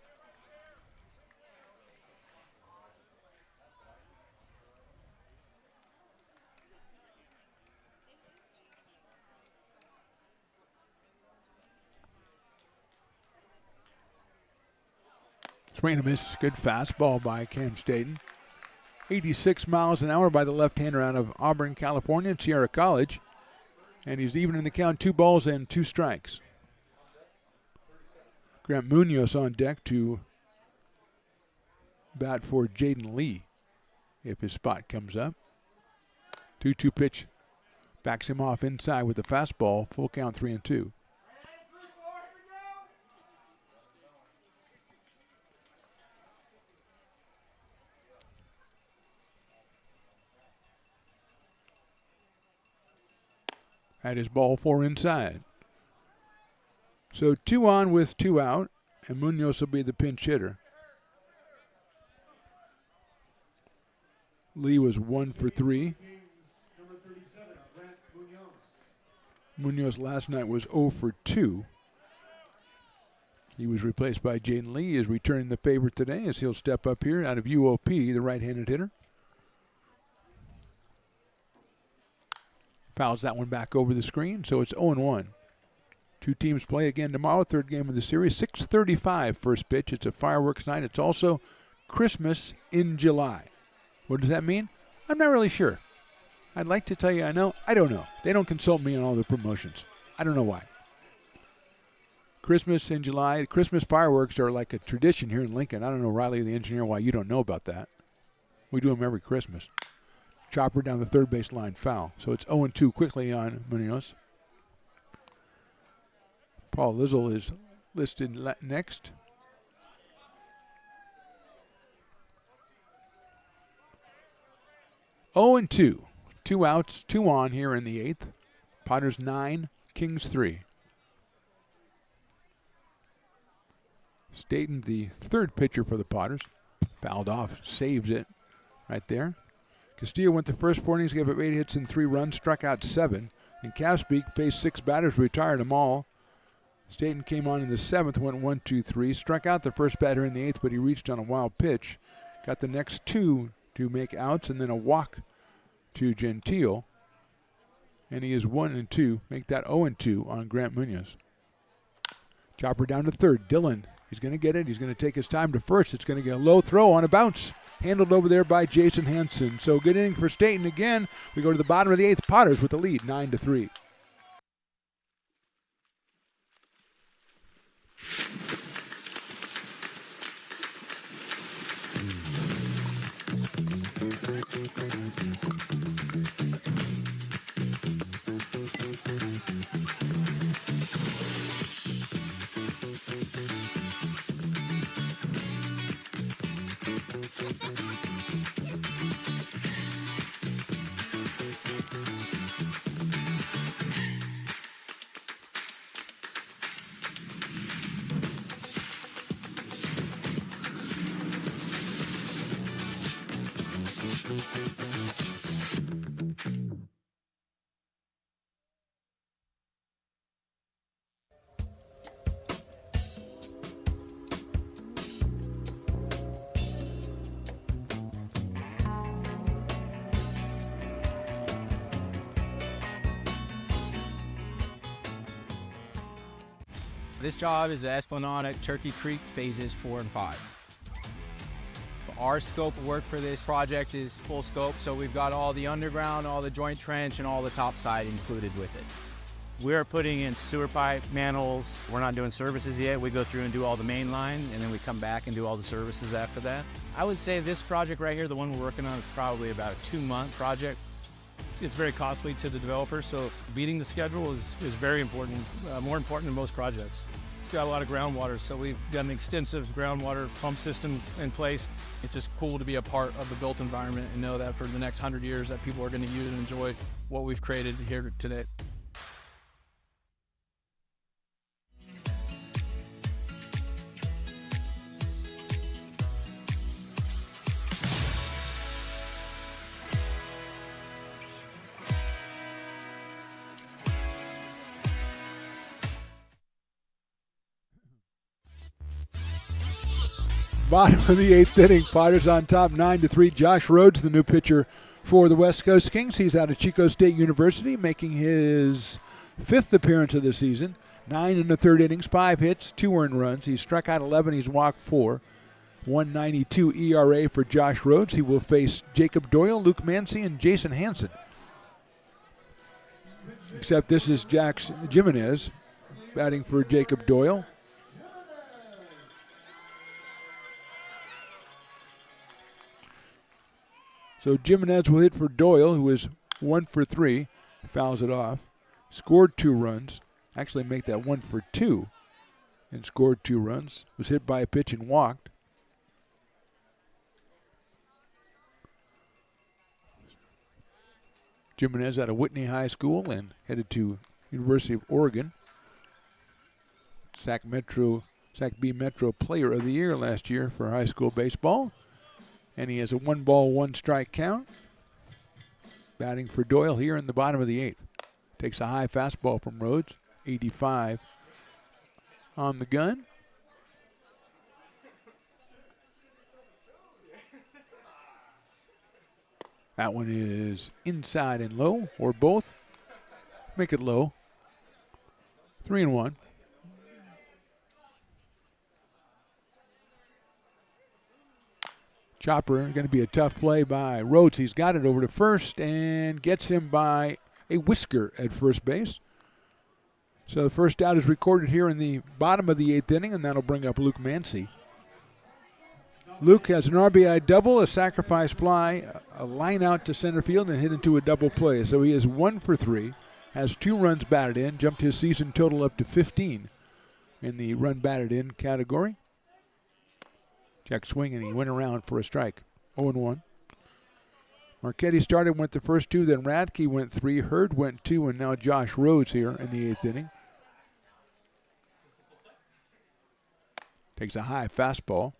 C: Swing and a miss. Good fastball by Cam Staten. 86 miles an hour by the left-hander out of Auburn, California, Sierra College. And he's even in the count, 2 balls and 2 strikes. Grant Munoz on deck to bat for Jaden Lee if his spot comes up. 2-2 pitch backs him off inside with the fastball. Full count, 3-2. Had his ball 4 inside. So 2 on with 2 out, and Munoz will be the pinch hitter. Lee was 1 for 3. Munoz last night was 0 for 2. He was replaced by Jaden Lee. He is returning the favor today as he'll step up here out of UOP, the right-handed hitter. Fouls that one back over the screen, so it's 0-1. 2 teams play again tomorrow, 3rd game of the series. 6:35 first pitch. It's a fireworks night. It's also Christmas in July. What does that mean? I'm not really sure. I'd like to tell you I know. I don't know. They don't consult me on all the promotions. I don't know why. Christmas in July. Christmas fireworks are like a tradition here in Lincoln. I don't know, Riley, the engineer, why you don't know about that. We do them every Christmas. Chopper down the third base line, foul. So it's 0-2 quickly on Munoz. Paul Lizzle is listed next. Oh and 2. 2 outs, 2 on here in the 8th. Potters 9, Kings 3. Staten, the 3rd pitcher for the Potters. Fouled off, saves it right there. Castillo went the first 4 innings, gave up 8 hits and 3 runs, struck out 7. And Calfspeak faced 6 batters, retired them all. Staten came on in the 7th, went 1-2-3, struck out the first batter in the 8th, but he reached on a wild pitch. Got the next 2 to make outs, and then a walk to Gentile. And he is 1-2, make that 0-2 on Grant Munoz. Chopper down to 3rd. Dillon, he's going to get it. He's going to take his time to first. It's going to get a low throw on a bounce. Handled over there by Jason Hansen. So good inning for Staten again. We go to the bottom of the 8th. Potters with the lead, 9-3.
N: This job is the Esplanade at Turkey Creek phases 4 and 5. Our scope of work for this project is full scope, so we've got all the underground, all the joint trench, and all the topside included with it.
O: We're putting in sewer pipe, manholes. We're not doing services yet. We go through and do all the main line, and then we come back and do all the services after that. I would say this project right here, the one we're working on, is probably about a 2-month project. It's very costly to the developer, so beating the schedule is very important, more important than most projects. It's got a lot of groundwater, so we've got an extensive groundwater pump system in place. It's just cool to be a part of the built environment and know that for the next 100 years that people are going to use and enjoy what we've created here today.
C: bottom of the 8th inning. Padres on top 9-3. Josh Rhodes, the new pitcher for the West Coast Kings. He's out of Chico State University, making his 5th appearance of the season. 9 in the 3rd innings, 5 hits, 2 earned runs. He's struck out 11. He's walked 4. 1.92 ERA for Josh Rhodes. He will face Jacob Doyle, Luke Mancy, and Jason Hansen. Except this is Jax Jimenez batting for Jacob Doyle. So Jimenez will hit for Doyle, who is 1 for 3, fouls it off, scored 2 runs, actually make that 1 for 2, and scored 2 runs, was hit by a pitch and walked. Jimenez out of Whitney High School and headed to University of Oregon. Sac B Metro Player of the Year last year for high school baseball. And he has a 1-ball, 1-strike count. Batting for Doyle here in the bottom of the 8th. Takes a high fastball from Rhodes. 85 on the gun. That one is inside and low, or both. Make it low. 3-1. Chopper, going to be a tough play by Rhodes. He's got it over to first and gets him by a whisker at first base. So the first out is recorded here in the bottom of the 8th inning, and that'll bring up Luke Mancy. Luke has an RBI double, a sacrifice fly, a line out to center field, and hit into a double play. So he is 1 for 3, has 2 runs batted in, jumped his season total up to 15 in the run batted in category. Check swing, and he went around for a strike. 0-1. Marchetti started, went the first 2, then Radke went 3, Hurd went 2, and now Josh Rhodes here in the 8th inning. Takes a high fastball.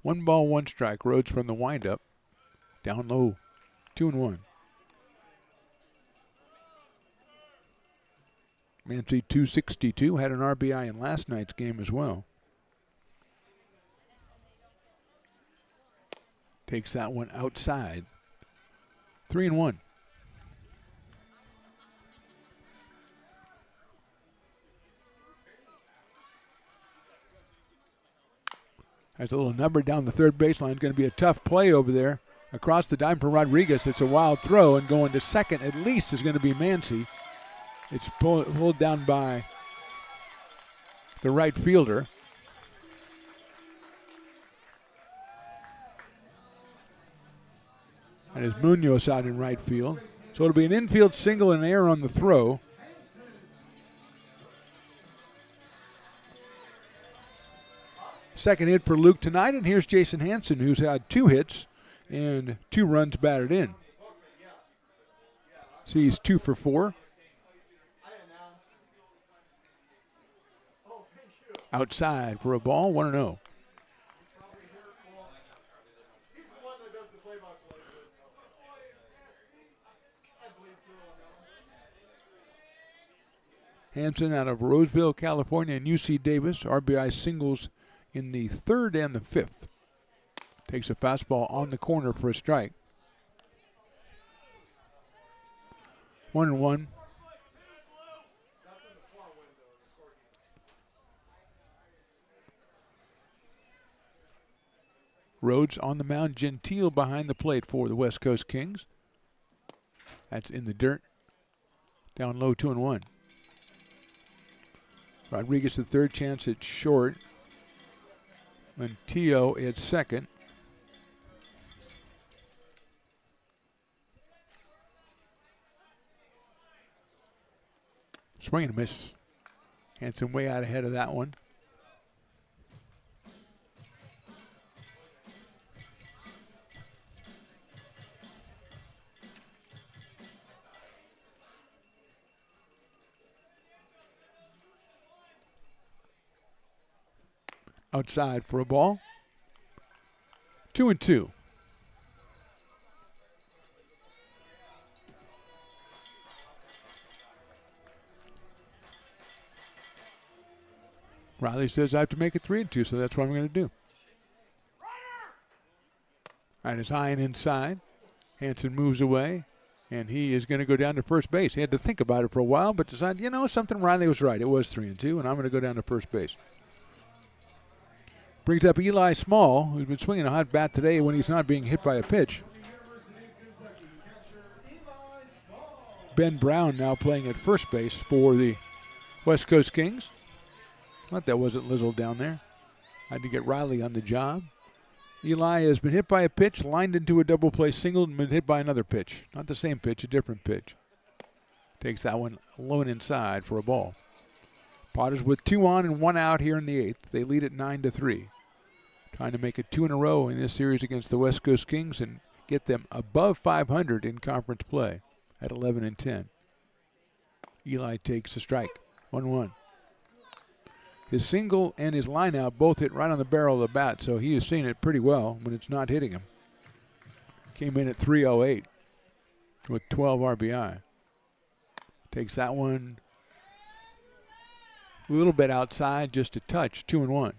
C: One ball, 1 strike. Rhodes from the windup. Down low. 2-1. Mancy 262, had an RBI in last night's game as well. Takes that one outside. 3-1. There's a little number down the third baseline. Going to be a tough play over there. Across the dime for Rodriguez. It's a wild throw, and going to second at least is going to be Mancy. It's pulled down by the right fielder. And it's Munoz out in right field. So it'll be an infield single and error on the throw. Second hit for Luke tonight, and here's Jason Hansen, who's had 2 hits and 2 runs batted in. See, he's 2 for 4. Outside for a ball, 1-0. Hansen out of Roseville, California, and UC Davis. RBI singles in the 3rd and the 5th. Takes a fastball on the corner for a strike. 1-1. Rhodes on the mound. Gentile behind the plate for the West Coast Kings. That's in the dirt. Down low, 2-1. Rodriguez the third, chance at short. Montillo at second. Swing and a miss. Hansen way out ahead of that one. Outside for a ball. 2-2. Riley says I have to make it 3-2, so that's what I'm going to do. All right, it's high and inside. Hanson moves away, and he is going to go down to first base. He had to think about it for a while, but decided, you know, something, Riley was right. It was 3-2, and I'm going to go down to first base. Brings up Eli Small, who's been swinging a hot bat today when he's not being hit by a pitch. Ben Brown now playing at first base for the West Coast Kings. Thought that wasn't Lizzle down there. Had to get Riley on the job. Eli has been hit by a pitch, lined into a double play single, and been hit by another pitch. Not the same pitch, a different pitch. Takes that one low and inside for a ball. Potters with 2 on and 1 out here in the 8th. They lead at 9-3. Trying to make it 2 in a row in this series against the West Coast Kings and get them above 500 in conference play at 11-10. Eli takes a strike. 1-1. His single and his line out both hit right on the barrel of the bat, so he has seen it pretty well when it's not hitting him. Came in at 308 with 12 RBI. Takes that one a little bit outside, just a touch, 2-1.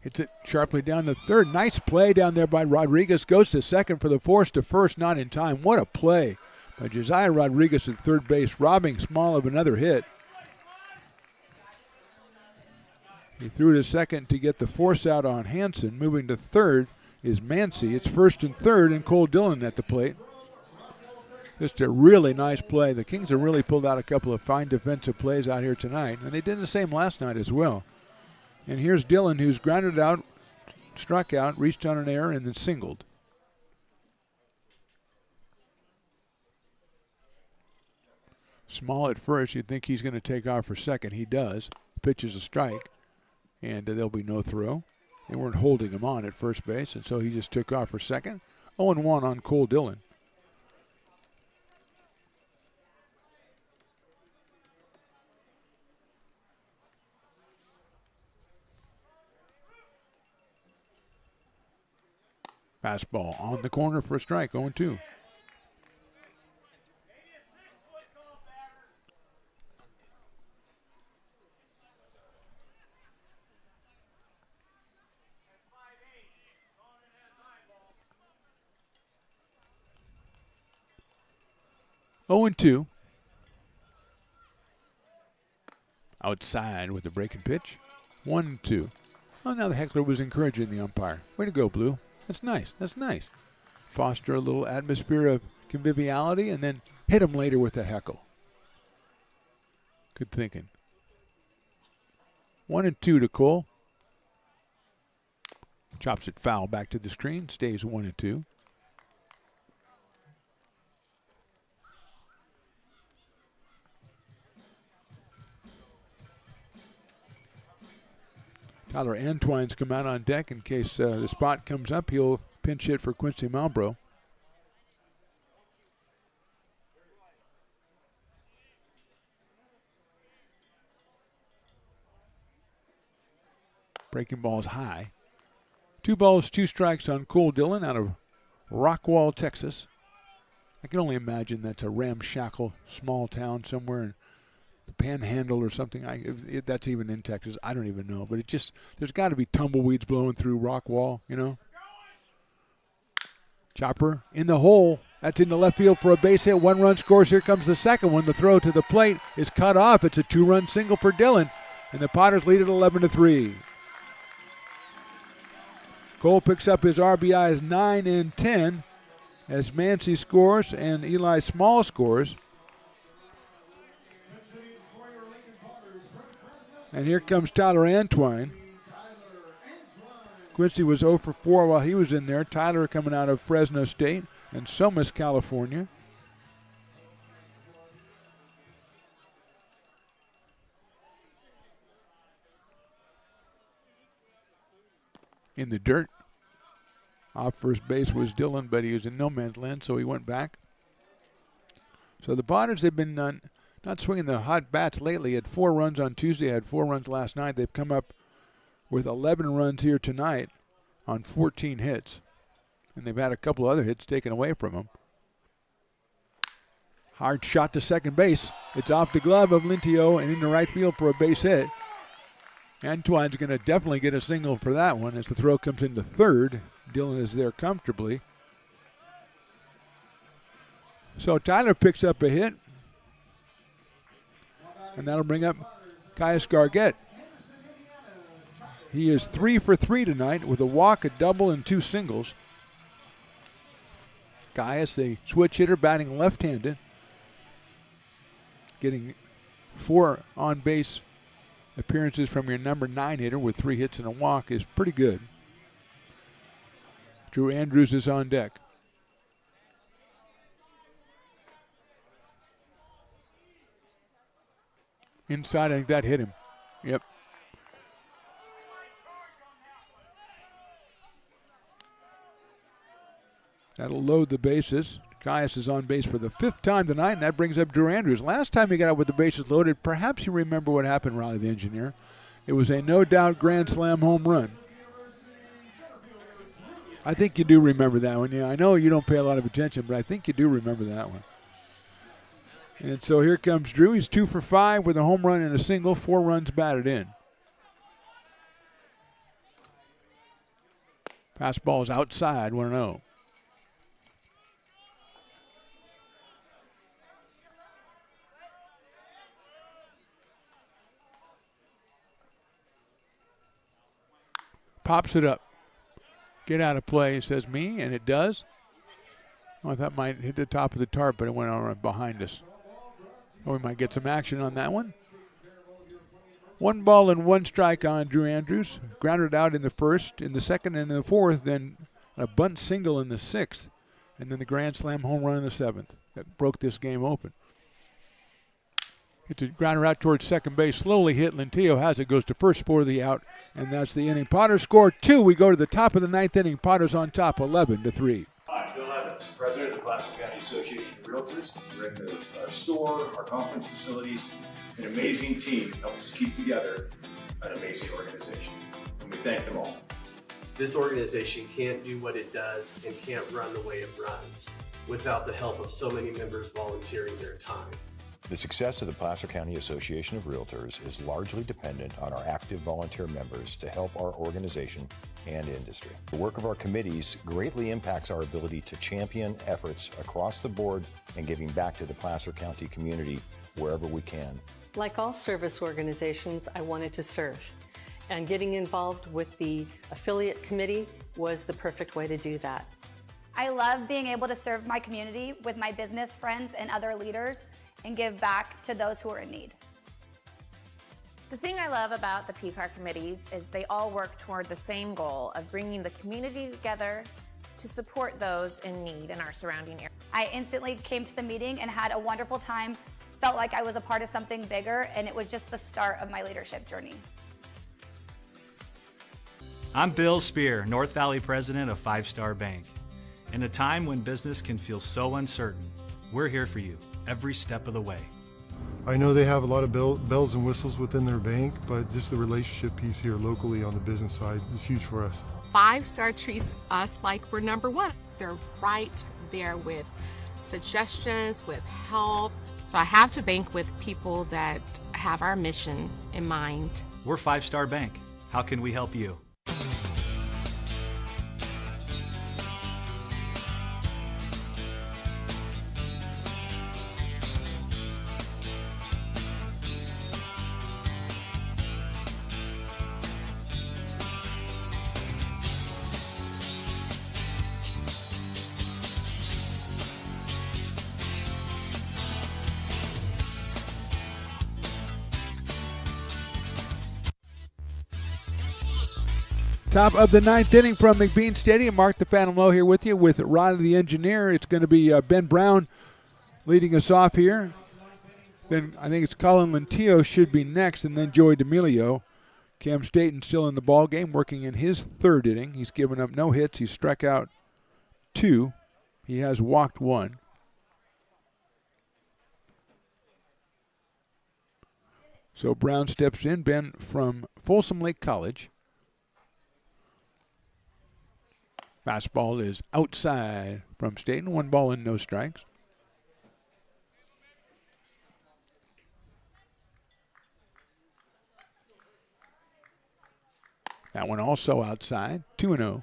C: Hits it sharply down to third. Nice play down there by Rodriguez. Goes to second for the force to first, not in time. What a play by Josiah Rodriguez at third base, robbing Small of another hit. He threw to second to get the force out on Hanson. Moving to third is Mancy. It's first and third, and Cole Dillon at the plate. Just a really nice play. The Kings have really pulled out a couple of fine defensive plays out here tonight, and they did the same last night as well. And here's Dillon, who's grounded out, struck out, reached on an error, and then singled. Small at first. You'd think he's going to take off for second. He does. Pitches a strike, and there'll be no throw. They weren't holding him on at first base, and so he just took off for second. 0-1 on Cole Dillon. Fastball on the corner for a strike, 0-2. Outside with the breaking pitch. 1-2. Oh, now the heckler was encouraging the umpire. Way to go, Blue. That's nice. That's nice. Foster a little atmosphere of conviviality and then hit him later with a heckle. Good thinking. 1-2 to Cole. Chops it foul back to the screen. Stays 1-2. Tyler Antwine's come out on deck in case the spot comes up. He'll pinch hit for Quincy Malbro. Breaking ball's high. 2 balls, 2 strikes on Cole Dillon out of Rockwall, Texas. I can only imagine that's a ramshackle small town somewhere in the Panhandle or something. If that's even in Texas. I don't even know. But there's got to be tumbleweeds blowing through Rockwall, you know. Chopper in the hole. That's in the left field for a base hit. 1 run scores. Here comes the second one. The throw to the plate is cut off. It's a 2-run single for Dillon. And the Potters lead at 11-3. Cole picks up his RBIs 9 and 10 as Mancy scores and Eli Small scores. And here comes Tyler Antwine. Quincy was 0 for 4 while he was in there. Tyler coming out of Fresno State and Somas, California. In the dirt. Off first base was Dillon, but he was in no man's land, so he went back. So the Potters have been not swinging the hot bats lately. Had 4 runs on Tuesday, had 4 runs last night. They've come up with 11 runs here tonight on 14 hits. And they've had a couple other hits taken away from them. Hard shot to second base. It's off the glove of Lintio and into right field for a base hit. Antoine's going to definitely get a single for that one as the throw comes into third. Dylan is there comfortably. So Tyler picks up a hit. And that'll bring up Caius Gargett. He is 3 for 3 tonight with a walk, a double, and 2 singles. Caius, a switch hitter, batting left-handed. Getting 4 on-base appearances from your number 9 hitter with 3 hits and a walk is pretty good. Drew Andrews is on deck. Inside, I think that hit him. Yep. That'll load the bases. Caius is on base for the 5th time tonight, and that brings up Drew Andrews. Last time he got out with the bases loaded, perhaps you remember what happened, Riley the engineer. It was a no-doubt grand slam home run. I think you do remember that one. Yeah, I know you don't pay a lot of attention, but I think you do remember that one. And so here comes Drew. He's 2 for 5 with a home run and a single, 4 runs batted in. Fastball is outside, 1-0. Pops it up. Get out of play, says me, and it does. Oh, I thought it might hit the top of the tarp, but it went around behind us. Oh, we might get some action on that one. 1 ball and 1 strike on Drew Andrews. Grounded out in the first, in the second, and in the fourth. Then a bunt single in the 6th. And then the grand slam home run in the 7th. That broke this game open. It's a grounder out towards second base. Slowly hit. Lintio has it. Goes to first for the out. And that's the inning. Potters score 2. We go to the top of the 9th inning. Potters on top 11-3.
P: Hi, Bill Evans, President of the Placer County Association of Realtors. We're in the store, our conference facilities, an amazing team help us keep together an amazing organization. And we thank them all.
Q: This organization can't do what it does and can't run the way it runs without the help of so many members volunteering their time.
R: The success of the Placer County Association of Realtors is largely dependent on our active volunteer members to help our organization and industry. The work of our committees greatly impacts our ability to champion efforts across the board and giving back to the Placer County community wherever we can.
S: Like all service organizations, I wanted to serve. And getting involved with the affiliate committee was the perfect way to do that.
T: I love being able to serve my community with my business friends and other leaders and give back to those who are in need.
U: The thing I love about the PCAR committees is they all work toward the same goal of bringing the community together to support those in need in our surrounding area.
T: I instantly came to the meeting and had a wonderful time, felt like I was a part of something bigger, and it was just the start of my leadership journey.
D: I'm Bill Spear, North Valley President of 5 Star Bank. In a time when business can feel so uncertain, we're here for you every step of the way.
B: I know they have a lot of bells and whistles within their bank, but just the relationship piece here locally on the business side is huge for us.
F: 5 Star treats us like we're number 1. They're right there with suggestions, with help. So I have to bank with people that have our mission in mind.
D: We're 5 Star Bank. How can we help you?
C: Top of the 9th inning from McBean Stadium. Mark the Phantom Low here with you with Riley the engineer. It's going to be Ben Brown leading us off here. Then I think it's Colin Lintio should be next, and then Joey D'Amelio. Cam Staton still in the ball game, working in his 3rd inning. He's given up no hits. He's struck out 2. He has walked 1. So Brown steps in. Ben from Folsom Lake College. Fastball is outside from Staten. 1 ball and no strikes. That one also outside. 2-0.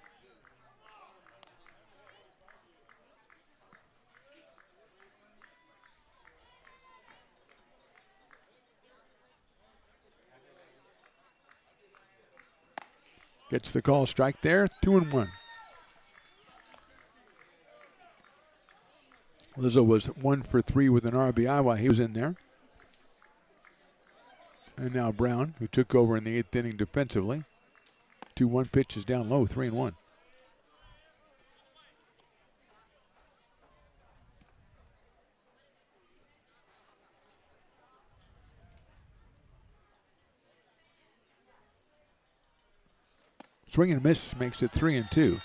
C: Gets the call strike there. 2-1. Lizzo was 1 for 3 with an RBI while he was in there. And now Brown, who took over in the 8th inning defensively. 2-1 pitch is down low, 3-1. Swing and miss makes it 3-2.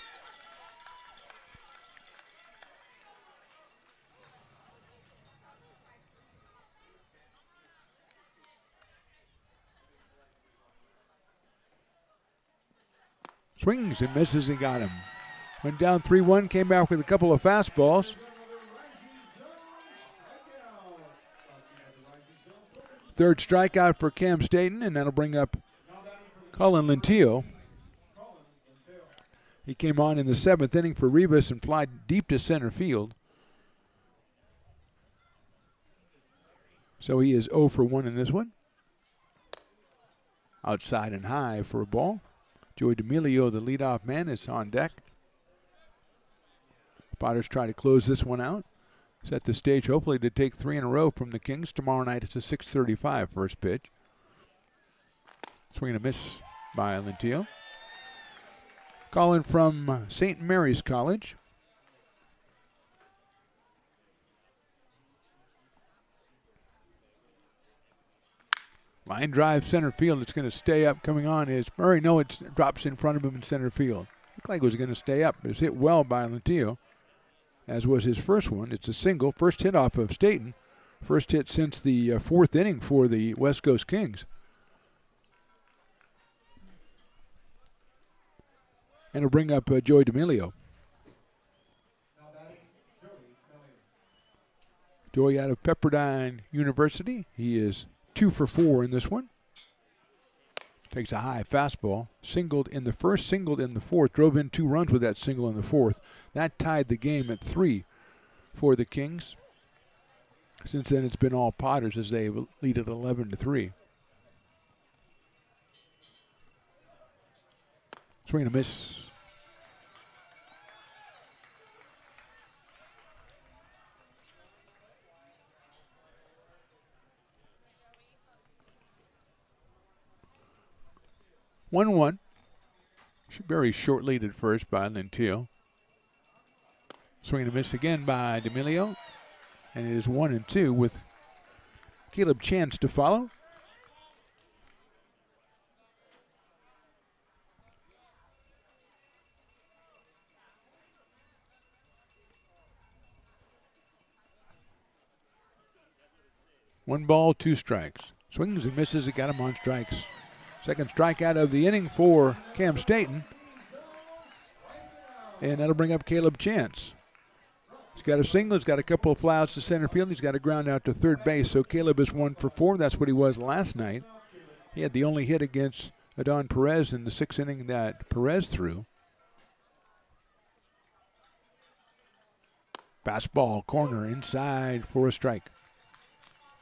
C: Swings and misses and got him. Went down 3-1, came back with a couple of fastballs. Third strikeout for Cam Staten, and that'll bring up Colin Lentillo. He came on in the 7th inning for Rivas and fly deep to center field. So he is 0 for 1 in this one. Outside and high for a ball. Joey D'Amelio, the leadoff man, is on deck. Potters try to close this one out. Set the stage, hopefully, to take 3 in a row from the Kings. Tomorrow night, it's a 6:35 first pitch. Swing and a miss by Lentillo. Calling from St. Mary's College. Line drive center field. It's going to stay up. Coming on is Murray. No, it drops in front of him in center field. Looked like it was going to stay up. It was hit well by Lentillo, as was his first one. It's a single. First hit off of Staten. First hit since the 4th inning for the West Coast Kings. And it'll bring up Joey D'Amelio. Joey out of Pepperdine University. He is 2 for 4 in this one. Takes a high fastball. Singled in the first, singled in the 4th. Drove in 2 runs with that single in the 4th. That tied the game at 3 for the Kings. Since then, it's been all Potters as they lead at 11-3. Swing and a miss. One. Very short lead at first by Lentillo. Swing and a miss again by D'Amelio. And it is 1-2 with Caleb Chance to follow. One ball, 2 strikes. Swings and misses. It got him on strikes. Second strikeout of the inning for Cam Staten. And that'll bring up Caleb Chance. He's got a single. He's got a couple of flyouts to center field. He's got a ground out to third base. So Caleb is 1 for 4. That's what he was last night. He had the only hit against Adon Perez in the 6th inning that Perez threw. Fastball, corner, inside for a strike.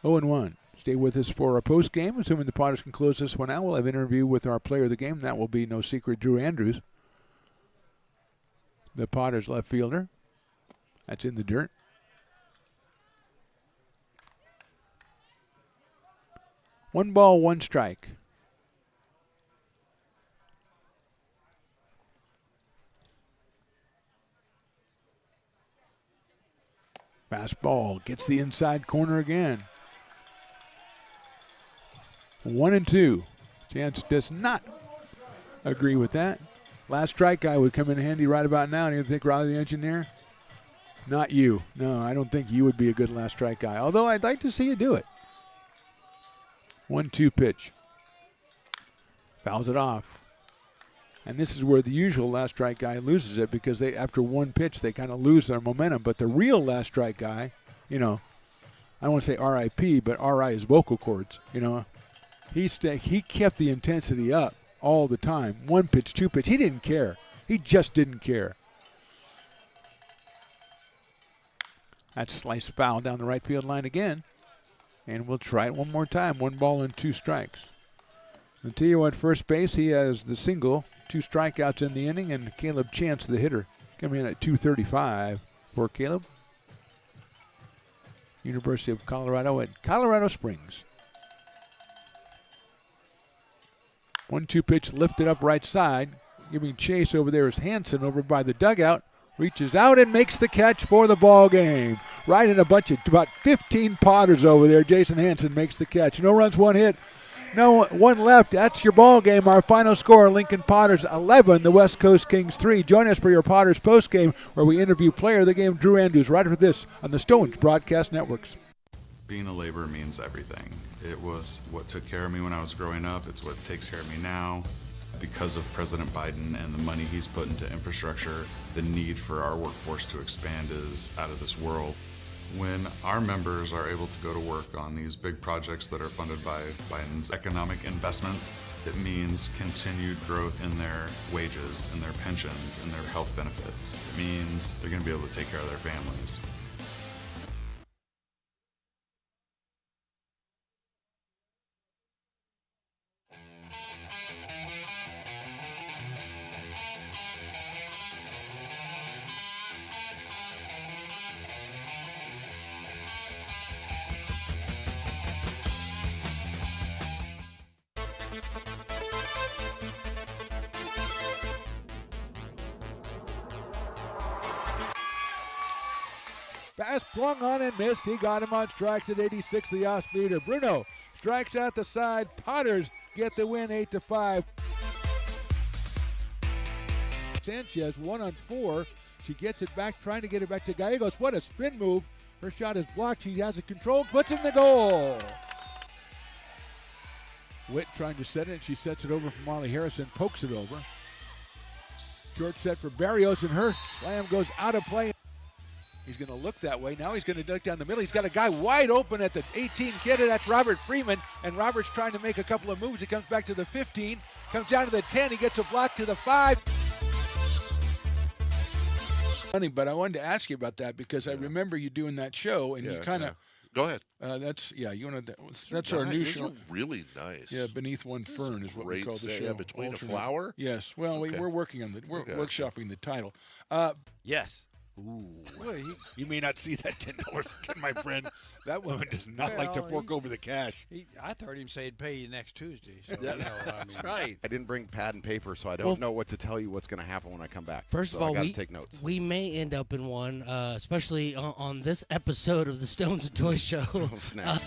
C: 0-1. Stay with us for our post game. Assuming the Potters can close this one out, we'll have an interview with our player of the game. That will be no secret, Drew Andrews, the Potters left fielder. That's in the dirt. One ball, 1 strike. Fastball gets the inside corner again. 1-2. Chance does not agree with that. Last strike guy would come in handy right about now. Do you think Riley the engineer? Not you. No, I don't think you would be a good last strike guy. Although I'd like to see you do it. 1-2 pitch. Fouls it off. And this is where the usual last strike guy loses it because they, after one pitch, they kind of lose their momentum. But the real last strike guy, I don't want to say R.I.P., but R.I. is vocal cords. He kept the intensity up all the time. One pitch, two pitch. He didn't care. He just didn't care. That's a slice foul down the right field line again. And we'll try it one more time. 1 ball and 2 strikes. I'll tell you what, first base, he has the single, 2 strikeouts in the inning, and Caleb Chance, the hitter, coming in at 235 for Caleb. University of Colorado at Colorado Springs. 1-2 pitch lifted up right side. Giving chase over there is Hansen over by the dugout. Reaches out and makes the catch for the ball game. Right in a bunch of about 15 Potters over there. Jason Hansen makes the catch. No runs, 1 hit. No, 1 left. That's your ball game. Our final score, Lincoln Potters 11, the West Coast Kings 3. Join us for your Potters postgame where we interview player of the game Drew Andrews right after this on the Stones Broadcast Networks.
I: Being a laborer means everything. It was what took care of me when I was growing up. It's what takes care of me now. Because of President Biden and the money he's put into infrastructure, the need for our workforce to expand is out of this world. When our members are able to go to work on these big projects that are funded by Biden's economic investments, it means continued growth in their wages, in their pensions, in their health benefits. It means they're going to be able to take care of their families.
C: Pass flung on and missed. He got him on strikes at 86, the off-speeder. Bruno strikes out the side. Potters get the win 8-5. Sanchez 1 on 4. She gets it back, trying to get it back to Gallegos. What a spin move. Her shot is blocked. She has it controlled, puts in the goal. Witt trying to set it. She sets it over for Marley Harrison, pokes it over. Short set for Barrios, and her slam goes out of play. He's going to look that way. Now he's going to duck down the middle. He's got a guy wide open at the 18 kidder. That's Robert Freeman. And Robert's trying to make a couple of moves. He comes back to the 15. Comes down to the 10. He gets a block to the 5. Funny, but I wanted to ask you about that because I remember you doing that show, and you kind of.
E: Go ahead.
C: That's our new show.
E: Those are really nice.
C: Yeah, Beneath One Fern is what we call the show.
E: Yeah, Between a Flower?
C: Yes. Well, we're working on workshopping the title.
V: Yes.
C: Ooh. Well, you may not see that $10 again, my friend. That woman does not like to fork over the cash.
V: I heard him say he'd pay you next Tuesday. So That's right.
W: I didn't bring pad and paper, so I don't know what to tell you what's going to happen when I come back.
X: First of all,
W: I got to take notes.
X: We may end up in one, especially on this episode of the Stones and Toys Show.
W: Oh, snap.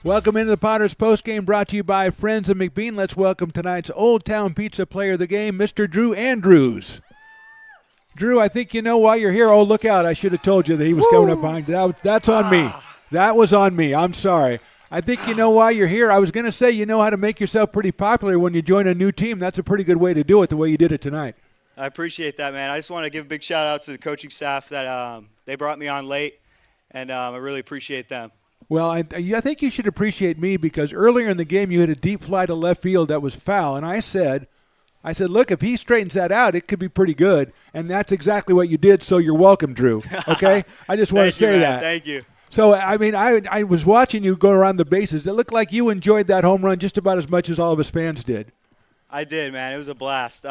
C: Welcome into the Potters postgame, brought to you by Friends of McBean. Let's welcome tonight's Old Town Pizza player of the game, Mr. Drew Andrews. Drew, I think you know why you're here. Oh, look out. I should have told you that he was coming up behind you. That's on me. That was on me. I'm sorry. I think you know why you're here. I was going to say you know how to make yourself pretty popular when you join a new team. That's a pretty good way to do it, the way you did it tonight.
Y: I appreciate that, man. I just want to give a big shout-out to the coaching staff that they brought me on late, and I really appreciate them.
C: Well, I think you should appreciate me because earlier in the game you hit a deep fly to left field that was foul, and I said, I said, look, if he straightens that out, it could be pretty good. And that's exactly what you did, so you're welcome, Drew. Okay? I just want to say that.
Y: Thank you.
C: So, I mean, I was watching you go around the bases. It looked like you enjoyed that home run just about as much as all of us fans did.
Y: I did, man. It was a blast.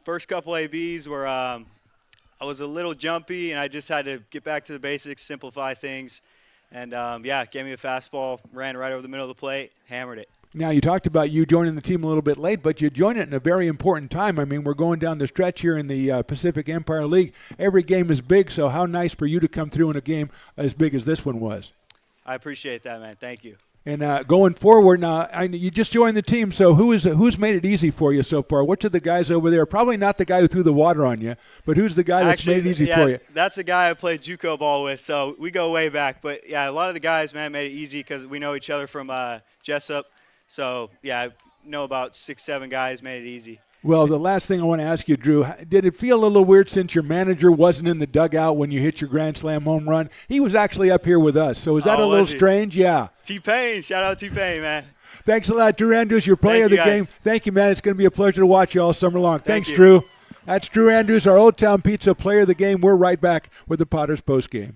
Y: First couple ABs were I was a little jumpy, and I just had to get back to the basics, simplify things. And, gave me a fastball, ran right over the middle of the plate, hammered it.
C: Now, you talked about you joining the team a little bit late, but you joined it in a very important time. I mean, we're going down the stretch here in the Pacific Empire League. Every game is big, so how nice for you to come through in a game as big as this one was.
Y: I appreciate that, man. Thank you.
C: And going forward now, you just joined the team, so who's made it easy for you so far? Which of the guys over there? Probably not the guy who threw the water on you, but who's the guy that's made it easy for you?
Y: That's the guy I played JUCO ball with, so we go way back. But, yeah, a lot of the guys, man, made it easy because we know each other from Jessup. So, yeah, I know about 6-7 guys made it easy.
C: Well, the last thing I want to ask you, Drew, did it feel a little weird since your manager wasn't in the dugout when you hit your Grand Slam home run? He was actually up here with us, so is that a little strange? Yeah.
Y: T-Pain, shout out T-Pain, man.
C: Thanks a lot, Drew Andrews, your player of the game. Thank you, man. It's going to be a pleasure to watch you all summer long. Thanks, Drew. That's Drew Andrews, our Old Town Pizza player of the game. We're right back with the Potters postgame.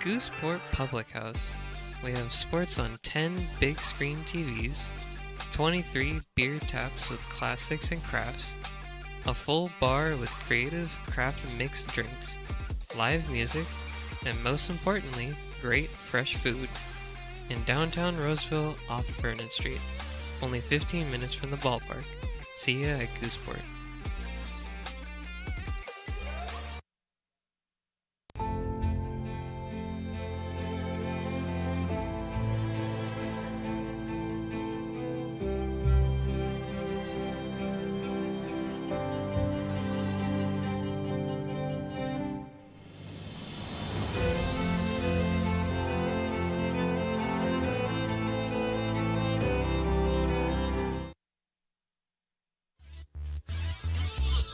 A: Gooseport Public House. We have sports on 10 big screen TVs, 23 beer taps with classics and crafts, a full bar with creative craft mixed drinks, live music, and most importantly, great fresh food. In downtown Roseville off Vernon Street. Only 15 minutes from the ballpark. See ya at Gooseport.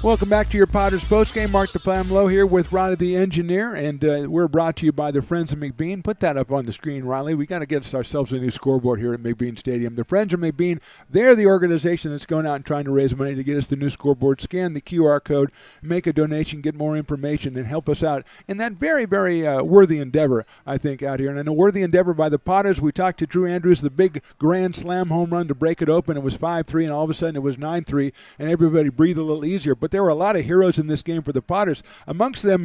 C: Welcome back to your Potters postgame. Mark the Plamlow here with Riley the engineer, and we're brought to you by the Friends of McBean. Put that up on the screen, Riley. We got to get ourselves a new scoreboard here at McBean Stadium. The Friends of McBean, they're the organization that's going out and trying to raise money to get us the new scoreboard. Scan the QR code, make a donation, get more information, and help us out in that very, very worthy endeavor, I think, out here. And a worthy endeavor by the Potters. We talked to Drew Andrews, the big Grand Slam home run to break it open. It was 5-3, and all of a sudden it was 9-3, and everybody breathed a little easier. But there were a lot of heroes in this game for the Potters. Amongst them,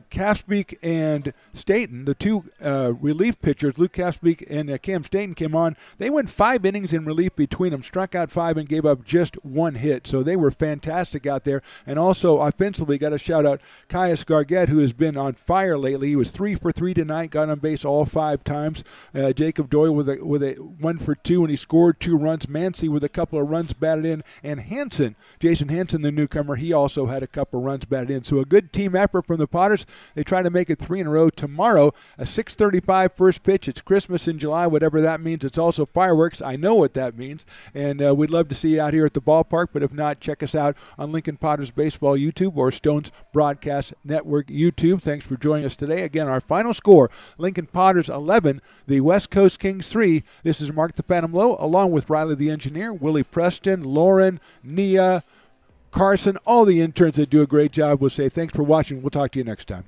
C: Kaspik and Staten, the two relief pitchers, Luke Kaspik and Cam Staten came on. They went 5 innings in relief between them, struck out 5 and gave up just 1 hit. So they were fantastic out there. And also offensively, got to shout out Caius Gargett, who has been on fire lately. He was 3 for 3 tonight, got on base all 5 times. Jacob Doyle with a 1 for 2, and he scored 2 runs. Mancy with a couple of runs batted in, and Hansen, Jason Hansen, the newcomer, he also had a couple runs batted in. So a good team effort from the Potters. They try to make it 3 in a row tomorrow. A 6:35 first pitch. It's Christmas in July, whatever that means. It's also fireworks. I know what that means. And we'd love to see you out here at the ballpark. But if not, check us out on Lincoln Potters Baseball YouTube or Stones Broadcast Network YouTube. Thanks for joining us today. Again, our final score, Lincoln Potters 11, the West Coast Kings 3. This is Mark the Phantom Low, along with Riley the engineer, Willie Preston, Lauren, Nia, Carson, all the interns that do a great job. We'll say thanks for watching. We'll talk to you next time.